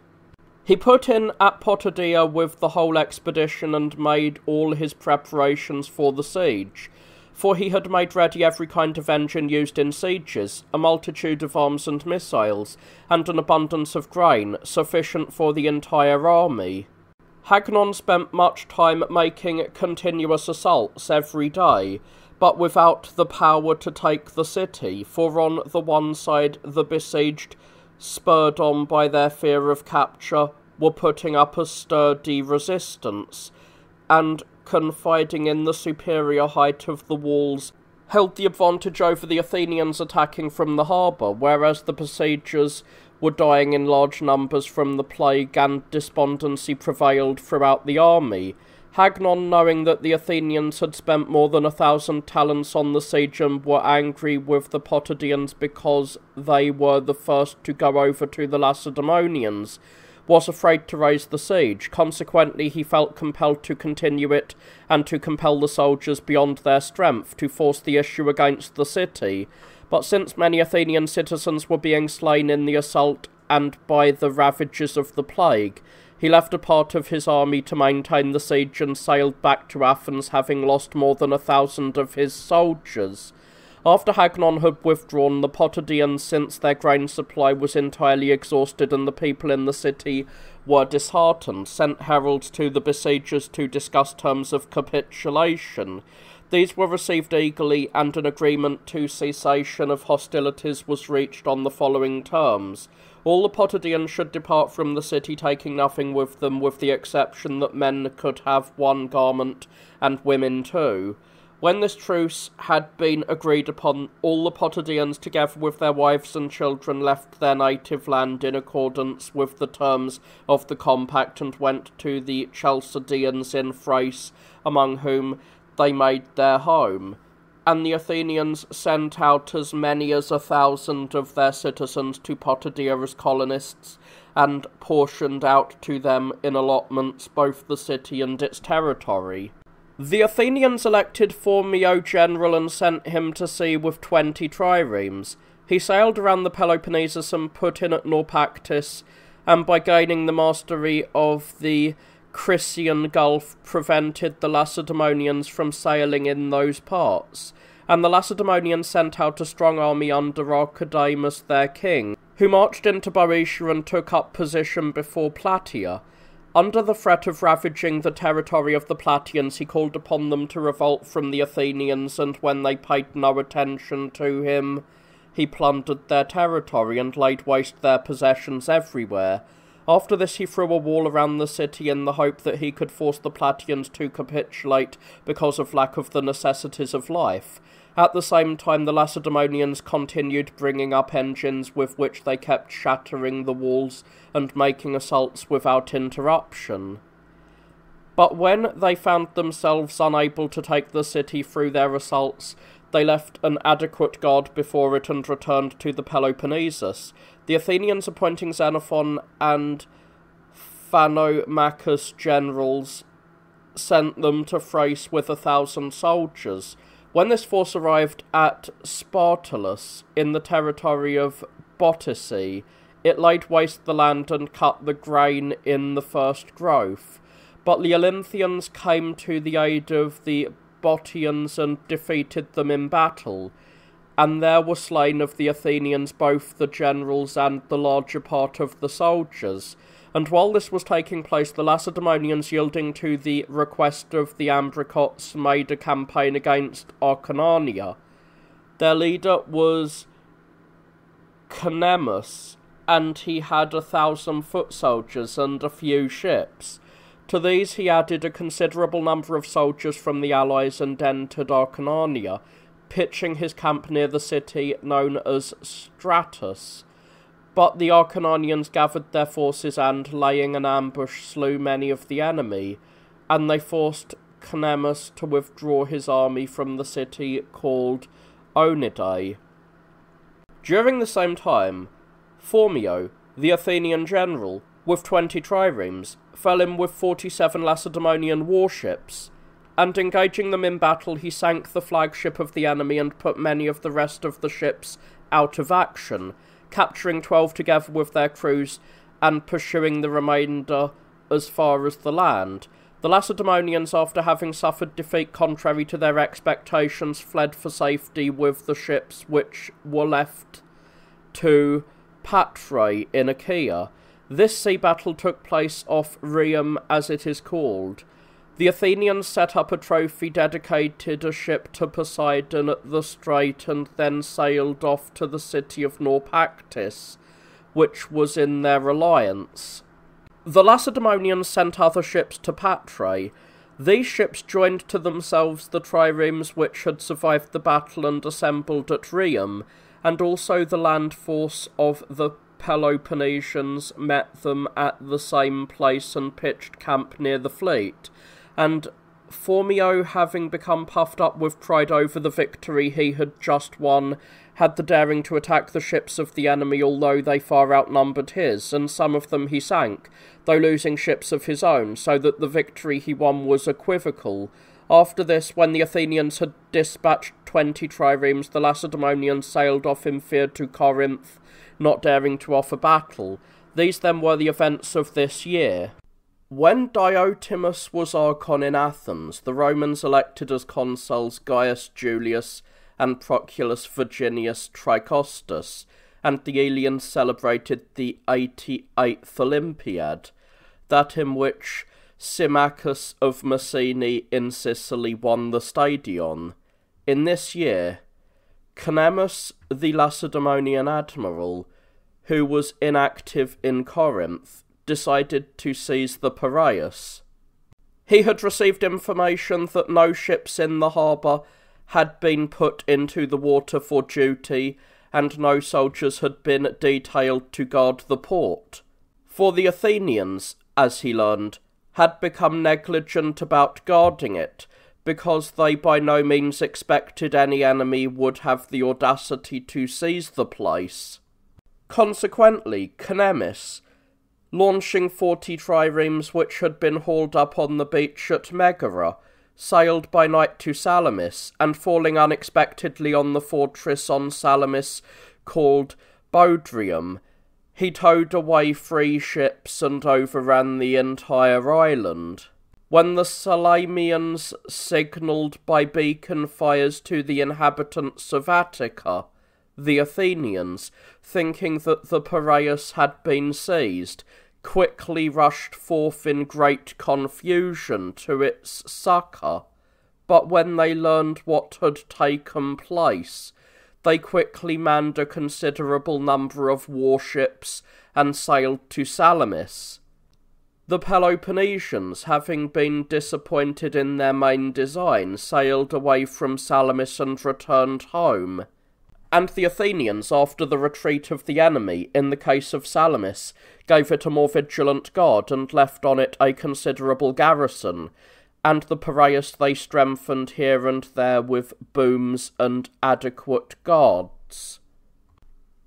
He put in at Potidaea with the whole expedition and made all his preparations for the siege, for he had made ready every kind of engine used in sieges, a multitude of arms and missiles, and an abundance of grain, sufficient for the entire army. Hagnon spent much time making continuous assaults every day, but without the power to take the city, for on the one side the besieged, spurred on by their fear of capture, were putting up a sturdy resistance, and, confiding in the superior height of the walls, held the advantage over the Athenians attacking from the harbour, whereas the besiegers were dying in large numbers from the plague, and despondency prevailed throughout the army. Hagnon, knowing that the Athenians had spent more than 1,000 talents on the siege and were angry with the Potidaeans because they were the first to go over to the Lacedaemonians, was afraid to raise the siege. Consequently, he felt compelled to continue it and to compel the soldiers beyond their strength to force the issue against the city. But since many Athenian citizens were being slain in the assault and by the ravages of the plague, he left a part of his army to maintain the siege and sailed back to Athens, having lost more than 1,000 of his soldiers. After Hagnon had withdrawn, the Potidaeans, since their grain supply was entirely exhausted and the people in the city were disheartened, sent heralds to the besiegers to discuss terms of capitulation. These were received eagerly, and an agreement to cessation of hostilities was reached on the following terms. All the Potidaeans should depart from the city, taking nothing with them, with the exception that men could have one garment, and women too. When this truce had been agreed upon, all the Potidaeans, together with their wives and children, left their native land in accordance with the terms of the compact, and went to the Chalcidians in Thrace, among whom they made their home. And the Athenians sent out as many as 1,000 of their citizens to Potidaea as colonists, and portioned out to them in allotments both the city and its territory. The Athenians elected Phormio general and sent him to sea with 20 triremes. He sailed around the Peloponnesus and put in at Naupactus, and by gaining the mastery of the Chrysian Gulf prevented the Lacedaemonians from sailing in those parts. And the Lacedaemonians sent out a strong army under Archidamus their king, who marched into Boeotia and took up position before Plataea. Under the threat of ravaging the territory of the Plataeans, he called upon them to revolt from the Athenians, and when they paid no attention to him, he plundered their territory and laid waste their possessions everywhere. After this he threw a wall around the city in the hope that he could force the Plataeans to capitulate because of lack of the necessities of life. At the same time, the Lacedaemonians continued bringing up engines with which they kept shattering the walls and making assaults without interruption. But when they found themselves unable to take the city through their assaults, they left an adequate guard before it and returned to the Peloponnesus, the Athenians appointing Xenophon and Phanomachus generals sent them to Thrace with 1,000 soldiers. When this force arrived at Spartolus, in the territory of Botice, it laid waste the land and cut the grain in the first growth. But the Olynthians came to the aid of the Bottians and defeated them in battle, and there were slain of the Athenians both the generals and the larger part of the soldiers. And while this was taking place, the Lacedaemonians, yielding to the request of the Ambricots, made a campaign against Acarnania. Their leader was Cnemus, and he had 1,000 foot soldiers and a few ships. To these he added a considerable number of soldiers from the allies and entered Acarnania, pitching his camp near the city known as Stratus. But the Acarnanians gathered their forces and, laying an ambush, slew many of the enemy, and they forced Cnemus to withdraw his army from the city called Onidae. During the same time, Phormio, the Athenian general, with 20 triremes, fell in with 47 Lacedaemonian warships, and engaging them in battle he sank the flagship of the enemy and put many of the rest of the ships out of action, capturing 12 together with their crews and pursuing the remainder as far as the land. The Lacedaemonians, after having suffered defeat contrary to their expectations, fled for safety with the ships which were left to Patrae in Achaea. This sea battle took place off Rhium, as it is called. The Athenians set up a trophy, dedicated a ship to Poseidon at the strait, and then sailed off to the city of Naupactus, which was in their alliance. The Lacedaemonians sent other ships to Patrae. These ships joined to themselves the triremes which had survived the battle and assembled at Rhium, and also the land force of the Peloponnesians met them at the same place and pitched camp near the fleet. And Phormio, having become puffed up with pride over the victory he had just won, had the daring to attack the ships of the enemy, although they far outnumbered his, and some of them he sank, though losing ships of his own, so that the victory he won was equivocal. After this, when the Athenians had dispatched 20 triremes, the Lacedaemonians sailed off in fear to Corinth, not daring to offer battle. These then were the events of this year. When Diotimus was Archon in Athens, the Romans elected as consuls Gaius Julius and Proculus Virginius Tricostus, and the Aelians celebrated the 88th Olympiad, that in which Symmachus of Messene in Sicily won the Stadion. In this year, Cnemus, the Lacedaemonian admiral, who was inactive in Corinth, decided to seize the Piraeus. He had received information that no ships in the harbour had been put into the water for duty, and no soldiers had been detailed to guard the port. For the Athenians, as he learned, had become negligent about guarding it, because they by no means expected any enemy would have the audacity to seize the place. Consequently, Cnemus, launching 40 triremes which had been hauled up on the beach at Megara, sailed by night to Salamis, and falling unexpectedly on the fortress on Salamis called Bodrium, he towed away 3 ships and overran the entire island. When the Salamians signalled by beacon fires to the inhabitants of Attica, the Athenians, thinking that the Piraeus had been seized, quickly rushed forth in great confusion to its succour. But when they learned what had taken place, they quickly manned a considerable number of warships and sailed to Salamis. The Peloponnesians, having been disappointed in their main design, sailed away from Salamis and returned home. And the Athenians, after the retreat of the enemy, in the case of Salamis, gave it a more vigilant guard and left on it a considerable garrison, and the Piraeus they strengthened here and there with booms and adequate guards.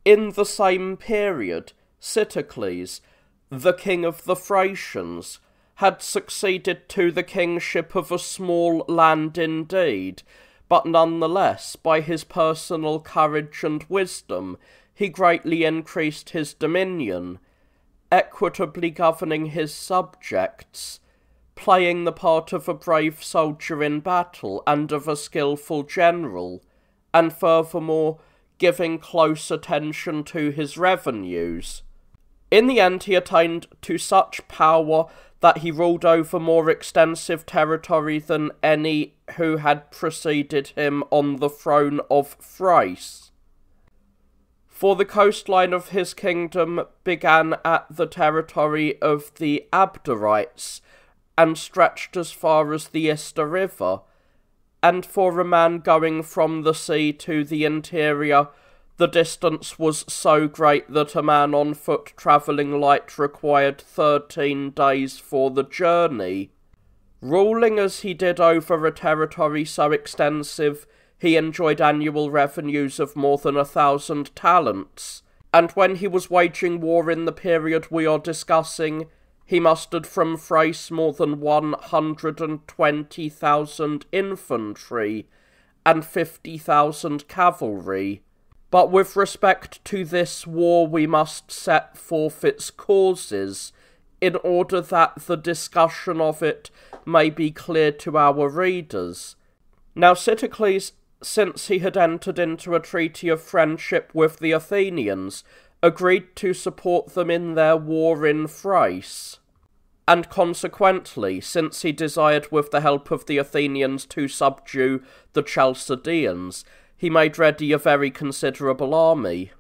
In the same period, Sitalces, the king of the Thracians, had succeeded to the kingship of a small land indeed, but nonetheless, by his personal courage and wisdom, he greatly increased his dominion, equitably governing his subjects, playing the part of a brave soldier in battle and of a skilful general, and furthermore giving close attention to his revenues. In the end he attained to such power that he ruled over more extensive territory than any who had preceded him on the throne of Thrace. For the coastline of his kingdom began at the territory of the Abderites, and stretched as far as the Ister River, and for a man going from the sea to the interior, the distance was so great that a man on foot travelling light required 13 days for the journey. Ruling as he did over a territory so extensive, he enjoyed annual revenues of more than 1,000 talents, and when he was waging war in the period we are discussing, he mustered from Thrace more than 120,000 infantry and 50,000 cavalry. But with respect to this war we must set forth its causes, in order that the discussion of it may be clear to our readers. Now Sitalces, since he had entered into a treaty of friendship with the Athenians, agreed to support them in their war in Thrace, and consequently, since he desired with the help of the Athenians to subdue the Chalcidians, he made ready a very considerable army.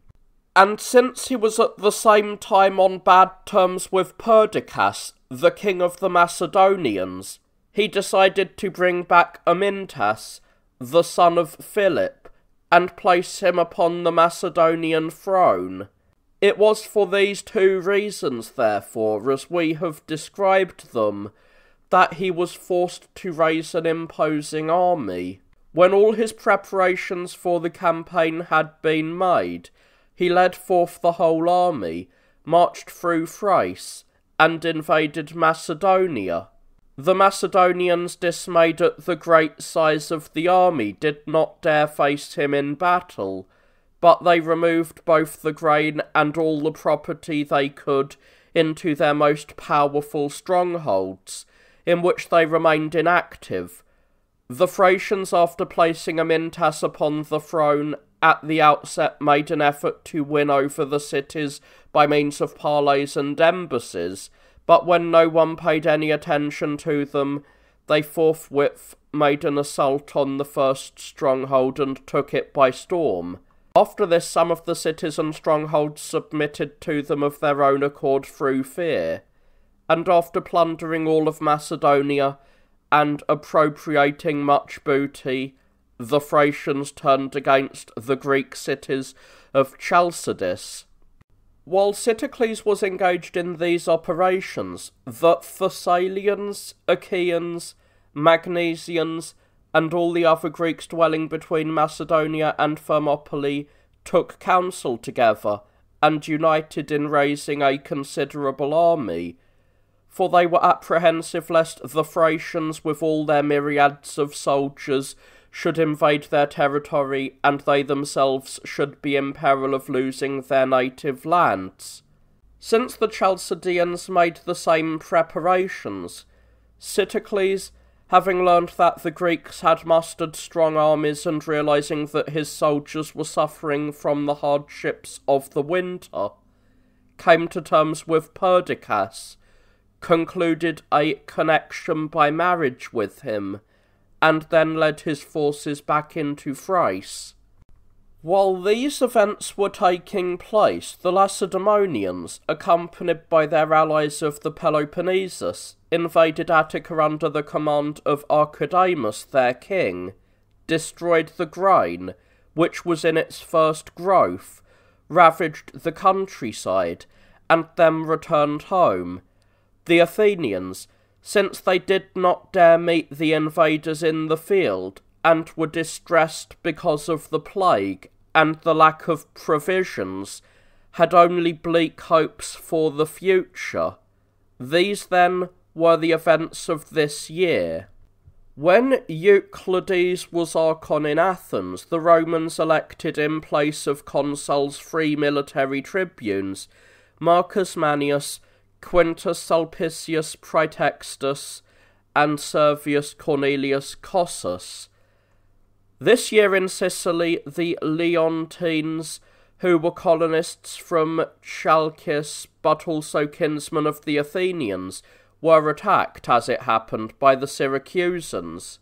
And since he was at the same time on bad terms with Perdiccas, the king of the Macedonians, he decided to bring back Amyntas, the son of Philip, and place him upon the Macedonian throne. It was for these two reasons, therefore, as we have described them, that he was forced to raise an imposing army. When all his preparations for the campaign had been made, he led forth the whole army, marched through Thrace, and invaded Macedonia. The Macedonians, dismayed at the great size of the army, did not dare face him in battle, but they removed both the grain and all the property they could into their most powerful strongholds, in which they remained inactive. The Thracians, after placing Amyntas upon the throne, at the outset made an effort to win over the cities by means of parleys and embassies, but when no one paid any attention to them, they forthwith made an assault on the first stronghold and took it by storm. After this, some of the cities and strongholds submitted to them of their own accord through fear, and after plundering all of Macedonia, and appropriating much booty, the Thracians turned against the Greek cities of Chalcidice. While Sitalces was engaged in these operations, the Thessalians, Achaeans, Magnesians, and all the other Greeks dwelling between Macedonia and Thermopylae took counsel together, and united in raising a considerable army, for they were apprehensive lest the Thracians with all their myriads of soldiers should invade their territory, and they themselves should be in peril of losing their native lands. Since the Chalcidians made the same preparations, Sitalces, having learned that the Greeks had mustered strong armies and realizing that his soldiers were suffering from the hardships of the winter, came to terms with Perdiccas, concluded a connection by marriage with him, and then led his forces back into Thrace. While these events were taking place, the Lacedaemonians, accompanied by their allies of the Peloponnesus, invaded Attica under the command of Archidamus, their king, destroyed the grain, which was in its first growth, ravaged the countryside, and then returned home. The Athenians, since they did not dare meet the invaders in the field, and were distressed because of the plague and the lack of provisions, had only bleak hopes for the future. These, then, were the events of this year. When Euclides was Archon in Athens, the Romans elected in place of consuls 3 military tribunes, Marcus Manius, Quintus Sulpicius Praetextus, and Servius Cornelius Cossus. This year in Sicily, the Leontines, who were colonists from Chalcis but also kinsmen of the Athenians, were attacked, as it happened, by the Syracusans.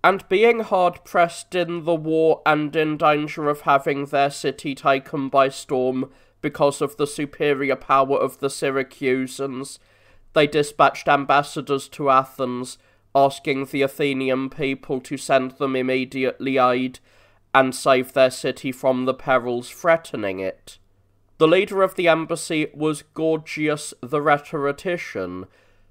And being hard-pressed in the war and in danger of having their city taken by storm because of the superior power of the Syracusans, they dispatched ambassadors to Athens, asking the Athenian people to send them immediately aid and save their city from the perils threatening it. The leader of the embassy was Gorgias the rhetorician,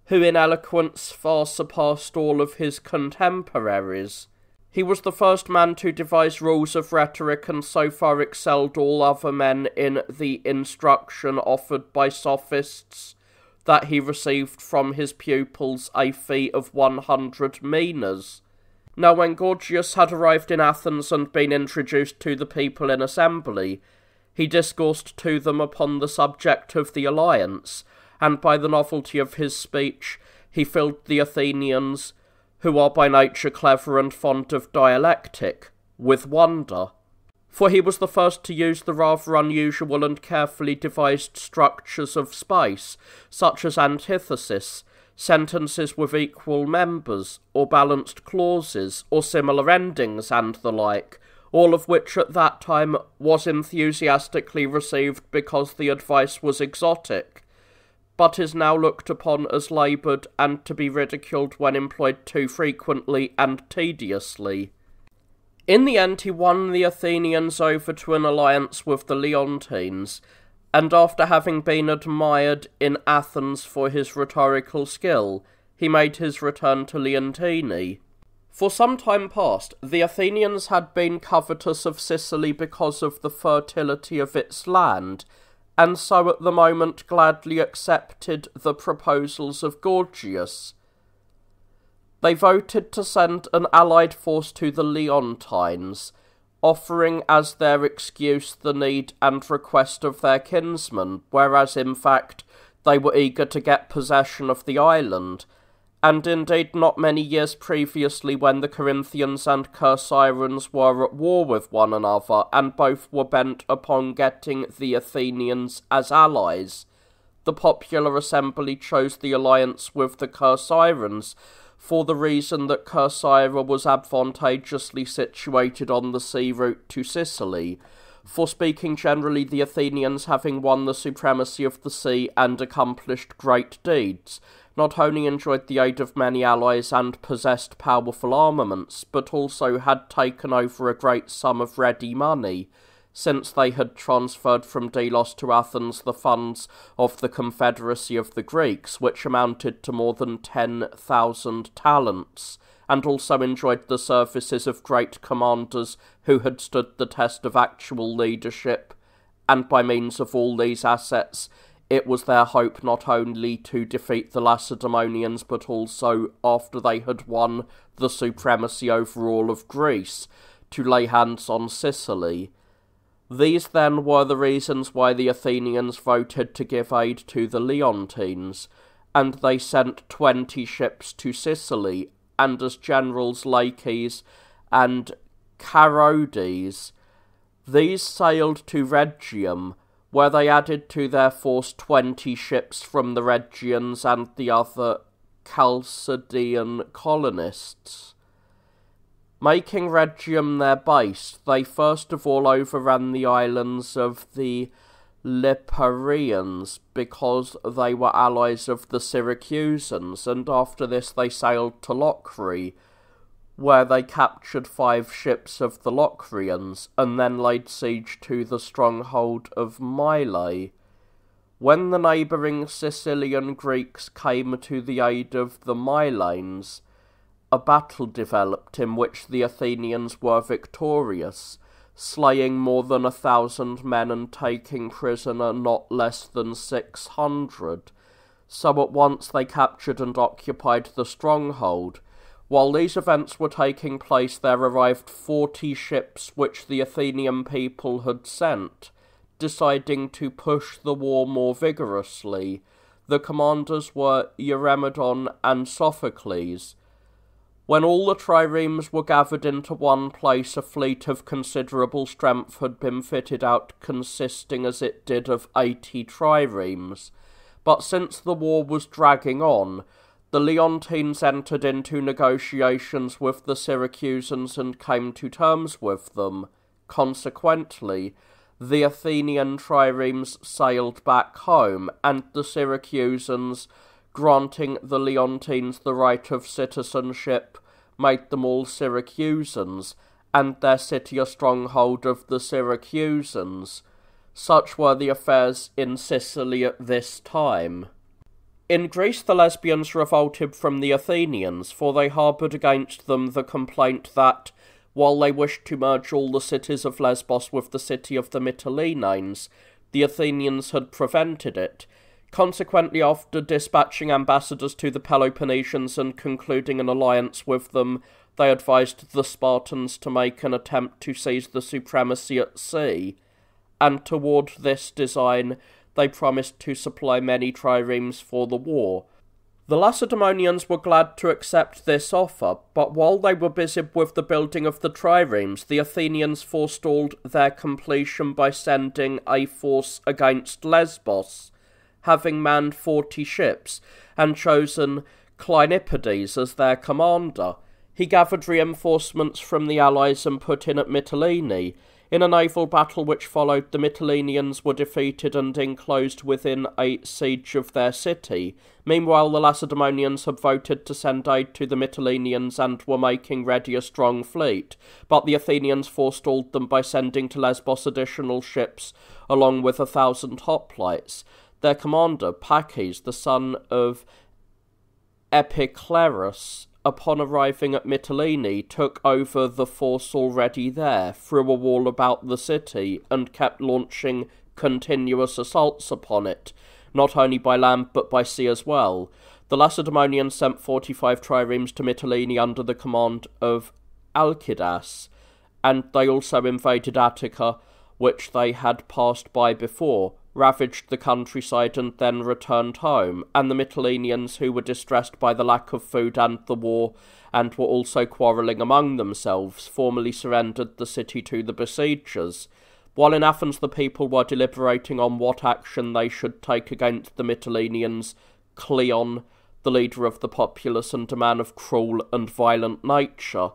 who in eloquence far surpassed all of his contemporaries. He was the first man to devise rules of rhetoric and so far excelled all other men in the instruction offered by sophists that he received from his pupils a fee of 100 minas. Now when Gorgias had arrived in Athens and been introduced to the people in assembly, he discoursed to them upon the subject of the alliance, and by the novelty of his speech he filled the Athenians, who are by nature clever and fond of dialectic, with wonder. For he was the first to use the rather unusual and carefully devised structures of space, such as antithesis, sentences with equal members, or balanced clauses, or similar endings, and the like, all of which at that time was enthusiastically received because the advice was exotic, but is now looked upon as laboured and to be ridiculed when employed too frequently and tediously. In the end he won the Athenians over to an alliance with the Leontines, and after having been admired in Athens for his rhetorical skill, he made his return to Leontini. For some time past, the Athenians had been covetous of Sicily because of the fertility of its land, and so at the moment gladly accepted the proposals of Gorgias. They voted to send an allied force to the Leontines, offering as their excuse the need and request of their kinsmen, whereas in fact they were eager to get possession of the island, and indeed not many years previously when the Corinthians and Corcyraeans were at war with one another, and both were bent upon getting the Athenians as allies, the popular assembly chose the alliance with the Corcyraeans, for the reason that Corcyra was advantageously situated on the sea route to Sicily, for speaking generally the Athenians having won the supremacy of the sea and accomplished great deeds, not only enjoyed the aid of many allies and possessed powerful armaments, but also had taken over a great sum of ready money, since they had transferred from Delos to Athens the funds of the Confederacy of the Greeks, which amounted to more than 10,000 talents, and also enjoyed the services of great commanders who had stood the test of actual leadership, and by means of all these assets it was their hope not only to defeat the Lacedaemonians, but also, after they had won the supremacy over all of Greece, to lay hands on Sicily. These then were the reasons why the Athenians voted to give aid to the Leontines, and they sent 20 ships to Sicily, and as generals Laches and Charodes. These sailed to Rhegium, where they added to their force 20 ships from the Rhegians and the other Chalcidian colonists. Making Rhegium their base, they first of all overran the islands of the Liparaeans, because they were allies of the Syracusans, and after this they sailed to Locri, where they captured 5 ships of the Locrians, and then laid siege to the stronghold of Mylae. When the neighbouring Sicilian Greeks came to the aid of the Mylanes, a battle developed in which the Athenians were victorious, slaying more than 1,000 men and taking prisoner not less than 600. So at once they captured and occupied the stronghold. While these events were taking place, there arrived 40 ships which the Athenian people had sent, deciding to push the war more vigorously. The commanders were Eurymedon and Sophocles. When all the triremes were gathered into one place, a fleet of considerable strength had been fitted out, consisting as it did of 80 triremes. But since the war was dragging on, the Leontines entered into negotiations with the Syracusans and came to terms with them. Consequently, the Athenian triremes sailed back home, and the Syracusans, granting the Leontines the right of citizenship, made them all Syracusans, and their city a stronghold of the Syracusans. Such were the affairs in Sicily at this time. In Greece the Lesbians revolted from the Athenians, for they harboured against them the complaint that, while they wished to merge all the cities of Lesbos with the city of the Mytilenanes, the Athenians had prevented it. Consequently, after dispatching ambassadors to the Peloponnesians and concluding an alliance with them, they advised the Spartans to make an attempt to seize the supremacy at sea, and toward this design they promised to supply many triremes for the war. The Lacedaemonians were glad to accept this offer, but while they were busy with the building of the triremes, the Athenians forestalled their completion by sending a force against Lesbos, having manned 40 ships, and chosen Cleinippades as their commander. He gathered reinforcements from the allies and put in at Mytilene. In a naval battle which followed, the Mytileneans were defeated and enclosed within a siege of their city. Meanwhile, the Lacedaemonians had voted to send aid to the Mytileneans and were making ready a strong fleet, but the Athenians forestalled them by sending to Lesbos additional ships, along with 1,000 hoplites. Their commander, Pachys, the son of Epiclerus, upon arriving at Mytilene, took over the force already there, threw a wall about the city, and kept launching continuous assaults upon it, not only by land but by sea as well. The Lacedaemonians sent 45 triremes to Mytilene under the command of Alcidas, and they also invaded Attica, which they had passed by before, ravaged the countryside and then returned home, and the Mytileneans, who were distressed by the lack of food and the war, and were also quarrelling among themselves, formally surrendered the city to the besiegers. While in Athens the people were deliberating on what action they should take against the Mytileneans, Cleon, the leader of the populace and a man of cruel and violent nature,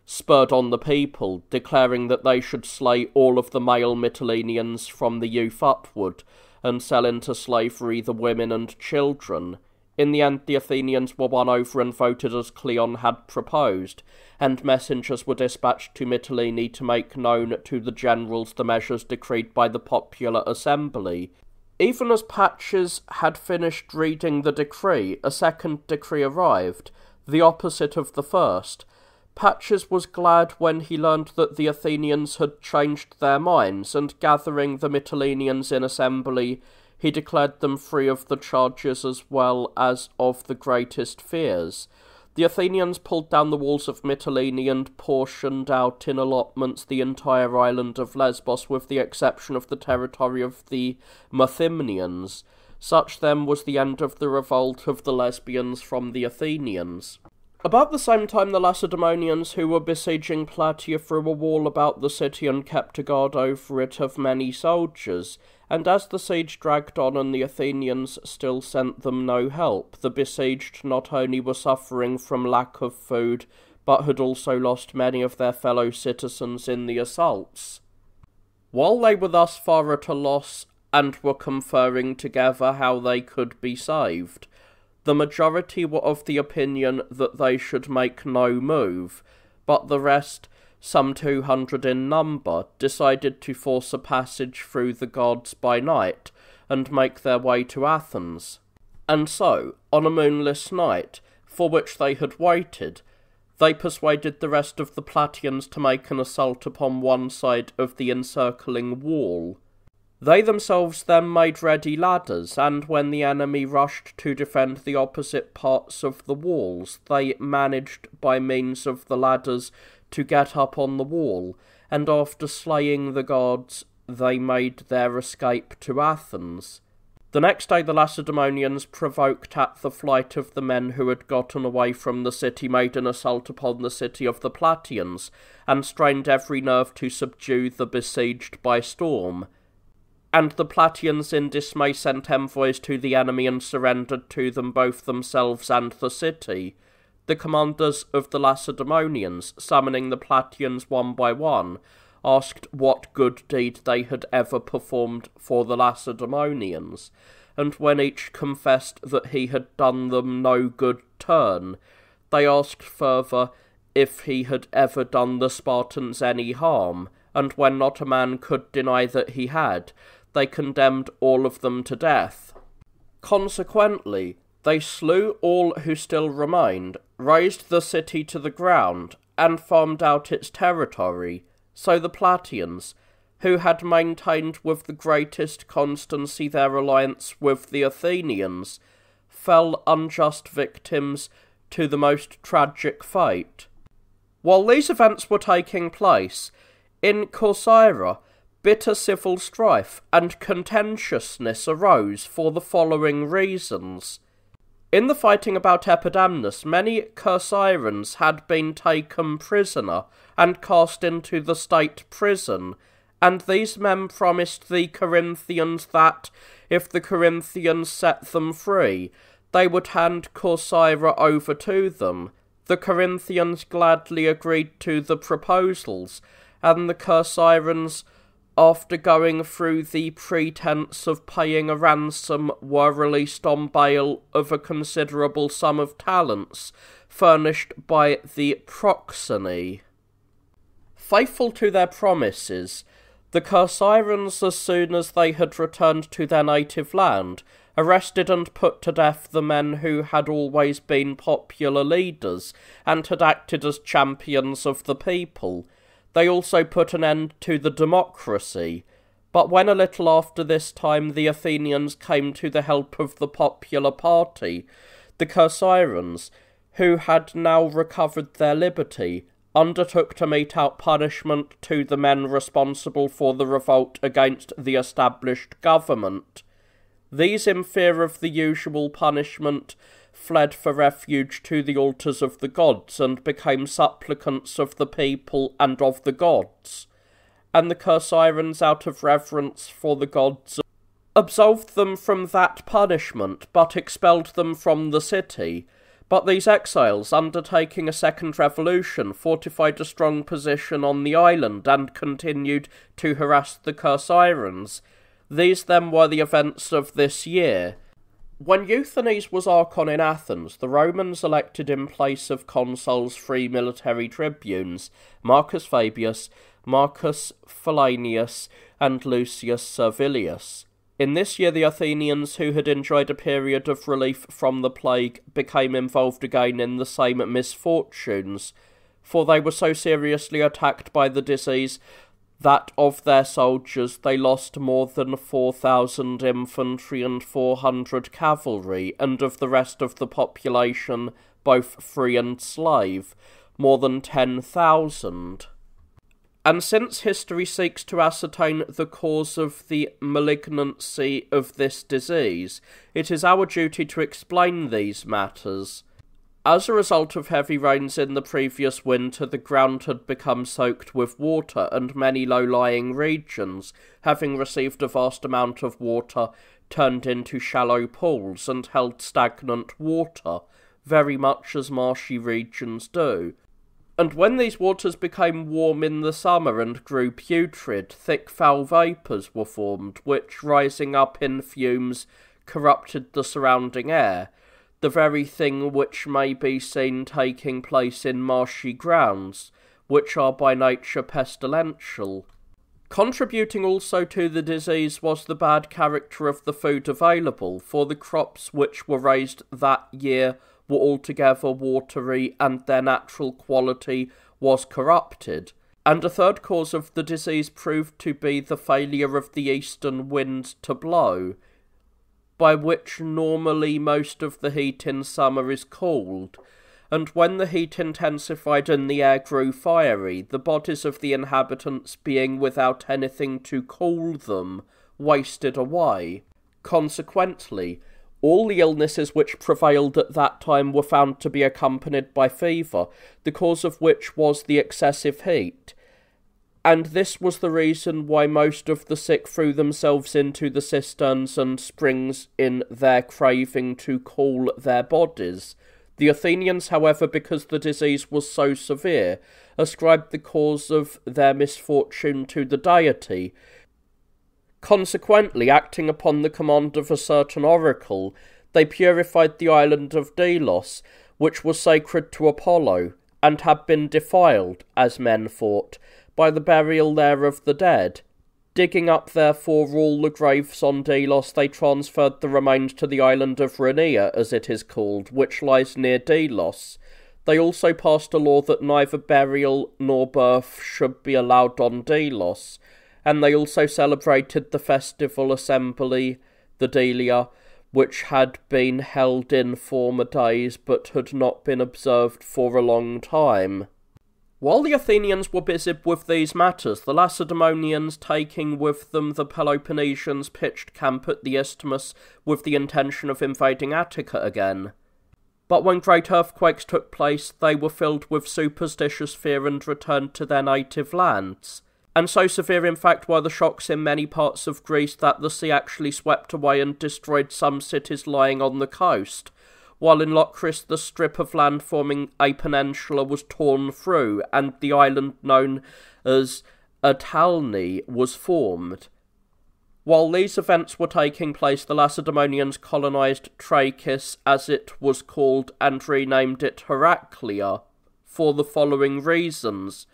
spurred on the people, declaring that they should slay all of the male Mytileneans from the youth upward, and sell into slavery the women and children. In the end, the Athenians were won over and voted as Cleon had proposed, and messengers were dispatched to Mytilene to make known to the generals the measures decreed by the popular assembly. Even as Pachys had finished reading the decree, a second decree arrived, the opposite of the first. Pachys was glad when he learned that the Athenians had changed their minds, and gathering the Mytileneans in assembly, he declared them free of the charges as well as of the greatest fears. The Athenians pulled down the walls of Mytilene and portioned out in allotments the entire island of Lesbos, with the exception of the territory of the Methymnians. Such then was the end of the revolt of the Lesbians from the Athenians. About the same time, the Lacedaemonians, who were besieging Plataea, threw a wall about the city and kept a guard over it of many soldiers, and as the siege dragged on and the Athenians still sent them no help, the besieged not only were suffering from lack of food, but had also lost many of their fellow citizens in the assaults. While they were thus far at a loss and were conferring together how they could be saved, the majority were of the opinion that they should make no move, but the rest, some 200 in number, decided to force a passage through the gods by night and make their way to Athens. And so, on a moonless night, for which they had waited, they persuaded the rest of the Plataeans to make an assault upon one side of the encircling wall. They themselves then made ready ladders, and when the enemy rushed to defend the opposite parts of the walls, they managed by means of the ladders to get up on the wall, and after slaying the gods, they made their escape to Athens. The next day the Lacedaemonians, provoked at the flight of the men who had gotten away from the city, made an assault upon the city of the Plataeans, and strained every nerve to subdue the besieged by storm. And the Plataeans in dismay sent envoys to the enemy and surrendered to them both themselves and the city. The commanders of the Lacedaemonians, summoning the Plataeans one by one, asked what good deed they had ever performed for the Lacedaemonians, and when each confessed that he had done them no good turn, they asked further if he had ever done the Spartans any harm, and when not a man could deny that he had, they condemned all of them to death. Consequently, they slew all who still remained, razed the city to the ground, and farmed out its territory. So the Plataeans, who had maintained with the greatest constancy their alliance with the Athenians, fell unjust victims to the most tragic fate. While these events were taking place, in Corcyra, bitter civil strife and contentiousness arose for the following reasons. In the fighting about Epidamnus, many Corcyrans had been taken prisoner and cast into the state prison, and these men promised the Corinthians that, if the Corinthians set them free, they would hand Corcyra over to them. The Corinthians gladly agreed to the proposals, and the Corcyrans, after going through the pretence of paying a ransom, were released on bail of a considerable sum of talents, furnished by the Proxeni. Faithful to their promises, the Corcyrans, as soon as they had returned to their native land, arrested and put to death the men who had always been popular leaders, and had acted as champions of the people. They also put an end to the democracy, but when a little after this time the Athenians came to the help of the popular party, the Corcyrans, who had now recovered their liberty, undertook to mete out punishment to the men responsible for the revolt against the established government. These, in fear of the usual punishment, fled for refuge to the altars of the gods, and became supplicants of the people and of the gods. And the Corcyrans, out of reverence for the gods, absolved them from that punishment, but expelled them from the city. But these exiles, undertaking a second revolution, fortified a strong position on the island, and continued to harass the Corcyrans. These then were the events of this year. When Euthanes was Archon in Athens, the Romans elected in place of consuls 3 military tribunes, Marcus Fabius, Marcus Philanius, and Lucius Servilius. In this year the Athenians, who had enjoyed a period of relief from the plague, became involved again in the same misfortunes, for they were so seriously attacked by the disease that of their soldiers they lost more than 4,000 infantry and 400 cavalry, and of the rest of the population, both free and slave, more than 10,000. And since history seeks to ascertain the cause of the malignancy of this disease, it is our duty to explain these matters. As a result of heavy rains in the previous winter, the ground had become soaked with water, and many low-lying regions, having received a vast amount of water, turned into shallow pools and held stagnant water, very much as marshy regions do. And when these waters became warm in the summer and grew putrid, thick foul vapours were formed, which, rising up in fumes, corrupted the surrounding air, the very thing which may be seen taking place in marshy grounds, which are by nature pestilential. Contributing also to the disease was the bad character of the food available, for the crops which were raised that year were altogether watery, and their natural quality was corrupted. And a third cause of the disease proved to be the failure of the eastern wind to blow, by which normally most of the heat in summer is cooled, and when the heat intensified and the air grew fiery, the bodies of the inhabitants, being without anything to cool them, wasted away. Consequently, all the illnesses which prevailed at that time were found to be accompanied by fever, the cause of which was the excessive heat. And this was the reason why most of the sick threw themselves into the cisterns and springs in their craving to cool their bodies. The Athenians, however, because the disease was so severe, ascribed the cause of their misfortune to the deity. Consequently, acting upon the command of a certain oracle, they purified the island of Delos, which was sacred to Apollo, and had been defiled, as men thought, by the burial there of the dead. Digging up therefore all the graves on Delos, they transferred the remains to the island of Rhenea, as it is called, which lies near Delos. They also passed a law that neither burial nor birth should be allowed on Delos, and they also celebrated the festival assembly, the Delia, which had been held in former days but had not been observed for a long time. While the Athenians were busied with these matters, the Lacedaemonians, taking with them the Peloponnesians, pitched camp at the isthmus with the intention of invading Attica again. But when great earthquakes took place, they were filled with superstitious fear and returned to their native lands. And so severe in fact were the shocks in many parts of Greece that the sea actually swept away and destroyed some cities lying on the coast, while in Locris the strip of land forming a peninsula was torn through, and the island known as Atalni was formed. While these events were taking place, the Lacedaemonians colonised Trachis, as it was called, and renamed it Heraclea, for the following reasons.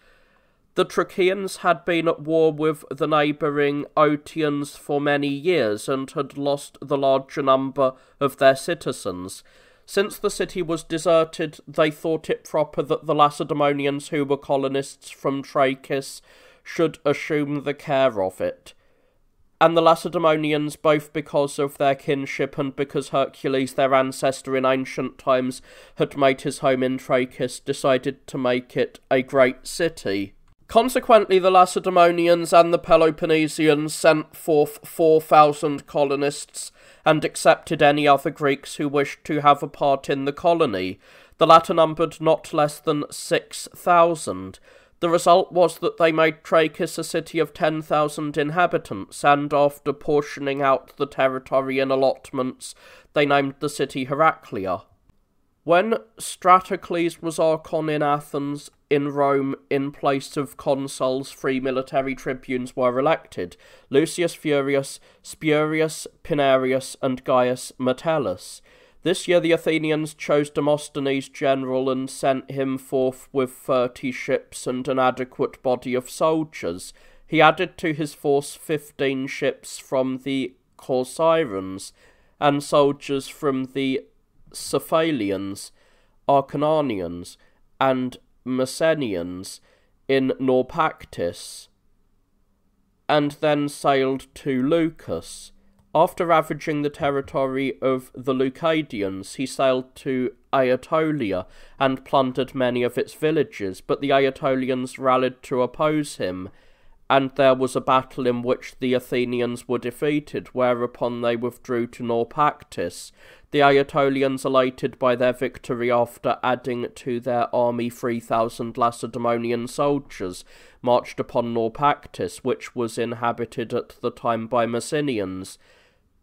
The Tracheans had been at war with the neighbouring Oetians for many years, and had lost the larger number of their citizens. Since the city was deserted, they thought it proper that the Lacedaemonians, who were colonists from Trachis, should assume the care of it. And the Lacedaemonians, both because of their kinship and because Hercules, their ancestor in ancient times, had made his home in Trachis, decided to make it a great city. Consequently, the Lacedaemonians and the Peloponnesians sent forth 4,000 colonists, and accepted any other Greeks who wished to have a part in the colony. The latter numbered not less than 6,000. The result was that they made Trachis a city of 10,000 inhabitants, and after portioning out the territory in allotments, they named the city Heraclea. When Stratocles was Archon in Athens, in Rome, in place of consuls, 3 military tribunes were elected: Lucius Furius, Spurius Pinarius, and Gaius Metellus. This year the Athenians chose Demosthenes general and sent him forth with 30 ships and an adequate body of soldiers. He added to his force 15 ships from the Corsyrans, and soldiers from the Cephalians, Acarnanians, and Messenians in Naupactus, and then sailed to Leucas. After ravaging the territory of the Leucadians, he sailed to Aetolia and plundered many of its villages, but the Aetolians rallied to oppose him, and there was a battle in which the Athenians were defeated, whereupon they withdrew to Naupactus. The Aetolians, elated by their victory after adding to their army 3,000 Lacedaemonian soldiers, marched upon Naupactus, which was inhabited at the time by Messenians,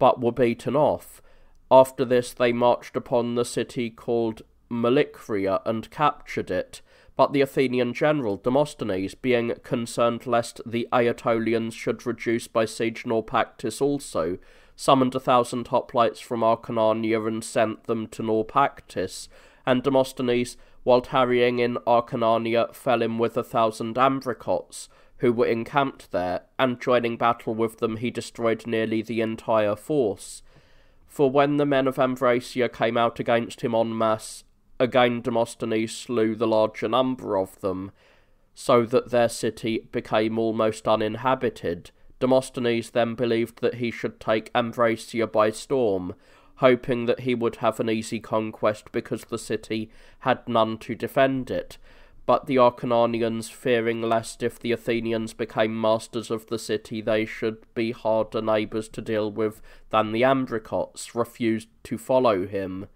but were beaten off. After this they marched upon the city called Malicria and captured it, But the Athenian general, Demosthenes, being concerned lest the Aetolians should reduce by siege Naupactus also, summoned 1,000 hoplites from Acarnania and sent them to Naupactus, and Demosthenes, while tarrying in Acarnania, fell in with 1,000 Ambricots, who were encamped there, and joining battle with them he destroyed nearly the entire force. For when the men of Ambracia came out against him en masse, again Demosthenes slew the larger number of them, so that their city became almost uninhabited. Demosthenes then believed that he should take Ambracia by storm, hoping that he would have an easy conquest because the city had none to defend it. But the Acarnanians, fearing lest if the Athenians became masters of the city they should be harder neighbours to deal with than the Ambricots, refused to follow him.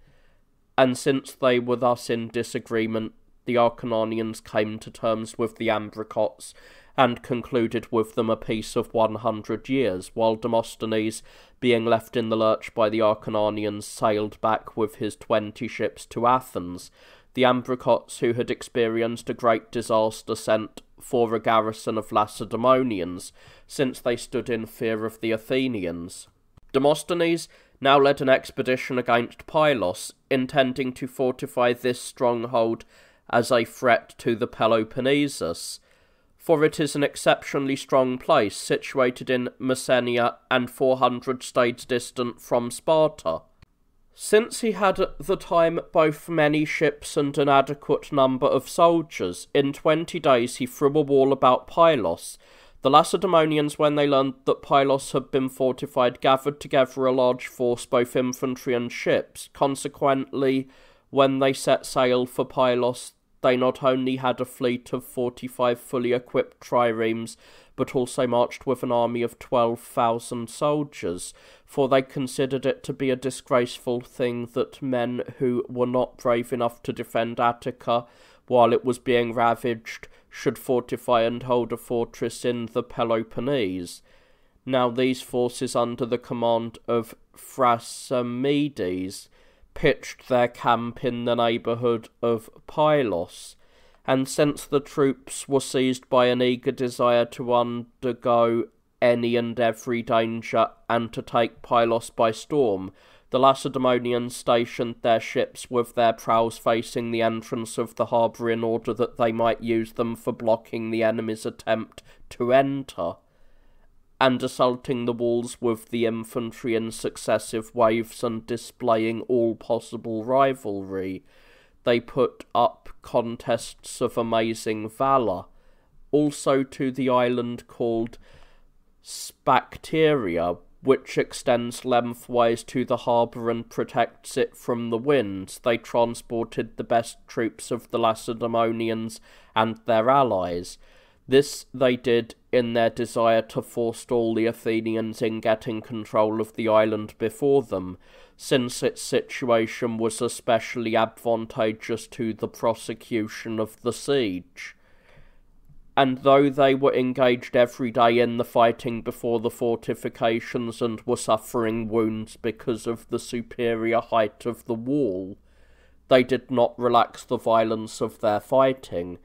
And since they were thus in disagreement, the Acarnanians came to terms with the Ambricots, and concluded with them a peace of 100 years, while Demosthenes, being left in the lurch by the Acarnanians, sailed back with his 20 ships to Athens. The Ambricots, who had experienced a great disaster, sent for a garrison of Lacedaemonians, since they stood in fear of the Athenians. Demosthenes now led an expedition against Pylos, intending to fortify this stronghold as a threat to the Peloponnesus, for it is an exceptionally strong place, situated in Messenia and 400 states distant from Sparta. Since he had at the time both many ships and an adequate number of soldiers, in 20 days he threw a wall about Pylos. The Lacedaemonians, when they learned that Pylos had been fortified, gathered together a large force, both infantry and ships. Consequently, when they set sail for Pylos, they not only had a fleet of 45 fully equipped triremes, but also marched with an army of 12,000 soldiers, for they considered it to be a disgraceful thing that men who were not brave enough to defend Attica while it was being ravaged should fortify and hold a fortress in the Peloponnese. Now these forces, under the command of Thrasymedes, pitched their camp in the neighbourhood of Pylos, and since the troops were seized by an eager desire to undergo any and every danger and to take Pylos by storm, the Lacedaemonians stationed their ships with their prows facing the entrance of the harbour in order that they might use them for blocking the enemy's attempt to enter, and assaulting the walls with the infantry in successive waves and displaying all possible rivalry. They put up contests of amazing valour, also to the island called Spacteria, which extends lengthwise to the harbour and protects it from the winds. They transported the best troops of the Lacedaemonians and their allies. This they did in their desire to forestall the Athenians in getting control of the island before them, since its situation was especially advantageous to the prosecution of the siege. And though they were engaged every day in the fighting before the fortifications and were suffering wounds because of the superior height of the wall, they did not relax the violence of their fighting.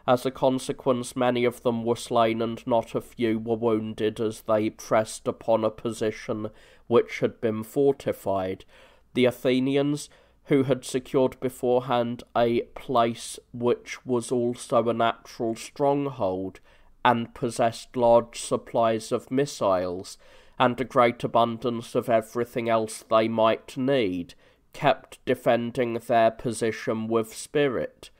As a consequence, many of them were slain and not a few were wounded as they pressed upon a position which had been fortified. The Athenians, who had secured beforehand a place which was also a natural stronghold, and possessed large supplies of missiles, and a great abundance of everything else they might need, kept defending their position with spirit,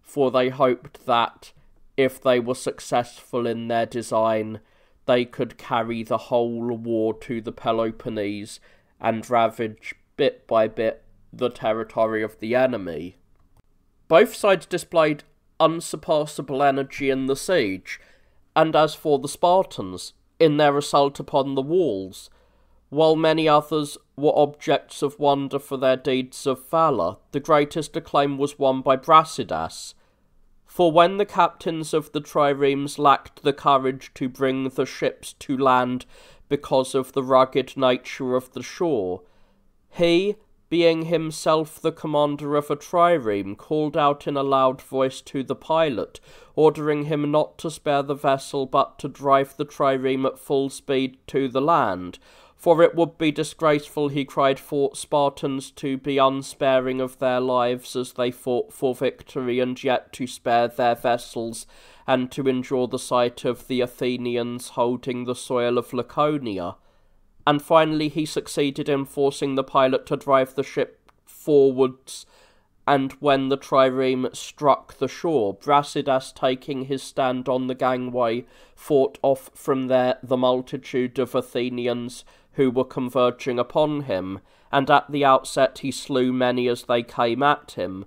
for they hoped that, if they were successful in their design, they could carry the whole war to the Peloponnese, and ravage, bit by bit, the territory of the enemy. Both sides displayed unsurpassable energy in the siege, and as for the Spartans, in their assault upon the walls, while many others were objects of wonder for their deeds of valour, the greatest acclaim was won by Brasidas. For when the captains of the triremes lacked the courage to bring the ships to land because of the rugged nature of the shore, he, being himself the commander of a trireme, called out in a loud voice to the pilot, ordering him not to spare the vessel but to drive the trireme at full speed to the land. For it would be disgraceful, he cried, for Spartans to be unsparing of their lives as they fought for victory, and yet to spare their vessels, and to endure the sight of the Athenians holding the soil of Laconia. And finally he succeeded in forcing the pilot to drive the ship forwards, and when the trireme struck the shore, Brasidas, taking his stand on the gangway, fought off from there the multitude of Athenians who were converging upon him, and at the outset he slew many as they came at him.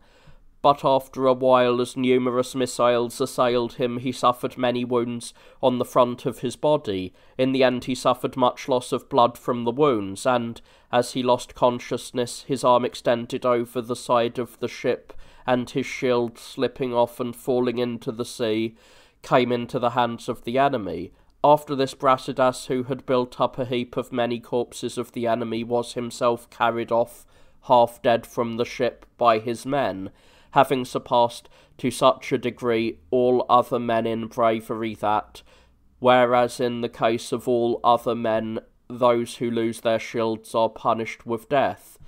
But after a while, as numerous missiles assailed him, he suffered many wounds on the front of his body. In the end he suffered much loss of blood from the wounds, and, as he lost consciousness, his arm extended over the side of the ship, and his shield, slipping off and falling into the sea, came into the hands of the enemy. After this, Brasidas, who had built up a heap of many corpses of the enemy, was himself carried off, half dead, from the ship by his men, having surpassed to such a degree all other men in bravery that, whereas in the case of all other men those who lose their shields are punished with death,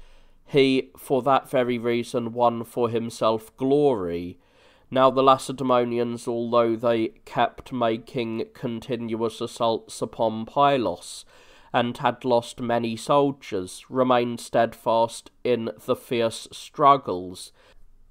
he for that very reason won for himself glory. Now the Lacedaemonians, although they kept making continuous assaults upon Pylos, and had lost many soldiers, remained steadfast in the fierce struggles.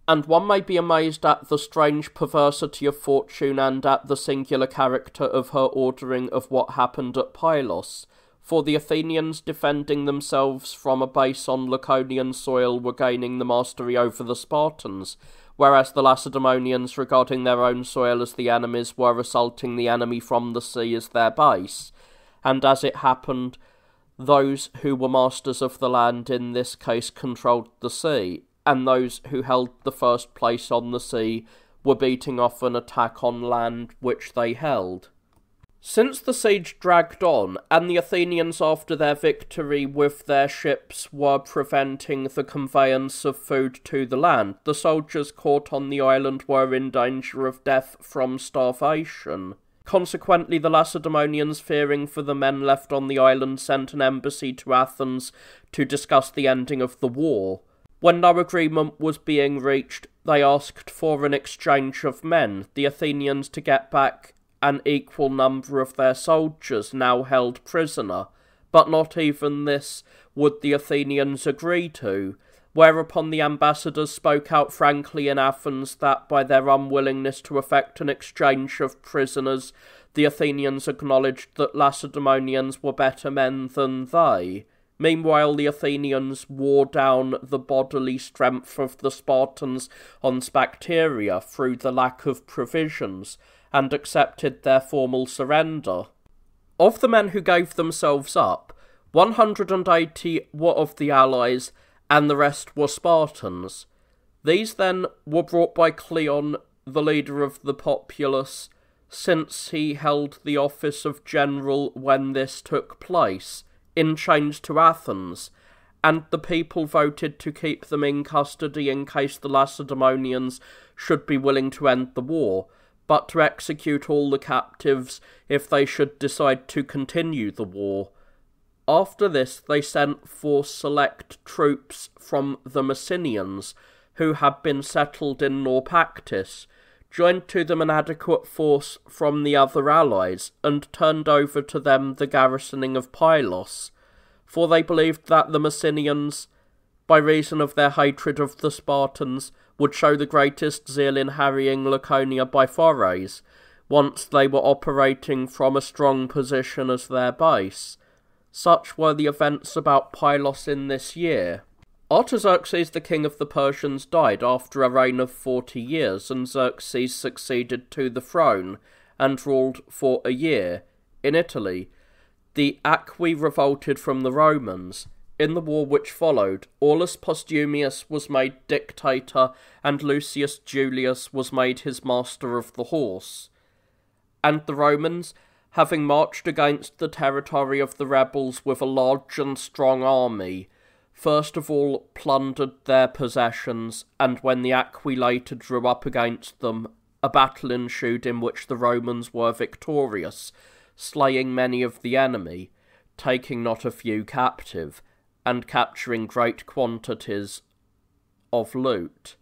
And one may be amazed at the strange perversity of fortune and at the singular character of her ordering of what happened at Pylos. For the Athenians, defending themselves from a base on Laconian soil, were gaining the mastery over the Spartans, whereas the Lacedaemonians, regarding their own soil as the enemy's, were assaulting the enemy from the sea as their base. And as it happened, those who were masters of the land in this case controlled the sea, and those who held the first place on the sea were beating off an attack on land which they held. Since the siege dragged on, and the Athenians after their victory with their ships were preventing the conveyance of food to the land, the soldiers caught on the island were in danger of death from starvation. Consequently, the Lacedaemonians, fearing for the men left on the island, sent an embassy to Athens to discuss the ending of the war. When no agreement was being reached, they asked for an exchange of men, the Athenians to get back an equal number of their soldiers now held prisoner, but not even this would the Athenians agree to, whereupon the ambassadors spoke out frankly in Athens that by their unwillingness to effect an exchange of prisoners, the Athenians acknowledged that Lacedaemonians were better men than they. Meanwhile, the Athenians wore down the bodily strength of the Spartans on Sphacteria through the lack of provisions, and accepted their formal surrender. Of the men who gave themselves up, 180 were of the allies, and the rest were Spartans. These then were brought by Cleon, the leader of the populace, since he held the office of general when this took place, in chains to Athens, and the people voted to keep them in custody in case the Lacedaemonians should be willing to end the war, but to execute all the captives if they should decide to continue the war. After this they sent for select troops from the Messenians, who had been settled in Naupactus, joined to them an adequate force from the other allies, and turned over to them the garrisoning of Pylos, for they believed that the Messenians, by reason of their hatred of the Spartans, would show the greatest zeal in harrying Laconia by forays, once they were operating from a strong position as their base. Such were the events about Pylos in this year. Artaxerxes, the king of the Persians, died after a reign of 40 years, and Xerxes succeeded to the throne, and ruled for a year. In Italy, the Aqui revolted from the Romans. In the war which followed, Aulus Postumius was made dictator, and Lucius Julius was made his master of the horse. And the Romans, having marched against the territory of the rebels with a large and strong army, first of all plundered their possessions, and when the Aqui later drew up against them, a battle ensued in which the Romans were victorious, slaying many of the enemy, taking not a few captive, and capturing great quantities of loot.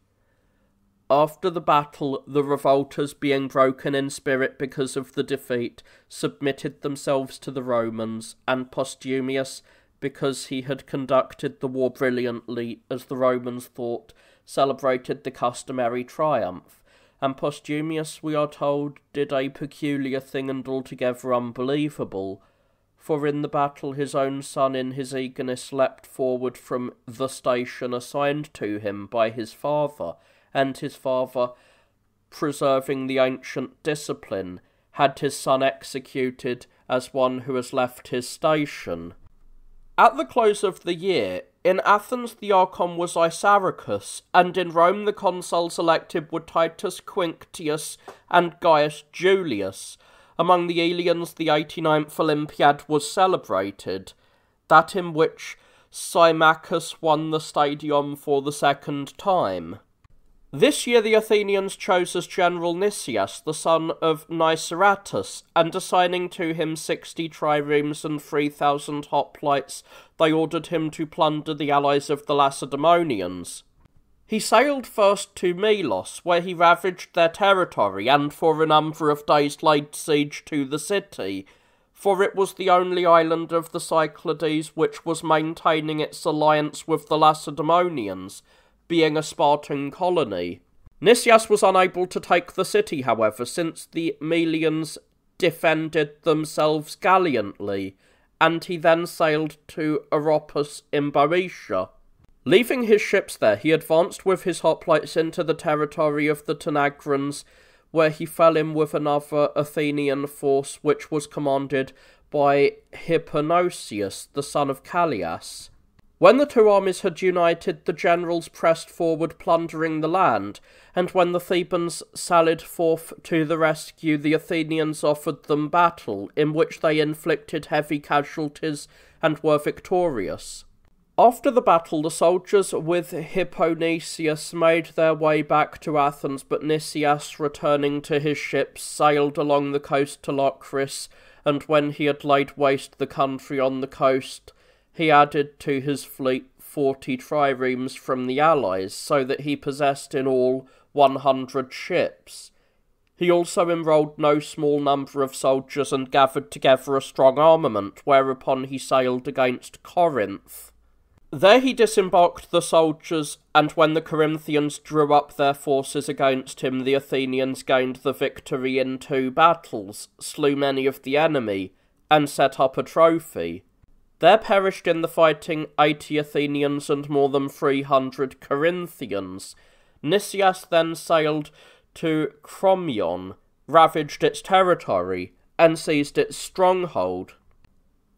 After the battle, the revolters, being broken in spirit because of the defeat, submitted themselves to the Romans, and Postumius, because he had conducted the war brilliantly, as the Romans thought, celebrated the customary triumph. And Postumius, we are told, did a peculiar thing and altogether unbelievable, for in the battle his own son in his eagerness leapt forward from the station assigned to him by his father, and his father, preserving the ancient discipline, had his son executed as one who has left his station. At the close of the year, in Athens the Archon was Isaricus, and in Rome the consuls elected were Titus Quinctius and Gaius Julius. Among the aliens the 89th Olympiad was celebrated, that in which Symmachus won the stadium for the second time. This year the Athenians chose as general Nicias, the son of Niceratus, and assigning to him 60 triremes and 3,000 hoplites, they ordered him to plunder the allies of the Lacedaemonians. He sailed first to Melos, where he ravaged their territory, and for a number of days laid siege to the city, for it was the only island of the Cyclades which was maintaining its alliance with the Lacedaemonians, being a Spartan colony. Nicias was unable to take the city, however, since the Melians defended themselves gallantly, and he then sailed to Oropus in Boeotia. Leaving his ships there, he advanced with his hoplites into the territory of the Tanagrans, where he fell in with another Athenian force which was commanded by Hipponosius, the son of Callias. When the two armies had united, the generals pressed forward, plundering the land, and when the Thebans sallied forth to the rescue, the Athenians offered them battle, in which they inflicted heavy casualties and were victorious. After the battle, the soldiers with Hipponesius made their way back to Athens, but Nicias, returning to his ships, sailed along the coast to Locris, and when he had laid waste the country on the coast, he added to his fleet 40 triremes from the allies, so that he possessed in all 100 ships. He also enrolled no small number of soldiers and gathered together a strong armament, whereupon he sailed against Corinth. There he disembarked the soldiers, and when the Corinthians drew up their forces against him, the Athenians gained the victory in 2 battles, slew many of the enemy, and set up a trophy. There perished in the fighting 80 Athenians and more than 300 Corinthians. Nicias then sailed to Crommyon, ravaged its territory, and seized its stronghold.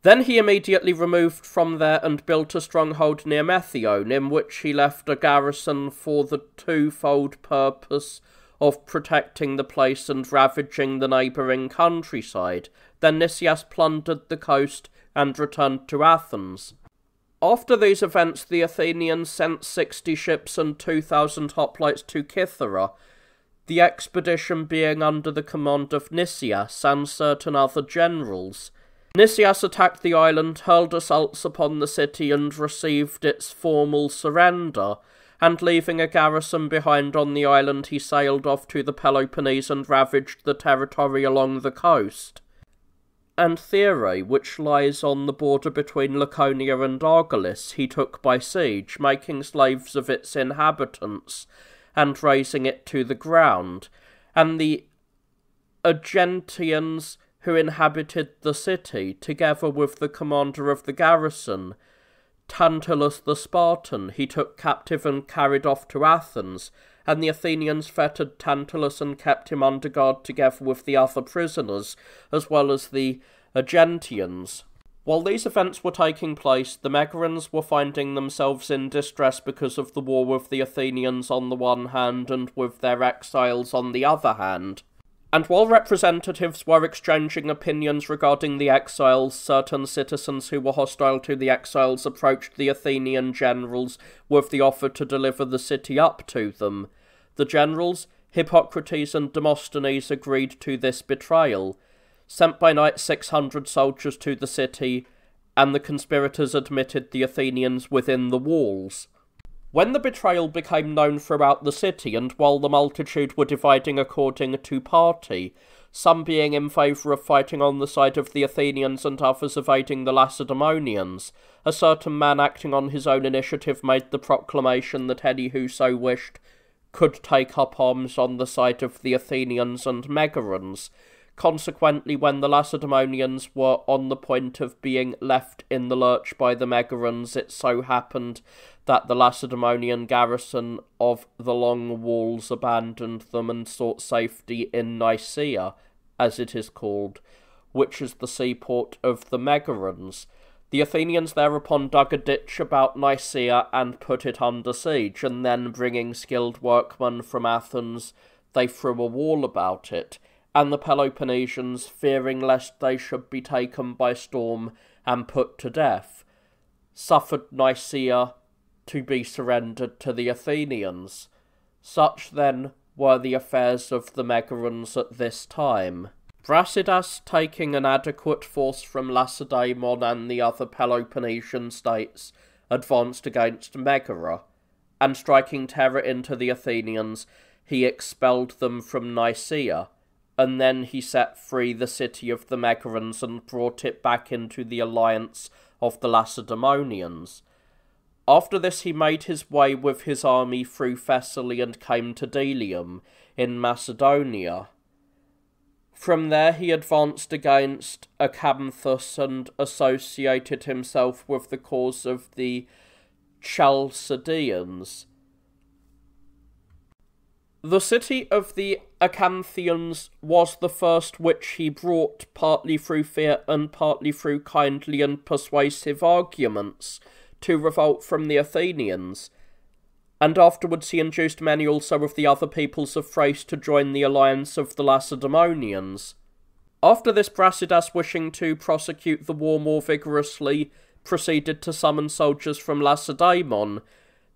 Then he immediately removed from there and built a stronghold near Methione, in which he left a garrison for the twofold purpose of protecting the place and ravaging the neighbouring countryside. Then Nicias plundered the coast and returned to Athens. After these events, the Athenians sent 60 ships and 2,000 hoplites to Cythera, the expedition being under the command of Nicias and certain other generals. Nicias attacked the island, hurled assaults upon the city, and received its formal surrender, and leaving a garrison behind on the island, he sailed off to the Peloponnese and ravaged the territory along the coast. Antherae, which lies on the border between Laconia and Argolis, he took by siege, making slaves of its inhabitants, and razing it to the ground, and the Agentians who inhabited the city, together with the commander of the garrison, Tantalus the Spartan, he took captive and carried off to Athens, and the Athenians fettered Tantalus and kept him under guard together with the other prisoners, as well as the Agentians. While these events were taking place, the Megarians were finding themselves in distress because of the war with the Athenians on the one hand and with their exiles on the other hand. And while representatives were exchanging opinions regarding the exiles, certain citizens who were hostile to the exiles approached the Athenian generals with the offer to deliver the city up to them. The generals, Hippocrates and Demosthenes, agreed to this betrayal, sent by night 600 soldiers to the city, and the conspirators admitted the Athenians within the walls. When the betrayal became known throughout the city, and while the multitude were dividing according to party, some being in favour of fighting on the side of the Athenians and others of aiding the Lacedaemonians, a certain man acting on his own initiative made the proclamation that any who so wished could take up arms on the side of the Athenians and Megarians. Consequently, when the Lacedaemonians were on the point of being left in the lurch by the Megarians, it so happened that the Lacedaemonian garrison of the Long Walls abandoned them and sought safety in Nicaea, as it is called, which is the seaport of the Megarians. The Athenians thereupon dug a ditch about Nicaea and put it under siege, and then, bringing skilled workmen from Athens, they threw a wall about it, and the Peloponnesians, fearing lest they should be taken by storm and put to death, suffered Nicaea to be surrendered to the Athenians. Such, then, were the affairs of the Megarians at this time. Brasidas, taking an adequate force from Lacedaemon and the other Peloponnesian states, advanced against Megara, and striking terror into the Athenians, he expelled them from Nicaea, and then he set free the city of the Megarians and brought it back into the alliance of the Lacedaemonians. After this he made his way with his army through Thessaly and came to Delium, in Macedonia. From there he advanced against Acanthus and associated himself with the cause of the Chalcidians. The city of the Acanthians was the first which he brought, partly through fear and partly through kindly and persuasive arguments, to revolt from the Athenians, and afterwards he induced many also of the other peoples of Thrace to join the alliance of the Lacedaemonians. After this, Brasidas, wishing to prosecute the war more vigorously, proceeded to summon soldiers from Lacedaemon,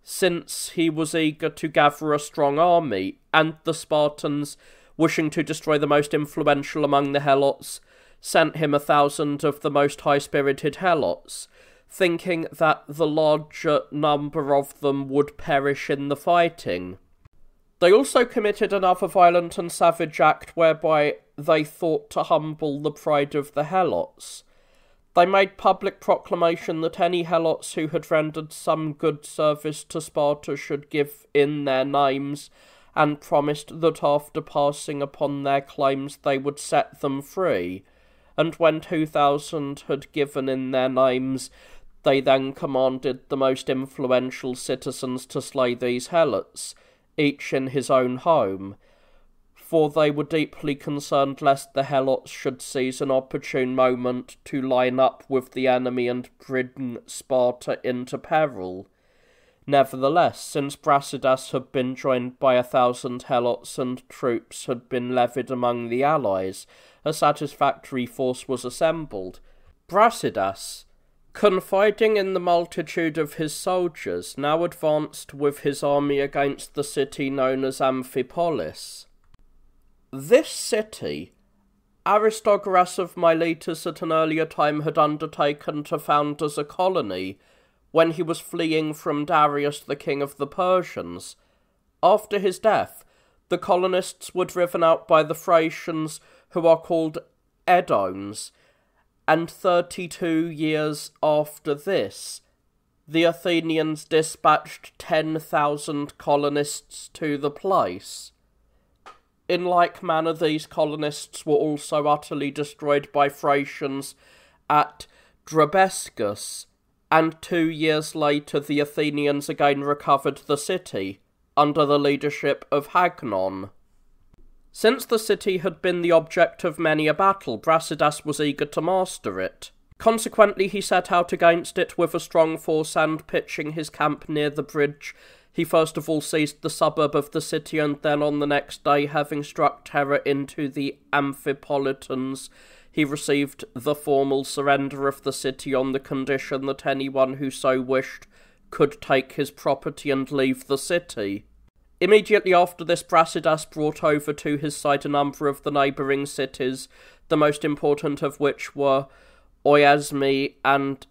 since he was eager to gather a strong army, and the Spartans, wishing to destroy the most influential among the Helots, sent him 1,000 of the most high-spirited Helots, thinking that the larger number of them would perish in the fighting. They also committed another violent and savage act whereby they thought to humble the pride of the Helots. They made public proclamation that any Helots who had rendered some good service to Sparta should give in their names, and promised that after passing upon their claims they would set them free. And when 2,000 had given in their names, they then commanded the most influential citizens to slay these Helots, each in his own home, for they were deeply concerned lest the Helots should seize an opportune moment to line up with the enemy and bring Sparta into peril. Nevertheless, since Brasidas had been joined by 1,000 Helots and troops had been levied among the allies, a satisfactory force was assembled. Brasidas, confiding in the multitude of his soldiers, now advanced with his army against the city known as Amphipolis. This city, Aristogoras of Miletus at an earlier time had undertaken to found as a colony, when he was fleeing from Darius, the king of the Persians. After his death, the colonists were driven out by the Thracians, who are called Edones, and 32 years after this, the Athenians dispatched 10,000 colonists to the place. In like manner, these colonists were also utterly destroyed by Thracians at Drabescus, and 2 years later the Athenians again recovered the city, under the leadership of Hagnon. Since the city had been the object of many a battle, Brasidas was eager to master it. Consequently, he set out against it with a strong force, and pitching his camp near the bridge, He first of all seized the suburb of the city, and then on the next day, having struck terror into the Amphipolitans, he received the formal surrender of the city on the condition that anyone who so wished could take his property and leave the city. Immediately after this, Brasidas brought over to his side a number of the neighbouring cities, the most important of which were Oiasme and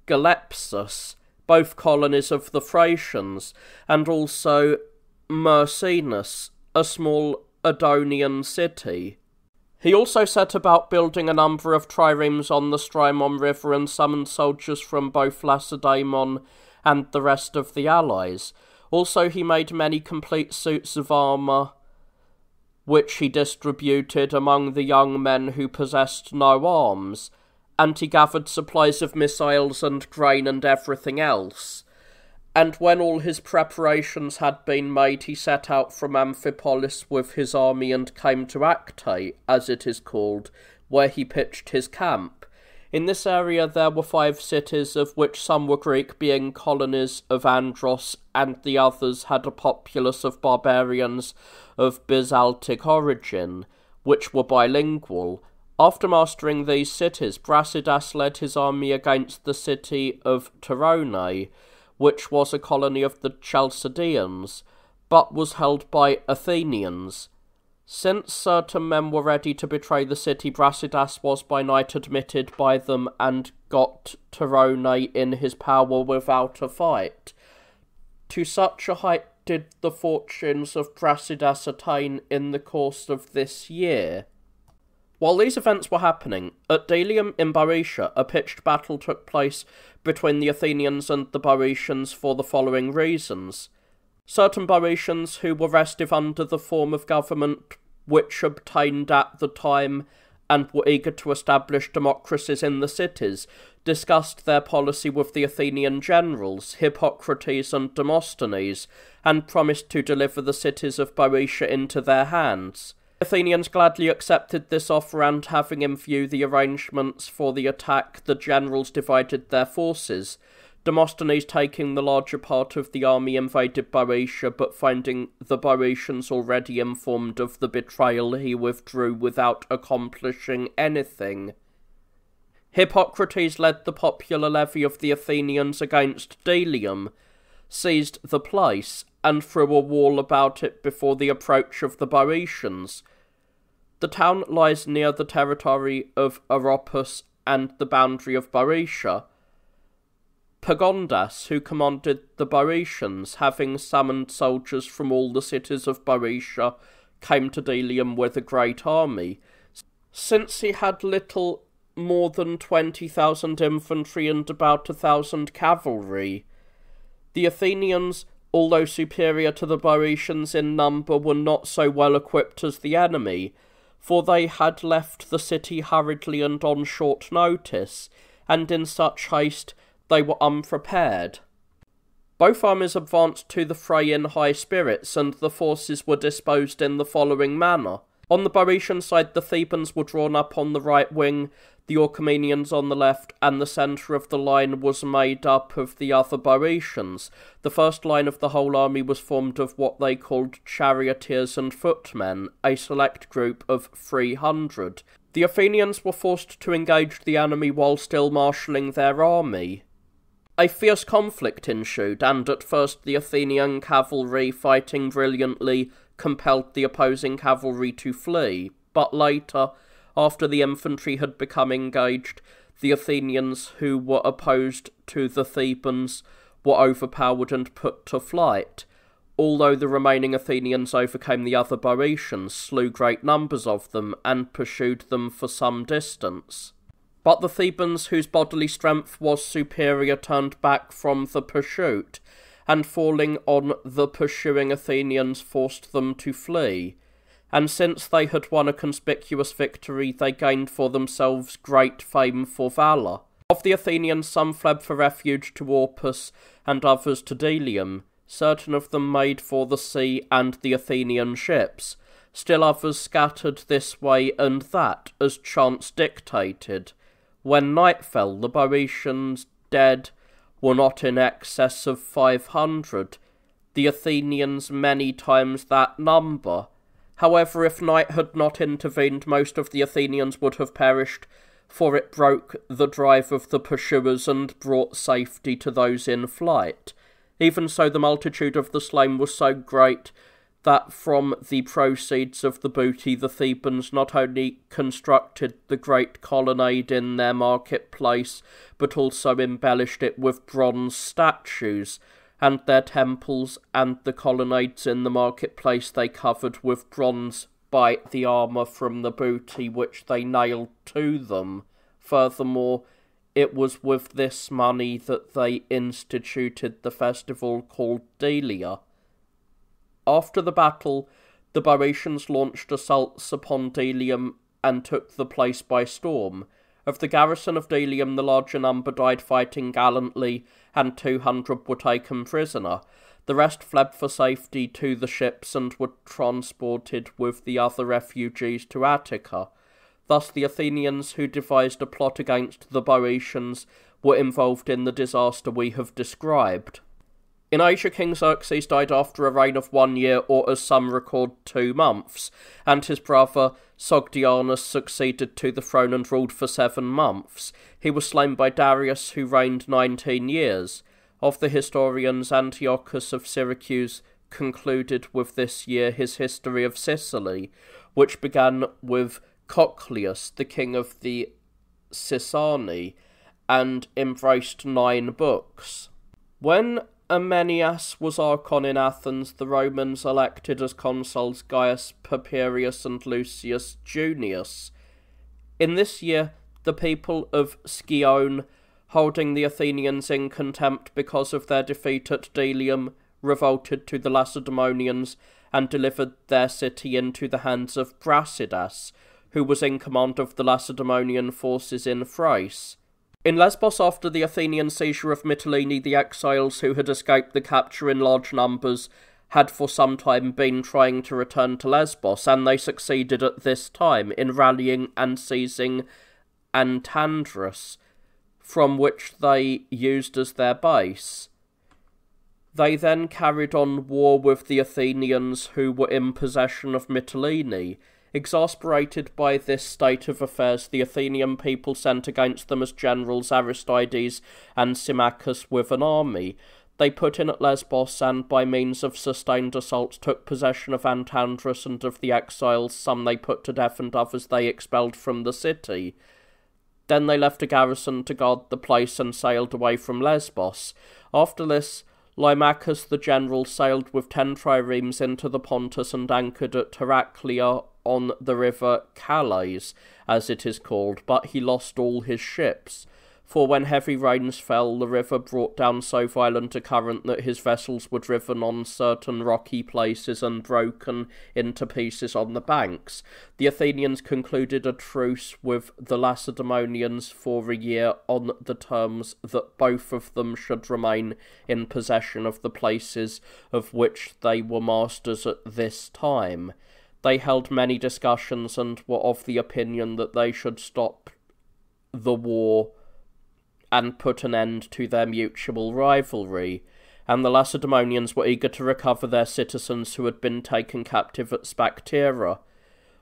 Galepsus, both colonies of the Thracians, and also Mercenus, a small Edonian city. He also set about building a number of triremes on the Strymon River and summoned soldiers from both Lacedaemon and the rest of the allies. Also he made many complete suits of armour, which he distributed among the young men who possessed no arms, and he gathered supplies of missiles and grain and everything else. And when all his preparations had been made, he set out from Amphipolis with his army and came to Acte, as it is called, where he pitched his camp. In this area there were 5 cities, of which some were Greek, being colonies of Andros, and the others had a populace of barbarians of Bisaltic origin, which were bilingual. After mastering these cities, Brasidas led his army against the city of Torone, which was a colony of the Chalcidians, but was held by Athenians. Since certain men were ready to betray the city, Brasidas was by night admitted by them and got Torone in his power without a fight. To such a height did the fortunes of Brasidas attain in the course of this year. While these events were happening, at Delium in Boeotia, a pitched battle took place between the Athenians and the Boeotians for the following reasons. Certain Boeotians who were restive under the form of government which obtained at the time and were eager to establish democracies in the cities, discussed their policy with the Athenian generals, Hippocrates and Demosthenes, and promised to deliver the cities of Boeotia into their hands. Athenians gladly accepted this offer, and having in view the arrangements for the attack, the generals divided their forces. Demosthenes, taking the larger part of the army, invaded Boeotia, but finding the Boeotians already informed of the betrayal, he withdrew without accomplishing anything. Hippocrates led the popular levy of the Athenians against Delium, seized the place, and threw a wall about it before the approach of the Boeotians. The town lies near the territory of Oropus and the boundary of Boeotia. Pagondas, who commanded the Boeotians, having summoned soldiers from all the cities of Boeotia, came to Delium with a great army. Since he had little more than 20,000 infantry and about 1,000 cavalry, the Athenians, although superior to the Boeotians in number, were not so well equipped as the enemy, for they had left the city hurriedly and on short notice, and in such haste they were unprepared. Both armies advanced to the fray in high spirits, and the forces were disposed in the following manner. On the Boeotian side, the Thebans were drawn up on the right wing, the Orchomenians on the left, and the centre of the line was made up of the other Boeotians. The first line of the whole army was formed of what they called charioteers and footmen, a select group of 300. The Athenians were forced to engage the enemy while still marshalling their army. A fierce conflict ensued, and at first the Athenian cavalry, fighting brilliantly, compelled the opposing cavalry to flee, but later, after the infantry had become engaged, the Athenians who were opposed to the Thebans were overpowered and put to flight. Although the remaining Athenians overcame the other Boeotians, slew great numbers of them, and pursued them for some distance. But the Thebans, whose bodily strength was superior, turned back from the pursuit, and falling on the pursuing Athenians forced them to flee. And since they had won a conspicuous victory, they gained for themselves great fame for valour. Of the Athenians, some fled for refuge to Orpus, and others to Delium. Certain of them made for the sea and the Athenian ships. Still others scattered this way and that, as chance dictated. When night fell, the Boeotians dead were not in excess of 500. the Athenians many times that number. However, if night had not intervened, most of the Athenians would have perished, for it broke the drive of the pursuers and brought safety to those in flight. Even so, the multitude of the slain was so great that from the proceeds of the booty the Thebans not only constructed the great colonnade in their marketplace, but also embellished it with bronze statues, and their temples and the colonnades in the marketplace they covered with bronze by the armour from the booty which they nailed to them. Furthermore, it was with this money that they instituted the festival called Delia. After the battle, the Boeotians launched assaults upon Delium and took the place by storm. Of the garrison of Delium, the larger number died fighting gallantly, and 200 were taken prisoner. The rest fled for safety to the ships and were transported with the other refugees to Attica. Thus the Athenians who devised a plot against the Boeotians were involved in the disaster we have described. In Asia, King Xerxes died after a reign of 1 year, or as some record 2 months, and his brother Sogdianus succeeded to the throne and ruled for 7 months. He was slain by Darius, who reigned 19 years. Of the historians, Antiochus of Syracuse concluded with this year his history of Sicily, which began with Cochleus, the king of the Sicani, and embraced 9 books. When Amenias was Archon in Athens, the Romans elected as consuls Gaius Papirius and Lucius Junius. In this year, the people of Scione, holding the Athenians in contempt because of their defeat at Delium, revolted to the Lacedaemonians and delivered their city into the hands of Brasidas, who was in command of the Lacedaemonian forces in Thrace. In Lesbos, after the Athenian seizure of Mytilene, the exiles who had escaped the capture in large numbers had for some time been trying to return to Lesbos, and they succeeded at this time in rallying and seizing Antandrus, from which they used as their base. They then carried on war with the Athenians who were in possession of Mytilene. Exasperated by this state of affairs, the Athenian people sent against them as generals Aristides and Symmachus with an army. They put in at Lesbos and, by means of sustained assaults, took possession of Antandrus, and of the exiles some they put to death and others they expelled from the city. Then they left a garrison to guard the place and sailed away from Lesbos. After this, Limachus the general sailed with 10 triremes into the Pontus and anchored at Heraclea on the river Calais, as it is called, but he lost all his ships. For when heavy rains fell, the river brought down so violent a current that his vessels were driven on certain rocky places and broken into pieces on the banks. The Athenians concluded a truce with the Lacedaemonians for a year on the terms that both of them should remain in possession of the places of which they were masters at this time. They held many discussions and were of the opinion that they should stop the war and put an end to their mutual rivalry, and the Lacedaemonians were eager to recover their citizens who had been taken captive at Spactera.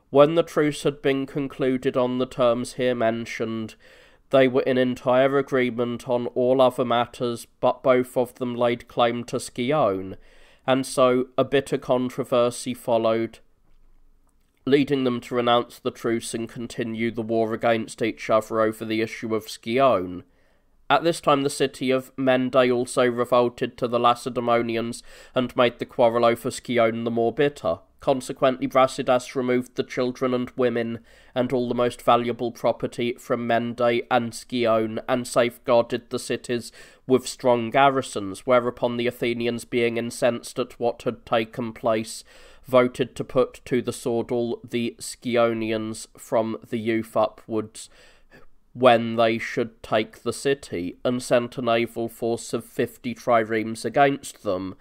When the truce had been concluded on the terms here mentioned, they were in entire agreement on all other matters, but both of them laid claim to Scione, and so a bitter controversy followed, leading them to renounce the truce and continue the war against each other over the issue of Scione. At this time the city of Mende also revolted to the Lacedaemonians and made the quarrel over Scione the more bitter. Consequently, Brasidas removed the children and women and all the most valuable property from Mende and Scione and safeguarded the cities with strong garrisons, whereupon the Athenians, being incensed at what had taken place, voted to put to the sword all the Scionians from the youth upwards when they should take the city, and sent a naval force of 50 triremes against them.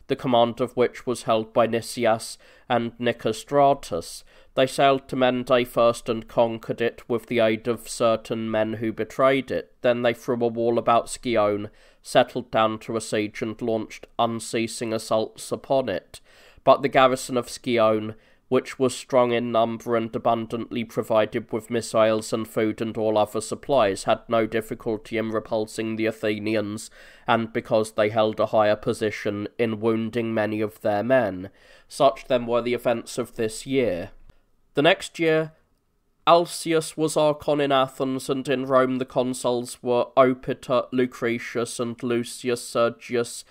the command of which was held by Nicias and Nicostratus. They sailed to Mende first and conquered it with the aid of certain men who betrayed it. Then they threw a wall about Scione, settled down to a siege, and launched unceasing assaults upon it. But the garrison of Scione, which was strong in number and abundantly provided with missiles and food and all other supplies, had no difficulty in repulsing the Athenians, and because they held a higher position, in wounding many of their men. Such then were the events of this year. The next year, Alcius was Archon in Athens, and in Rome the consuls were Opiter, Lucretius, and Lucius Sergius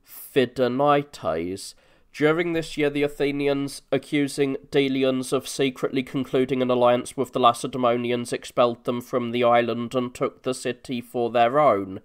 Fidenaites. During this year, the Athenians, accusing Delians of secretly concluding an alliance with the Lacedaemonians, expelled them from the island and took the city for their own.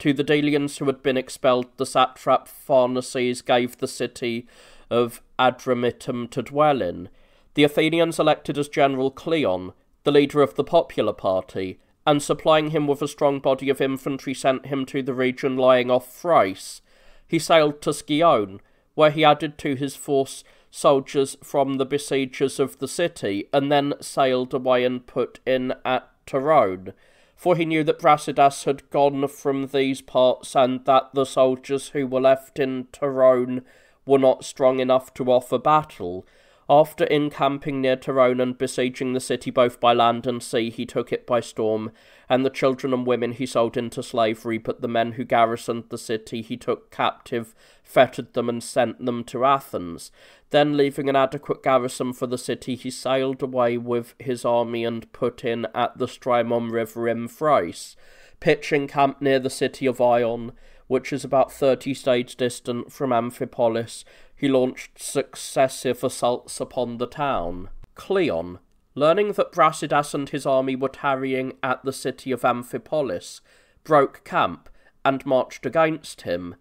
To the Delians who had been expelled, the satrap Pharnaces gave the city of Adramyttum to dwell in. The Athenians elected as General Cleon, the leader of the popular party, and supplying him with a strong body of infantry, sent him to the region lying off Thrace. He sailed to Scione, where he added to his force soldiers from the besiegers of the city, and then sailed away and put in at Torone, for he knew that Brasidas had gone from these parts, and that the soldiers who were left in Torone were not strong enough to offer battle. After encamping near Torone and besieging the city both by land and sea, he took it by storm, and the children and women he sold into slavery, but the men who garrisoned the city he took captive, fettered them, and sent them to Athens. Then, leaving an adequate garrison for the city, he sailed away with his army and put in at the Strymon river in Thrace. Pitching camp near the city of Ion, which is about 30 stadia distant from Amphipolis, he launched successive assaults upon the town. Cleon, learning that Brasidas and his army were tarrying at the city of Amphipolis, broke camp and marched against him.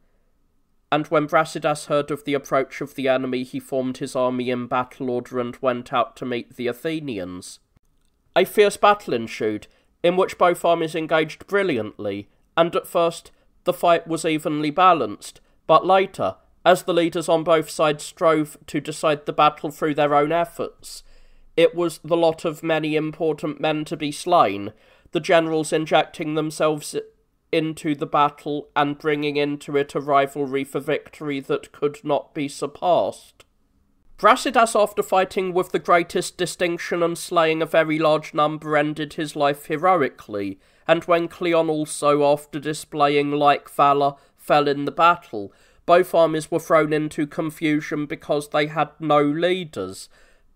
And when Brasidas heard of the approach of the enemy, he formed his army in battle order and went out to meet the Athenians. A fierce battle ensued, in which both armies engaged brilliantly, and at first the fight was evenly balanced, but later, as the leaders on both sides strove to decide the battle through their own efforts, it was the lot of many important men to be slain, the generals injecting themselves into the battle and bringing into it a rivalry for victory that could not be surpassed. Brasidas, after fighting with the greatest distinction and slaying a very large number, ended his life heroically, and when Cleon also, after displaying like valour, fell in the battle, both armies were thrown into confusion because they had no leaders.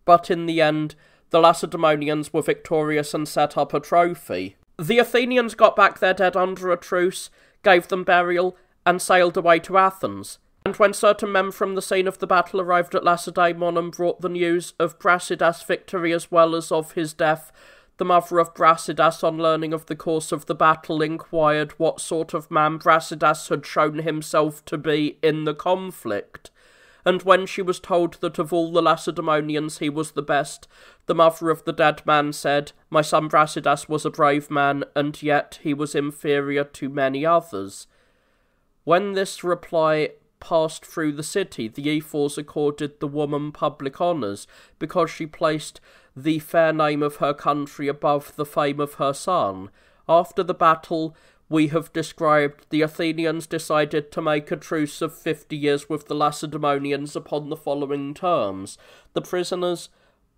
But in the end, the Lacedaemonians were victorious and set up a trophy. The Athenians got back their dead under a truce, gave them burial, and sailed away to Athens. And when certain men from the scene of the battle arrived at Lacedaemon and brought the news of Brasidas' victory as well as of his death, the mother of Brasidas, on learning of the course of the battle, inquired what sort of man Brasidas had shown himself to be in the conflict. And when she was told that of all the Lacedaemonians he was the best, the mother of the dead man said, "My son Brasidas was a brave man, and yet he was inferior to many others." When this reply passed through the city, the ephors accorded the woman public honours, because she placed the fair name of her country above the fame of her son. After the battle we have described, the Athenians decided to make a truce of 50 years with the Lacedaemonians upon the following terms. The prisoners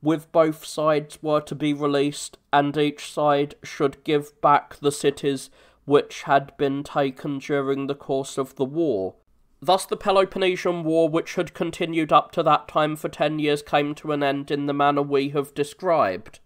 with both sides were to be released, and each side should give back the cities which had been taken during the course of the war. Thus the Peloponnesian War, which had continued up to that time for 10 years, came to an end in the manner we have described.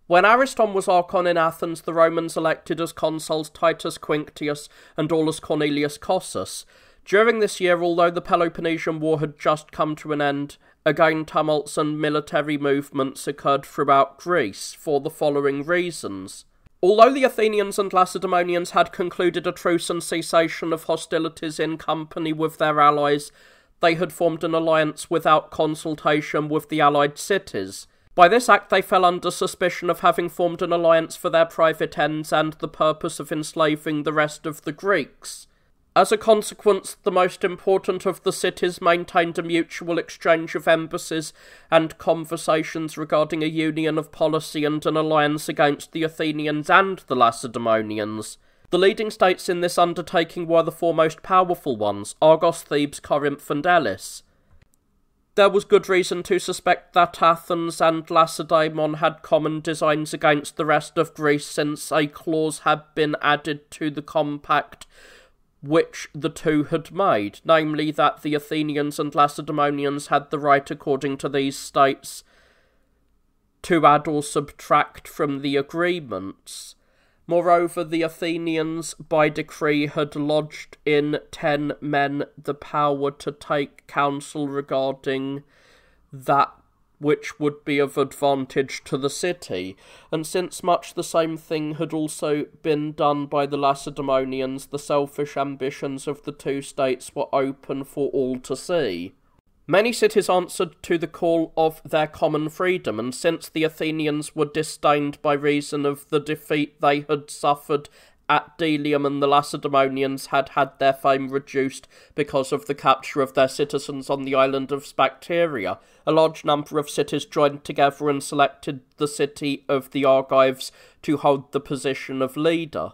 When Ariston was Archon in Athens, the Romans elected as consuls Titus Quinctius and Aulus Cornelius Cossus. During this year, although the Peloponnesian War had just come to an end, again tumults and military movements occurred throughout Greece, for the following reasons. Although the Athenians and Lacedaemonians had concluded a truce and cessation of hostilities in company with their allies, they had formed an alliance without consultation with the allied cities. By this act they fell under suspicion of having formed an alliance for their private ends and the purpose of enslaving the rest of the Greeks. As a consequence, the most important of the cities maintained a mutual exchange of embassies and conversations regarding a union of policy and an alliance against the Athenians and the Lacedaemonians. The leading states in this undertaking were the four most powerful ones: Argos, Thebes, Corinth, and Elis. There was good reason to suspect that Athens and Lacedaemon had common designs against the rest of Greece, since a clause had been added to the compact which the two had made, namely that the Athenians and Lacedaemonians had the right, according to these states, to add or subtract from the agreements. Moreover, the Athenians, by decree, had lodged in 10 men the power to take counsel regarding that which would be of advantage to the city, and since much the same thing had also been done by the Lacedaemonians, the selfish ambitions of the two states were open for all to see. Many cities answered to the call of their common freedom, and since the Athenians were disdained by reason of the defeat they had suffered at Delium, and the Lacedaemonians had had their fame reduced because of the capture of their citizens on the island of Spacteria, a large number of cities joined together and selected the city of the Argives to hold the position of leader.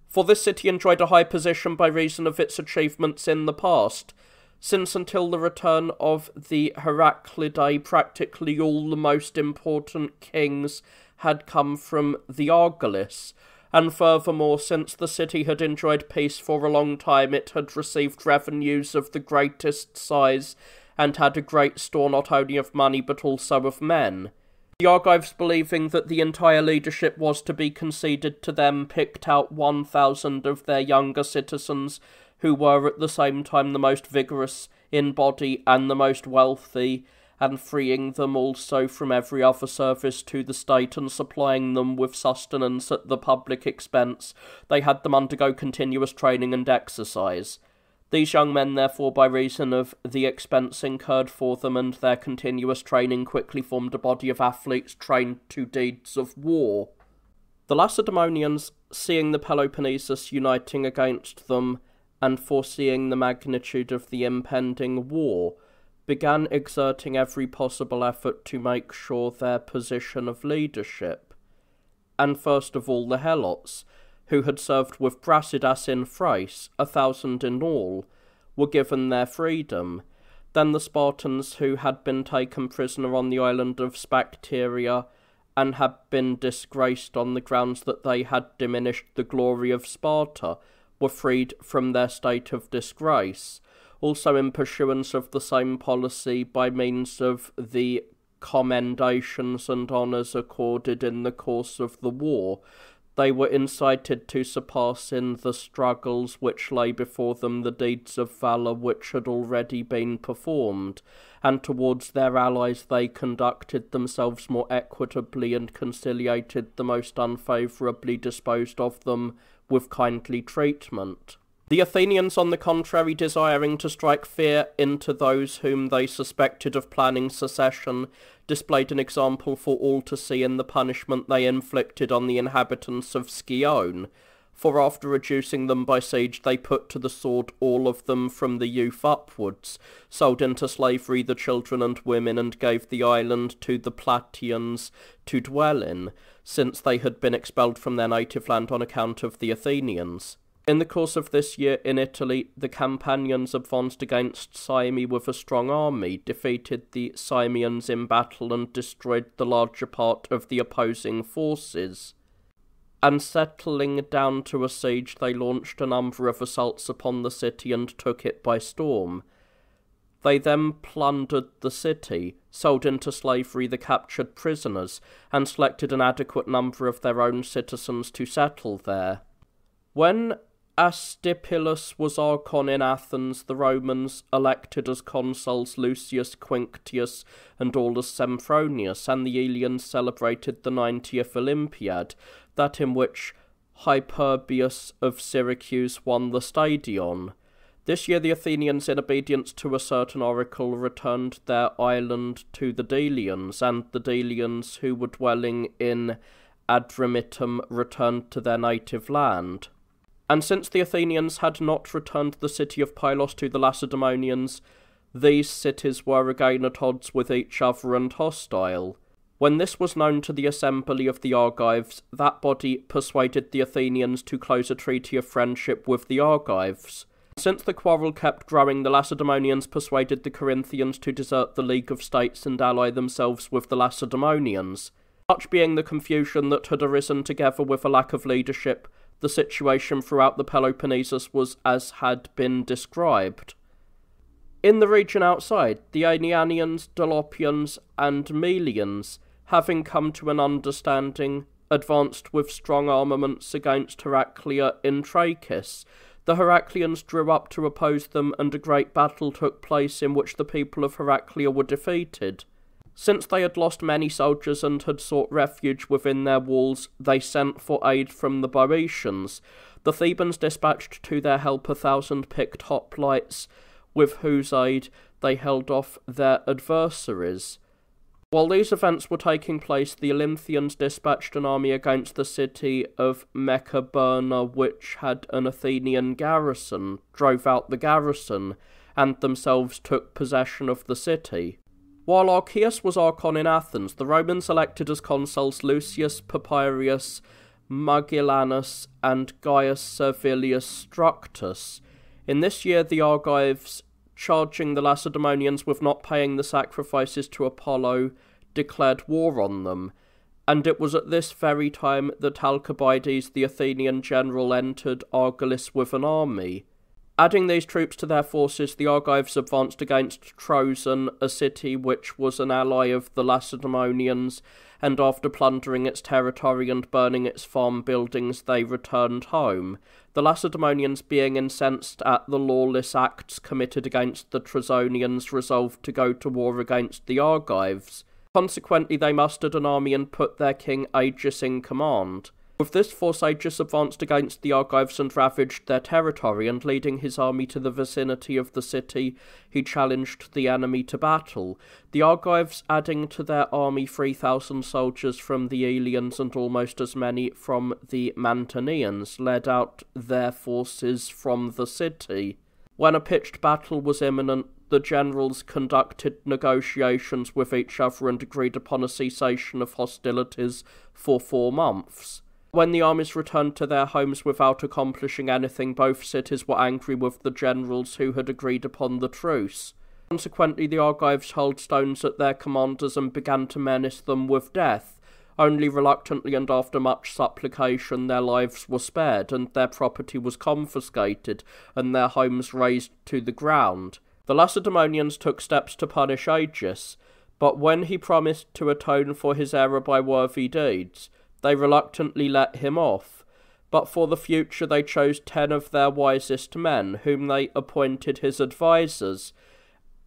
For this city enjoyed a high position by reason of its achievements in the past, since until the return of the Heraclidae practically all the most important kings had come from the Argolis, and furthermore, since the city had enjoyed peace for a long time, it had received revenues of the greatest size, and had a great store not only of money but also of men. The Argives, believing that the entire leadership was to be conceded to them, picked out 1,000 of their younger citizens, who were at the same time the most vigorous in body and the most wealthy, and freeing them also from every other service to the state, and supplying them with sustenance at the public expense, they had them undergo continuous training and exercise. These young men, therefore, by reason of the expense incurred for them and their continuous training, quickly formed a body of athletes trained to deeds of war. The Lacedaemonians, seeing the Peloponnesus uniting against them, and foreseeing the magnitude of the impending war, began exerting every possible effort to make sure their position of leadership. And first of all the Helots, who had served with Brasidas in Thrace, 1,000 in all, were given their freedom. Then the Spartans, who had been taken prisoner on the island of Spacteria, and had been disgraced on the grounds that they had diminished the glory of Sparta, were freed from their state of disgrace, also in pursuance of the same policy by means of the commendations and honours accorded in the course of the war. They were incited to surpass in the struggles which lay before them the deeds of valour which had already been performed, and towards their allies they conducted themselves more equitably and conciliated the most unfavourably disposed of them with kindly treatment. The Athenians, on the contrary, desiring to strike fear into those whom they suspected of planning secession, displayed an example for all to see in the punishment they inflicted on the inhabitants of Scione, for after reducing them by siege they put to the sword all of them from the youth upwards, sold into slavery the children and women, and gave the island to the Plataeans to dwell in, since they had been expelled from their native land on account of the Athenians. In the course of this year in Italy, the Campanians advanced against Cyme with a strong army, defeated the Cymians in battle, and destroyed the larger part of the opposing forces. And settling down to a siege, they launched a number of assaults upon the city and took it by storm. They then plundered the city, sold into slavery the captured prisoners, and selected an adequate number of their own citizens to settle there. When Astypilus was Archon in Athens, the Romans elected as consuls Lucius Quinctius and Aulus Sempronius, and the Eleans celebrated the 90th Olympiad, that in which Hyperbius of Syracuse won the stadion. This year the Athenians, in obedience to a certain oracle, returned their island to the Delians, and the Delians who were dwelling in Adrumittum returned to their native land. And since the Athenians had not returned the city of Pylos to the Lacedaemonians, these cities were again at odds with each other and hostile. When this was known to the assembly of the Argives, that body persuaded the Athenians to close a treaty of friendship with the Argives. Since the quarrel kept growing, the Lacedaemonians persuaded the Corinthians to desert the League of States and ally themselves with the Lacedaemonians. Such being the confusion that had arisen together with a lack of leadership, the situation throughout the Peloponnesus was as had been described. In the region outside, the Aenianians, Dolopians, and Melians, having come to an understanding, advanced with strong armaments against Heraclea in Trachis. The Heracleans drew up to oppose them, and a great battle took place in which the people of Heraclea were defeated. Since they had lost many soldiers and had sought refuge within their walls, they sent for aid from the Boeotians. The Thebans dispatched to their help 1,000 picked hoplites, with whose aid they held off their adversaries. While these events were taking place, the Olynthians dispatched an army against the city of Mechaberna, which had an Athenian garrison, drove out the garrison, and themselves took possession of the city. While Archias was Archon in Athens, the Romans elected as consuls Lucius Papirius Magellanus and Gaius Servilius Structus. In this year the Argives, charging the Lacedaemonians with not paying the sacrifices to Apollo, declared war on them, and it was at this very time that Alcibiades, the Athenian general, entered Argolis with an army. Adding these troops to their forces, the Argives advanced against Troezen, a city which was an ally of the Lacedaemonians, and after plundering its territory and burning its farm buildings, they returned home. The Lacedaemonians, being incensed at the lawless acts committed against the Trozonians, resolved to go to war against the Argives. Consequently, they mustered an army and put their king Agis in command. With this force, Agis advanced against the Argives and ravaged their territory, and leading his army to the vicinity of the city, he challenged the enemy to battle. The Argives, adding to their army 3,000 soldiers from the Aelians and almost as many from the Mantineans, led out their forces from the city. When a pitched battle was imminent, the generals conducted negotiations with each other and agreed upon a cessation of hostilities for 4 months. When the armies returned to their homes without accomplishing anything, both cities were angry with the generals who had agreed upon the truce. Consequently, the Argives hurled stones at their commanders and began to menace them with death. Only reluctantly and after much supplication their lives were spared, and their property was confiscated, and their homes razed to the ground. The Lacedaemonians took steps to punish Agis, but when he promised to atone for his error by worthy deeds, they reluctantly let him off, but for the future they chose 10 of their wisest men, whom they appointed his advisers,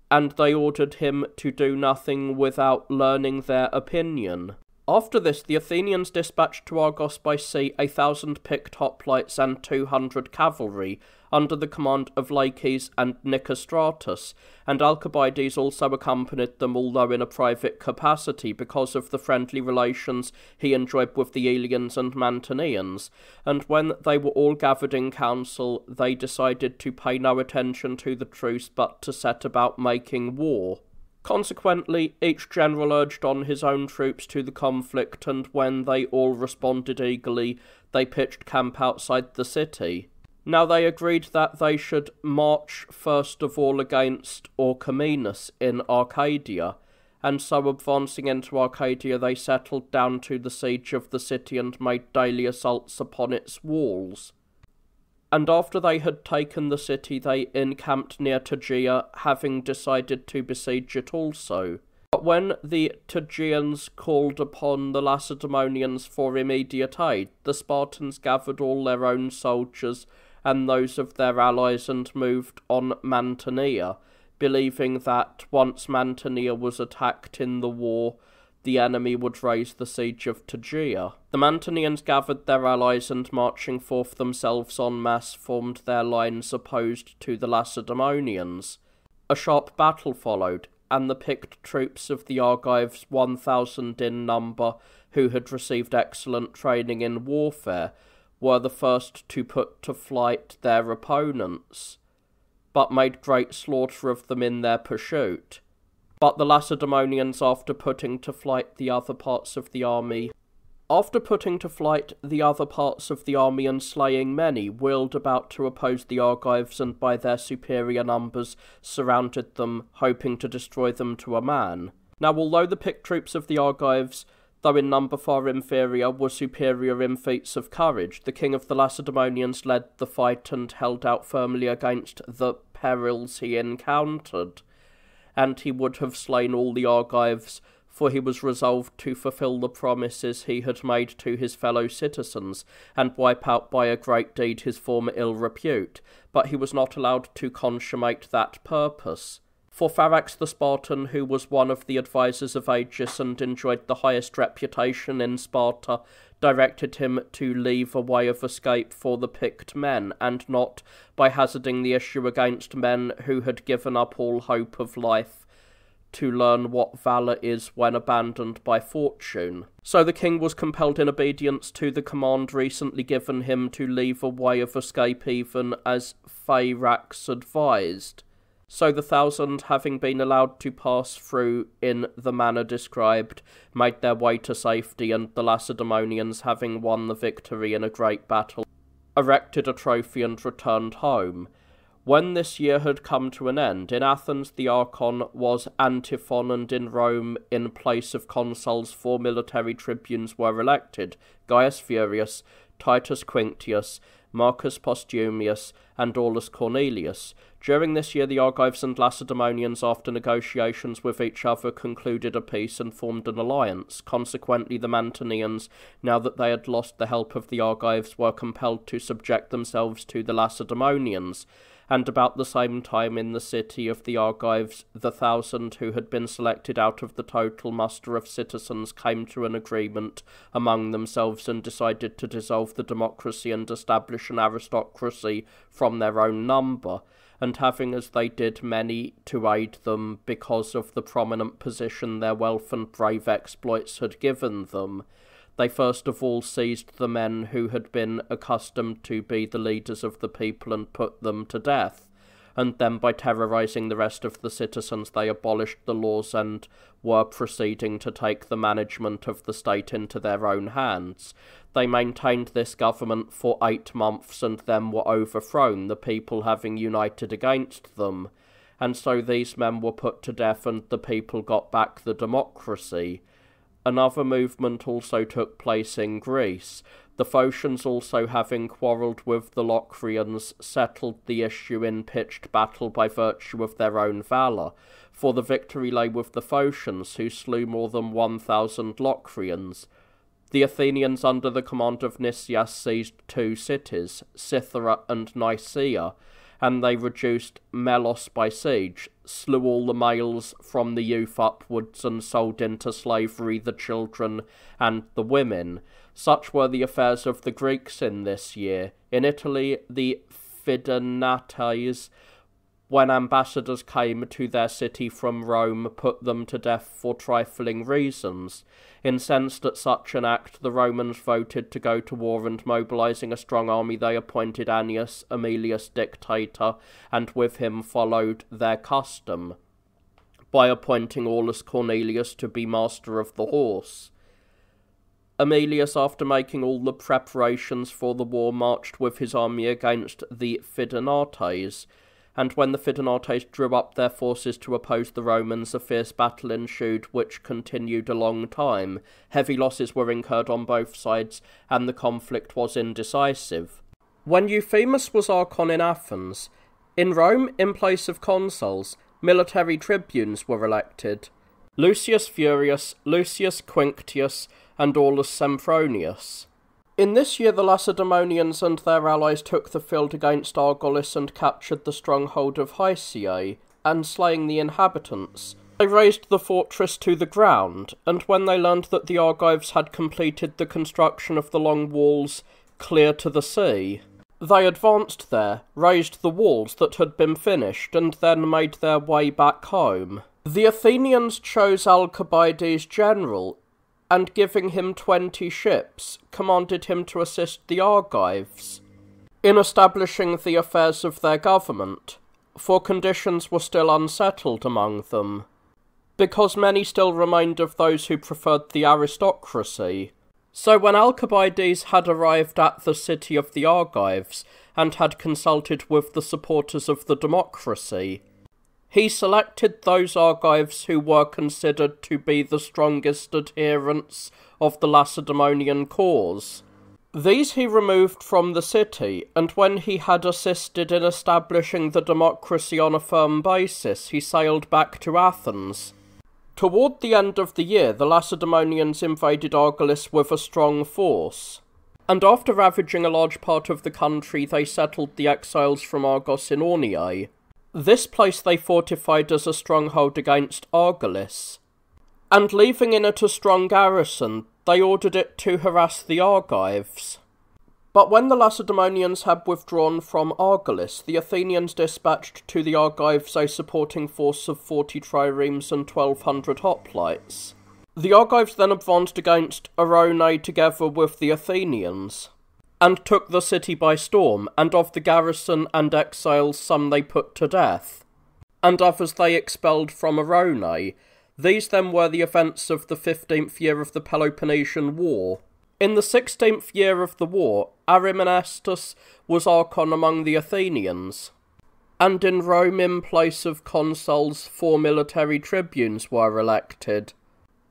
and they ordered him to do nothing without learning their opinion. After this, the Athenians dispatched to Argos by sea 1,000 picked hoplites and 200 cavalry, under the command of Laches and Nicostratus, and Alcibiades also accompanied them, although in a private capacity, because of the friendly relations he enjoyed with the Aelians and Mantineans, and when they were all gathered in council, they decided to pay no attention to the truce, but to set about making war. Consequently, each general urged on his own troops to the conflict, and when they all responded eagerly, they pitched camp outside the city. Now they agreed that they should march first of all against Orchomenus in Arcadia, and so advancing into Arcadia they settled down to the siege of the city and made daily assaults upon its walls. And after they had taken the city, they encamped near Tegea, having decided to besiege it also. But when the Tegeans called upon the Lacedaemonians for immediate aid, the Spartans gathered all their own soldiers and those of their allies and moved on Mantinea, believing that once Mantinea was attacked in the war, the enemy would raise the siege of Tegea. The Mantineans gathered their allies and, marching forth themselves en masse, formed their lines opposed to the Lacedaemonians. A sharp battle followed, and the picked troops of the Argives, 1,000 in number, who had received excellent training in warfare, were the first to put to flight their opponents, but made great slaughter of them in their pursuit. But the Lacedaemonians, after putting to flight the other parts of the army and slaying many, wheeled about to oppose the Argives, and by their superior numbers surrounded them, hoping to destroy them to a man. Now, although the picked troops of the Argives, though in number far inferior, were superior in feats of courage, the king of the Lacedaemonians led the fight and held out firmly against the perils he encountered. And he would have slain all the Argives, for he was resolved to fulfil the promises he had made to his fellow citizens, and wipe out by a great deed his former ill repute, but he was not allowed to consummate that purpose. For Pharax the Spartan, who was one of the advisers of Agis and enjoyed the highest reputation in Sparta, directed him to leave a way of escape for the picked men, and not by hazarding the issue against men who had given up all hope of life, to learn what valour is when abandoned by fortune. So the king was compelled in obedience to the command recently given him to leave a way of escape even as Pharax advised. So the 1,000, having been allowed to pass through in the manner described, made their way to safety, and the Lacedaemonians, having won the victory in a great battle, erected a trophy and returned home. When this year had come to an end, in Athens the Archon was Antiphon, and in Rome, in place of consuls, 4 military tribunes were elected: Gaius Furius, Titus Quinctius, Marcus Postumius, and Aulus Cornelius. During this year the Argives and Lacedaemonians, after negotiations with each other, concluded a peace and formed an alliance. Consequently the Mantineans, now that they had lost the help of the Argives, were compelled to subject themselves to the Lacedaemonians. And about the same time in the city of the Argives, the 1,000 who had been selected out of the total muster of citizens came to an agreement among themselves and decided to dissolve the democracy and establish an aristocracy from their own number. And having, as they did, many to aid them because of the prominent position their wealth and brave exploits had given them, they first of all seized the men who had been accustomed to be the leaders of the people and put them to death, and then by terrorizing the rest of the citizens they abolished the laws and were proceeding to take the management of the state into their own hands. They maintained this government for 8 months and then were overthrown, the people having united against them, and so these men were put to death and the people got back the democracy. Another movement also took place in Greece. The Phocians, also having quarrelled with the Locrians, settled the issue in pitched battle by virtue of their own valour, for the victory lay with the Phocians, who slew more than 1,000 Locrians. The Athenians, under the command of Nicias, seized 2 cities, Cythera and Nicaea, and they reduced Melos by siege, slew all the males from the youth upwards, and sold into slavery the children and the women. Such were the affairs of the Greeks in this year. In Italy, the Fidenates, when ambassadors came to their city from Rome, put them to death for trifling reasons. Incensed at such an act, the Romans voted to go to war, and mobilizing a strong army they appointed Annius Aemilius dictator, and with him followed their custom, by appointing Aulus Cornelius to be master of the horse. Aemilius, after making all the preparations for the war, marched with his army against the Fidenates, and when the Fidenates drew up their forces to oppose the Romans, a fierce battle ensued, which continued a long time. Heavy losses were incurred on both sides, and the conflict was indecisive. When Euphemus was Archon in Athens, in Rome, in place of consuls, military tribunes were elected: Lucius Furius, Lucius Quinctius, and Aulus Sempronius. In this year the Lacedaemonians and their allies took the field against Argolis and captured the stronghold of Hysiae, and slaying the inhabitants, they razed the fortress to the ground, and when they learned that the Argives had completed the construction of the long walls clear to the sea, they advanced there, razed the walls that had been finished, and then made their way back home. The Athenians chose Alcibiades general, and giving him 20 ships, commanded him to assist the Argives in establishing the affairs of their government, for conditions were still unsettled among them, because many still remained of those who preferred the aristocracy. So when Alcibiades had arrived at the city of the Argives, and had consulted with the supporters of the democracy, he selected those Argives who were considered to be the strongest adherents of the Lacedaemonian cause. These he removed from the city, and when he had assisted in establishing the democracy on a firm basis, he sailed back to Athens. Toward the end of the year, the Lacedaemonians invaded Argolis with a strong force, and after ravaging a large part of the country, they settled the exiles from Argos in Orniae. This place they fortified as a stronghold against Argolis, and leaving in it a strong garrison, they ordered it to harass the Argives. But when the Lacedaemonians had withdrawn from Argolis, the Athenians dispatched to the Argives a supporting force of 40 triremes and 1,200 hoplites. The Argives then advanced against Arone together with the Athenians, and took the city by storm, and of the garrison and exiles some they put to death, and others they expelled from Arone. These then were the events of the 15th year of the Peloponnesian War. In the 16th year of the war, Arimanestus was archon among the Athenians, and in Rome in place of consuls 4 military tribunes were elected: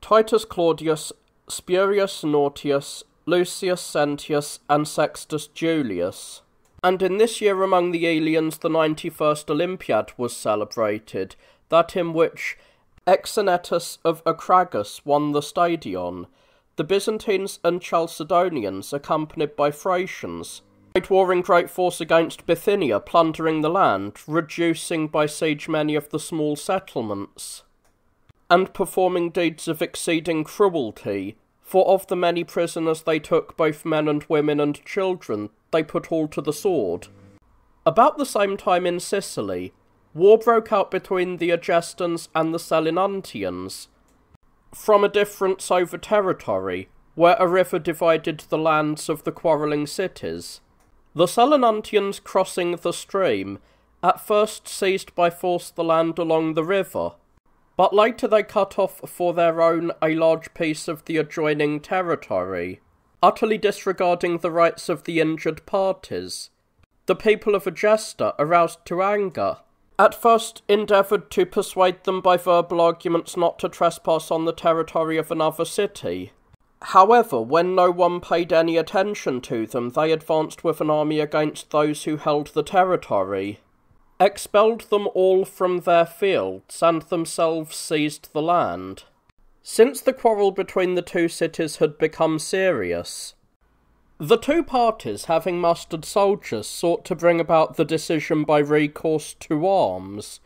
Titus Claudius, Spurius Nautius, Lucius Sentius, and Sextus Julius. And in this year among the aliens the 91st Olympiad was celebrated, that in which Exenetus of Acragas won the stadion. The Byzantines and Chalcedonians, accompanied by Thracians, made war in great force against Bithynia, plundering the land, reducing by siege many of the small settlements, and performing deeds of exceeding cruelty, for of the many prisoners they took, both men and women and children, they put all to the sword. About the same time in Sicily, war broke out between the Egestans and the Selinuntians, from a difference over territory, where a river divided the lands of the quarrelling cities. The Selinuntians, crossing the stream, at first seized by force the land along the river, but later they cut off for their own a large piece of the adjoining territory, utterly disregarding the rights of the injured parties. The people of Egesta, aroused to anger, at first endeavoured to persuade them by verbal arguments not to trespass on the territory of another city. However, when no one paid any attention to them, they advanced with an army against those who held the territory, expelled them all from their fields, and themselves seized the land. Since the quarrel between the two cities had become serious, the two parties, having mustered soldiers, sought to bring about the decision by recourse to arms.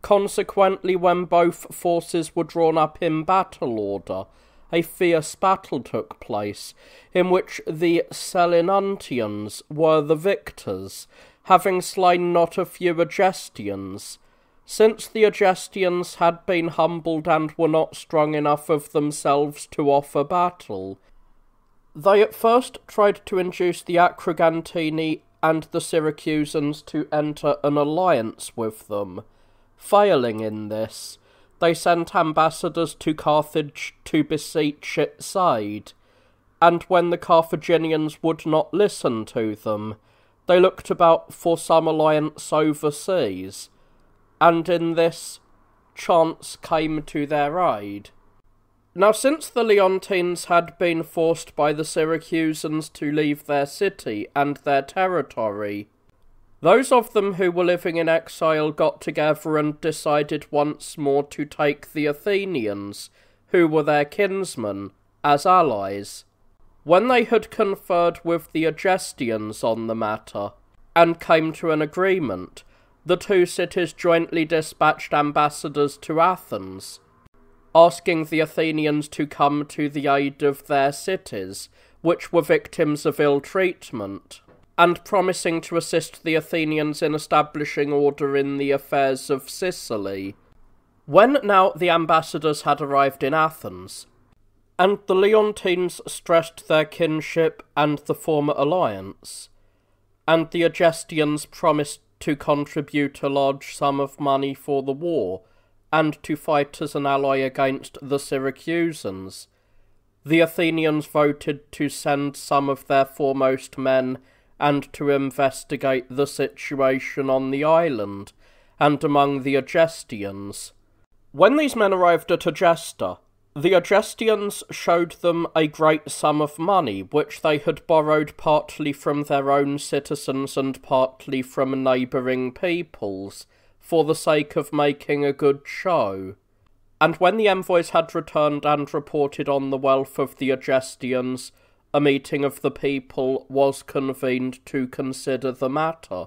Consequently, when both forces were drawn up in battle order, a fierce battle took place, in which the Selinuntians were the victors, having slain not a few Egestians, since the Egestians had been humbled and were not strong enough of themselves to offer battle. They at first tried to induce the Acrogantini and the Syracusans to enter an alliance with them. Failing in this, they sent ambassadors to Carthage to beseech its side, and when the Carthaginians would not listen to them, they looked about for some alliance overseas, and in this chance came to their aid. Now, since the Leontines had been forced by the Syracusans to leave their city and their territory, those of them who were living in exile got together and decided once more to take the Athenians, who were their kinsmen, as allies. When they had conferred with the Egestians on the matter, and came to an agreement, the two cities jointly dispatched ambassadors to Athens, asking the Athenians to come to the aid of their cities, which were victims of ill treatment, and promising to assist the Athenians in establishing order in the affairs of Sicily. When now the ambassadors had arrived in Athens, And the Leontines stressed their kinship and the former alliance, and the Egestians promised to contribute a large sum of money for the war, and to fight as an ally against the Syracusans. The Athenians voted to send some of their foremost men and to investigate the situation on the island and among the Egestians. When these men arrived at Egesta, the Egestians showed them a great sum of money, which they had borrowed partly from their own citizens and partly from neighbouring peoples, for the sake of making a good show. And when the envoys had returned and reported on the wealth of the Egestians, a meeting of the people was convened to consider the matter.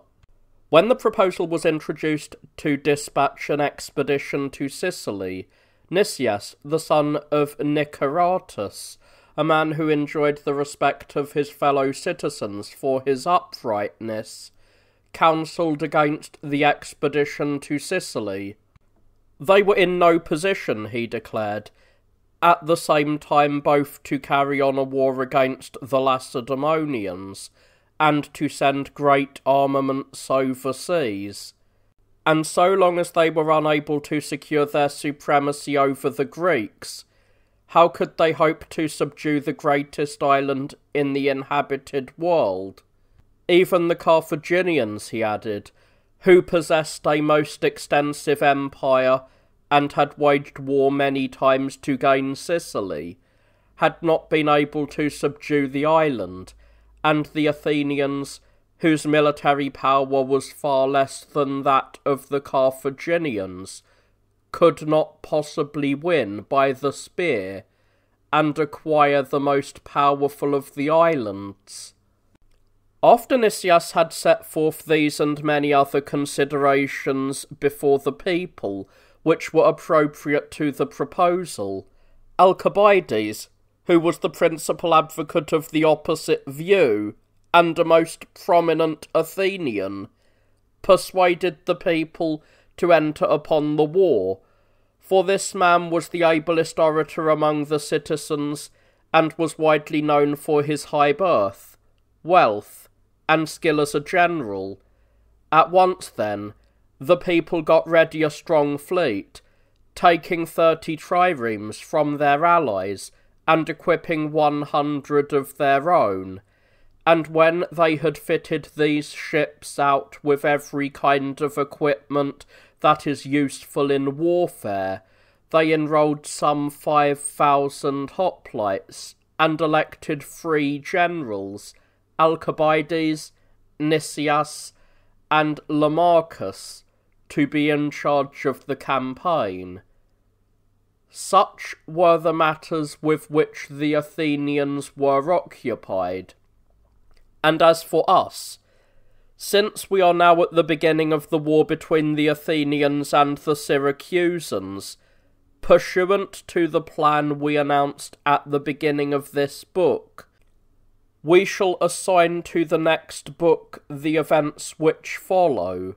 When the proposal was introduced to dispatch an expedition to Sicily, Nicias, the son of Niceratus, a man who enjoyed the respect of his fellow citizens for his uprightness, counselled against the expedition to Sicily. They were in no position, he declared, at the same time both to carry on a war against the Lacedaemonians and to send great armaments overseas. And so long as they were unable to secure their supremacy over the Greeks, how could they hope to subdue the greatest island in the inhabited world? Even the Carthaginians, he added, who possessed a most extensive empire and had waged war many times to gain Sicily, had not been able to subdue the island, and the Athenians, whose military power was far less than that of the Carthaginians, could not possibly win by the spear, and acquire the most powerful of the islands. After Nicias had set forth these and many other considerations before the people, which were appropriate to the proposal, Alcibiades, who was the principal advocate of the opposite view, and a most prominent Athenian, persuaded the people to enter upon the war, for this man was the ablest orator among the citizens, and was widely known for his high birth, wealth, and skill as a general. At once, then, the people got ready a strong fleet, taking 30 triremes from their allies, and equipping 100 of their own. And when they had fitted these ships out with every kind of equipment that is useful in warfare, they enrolled some 5,000 hoplites, and elected 3 generals, Alcibiades, Nicias, and Lamachus, to be in charge of the campaign. Such were the matters with which the Athenians were occupied. And as for us, since we are now at the beginning of the war between the Athenians and the Syracusans, pursuant to the plan we announced at the beginning of this book, we shall assign to the next book the events which follow.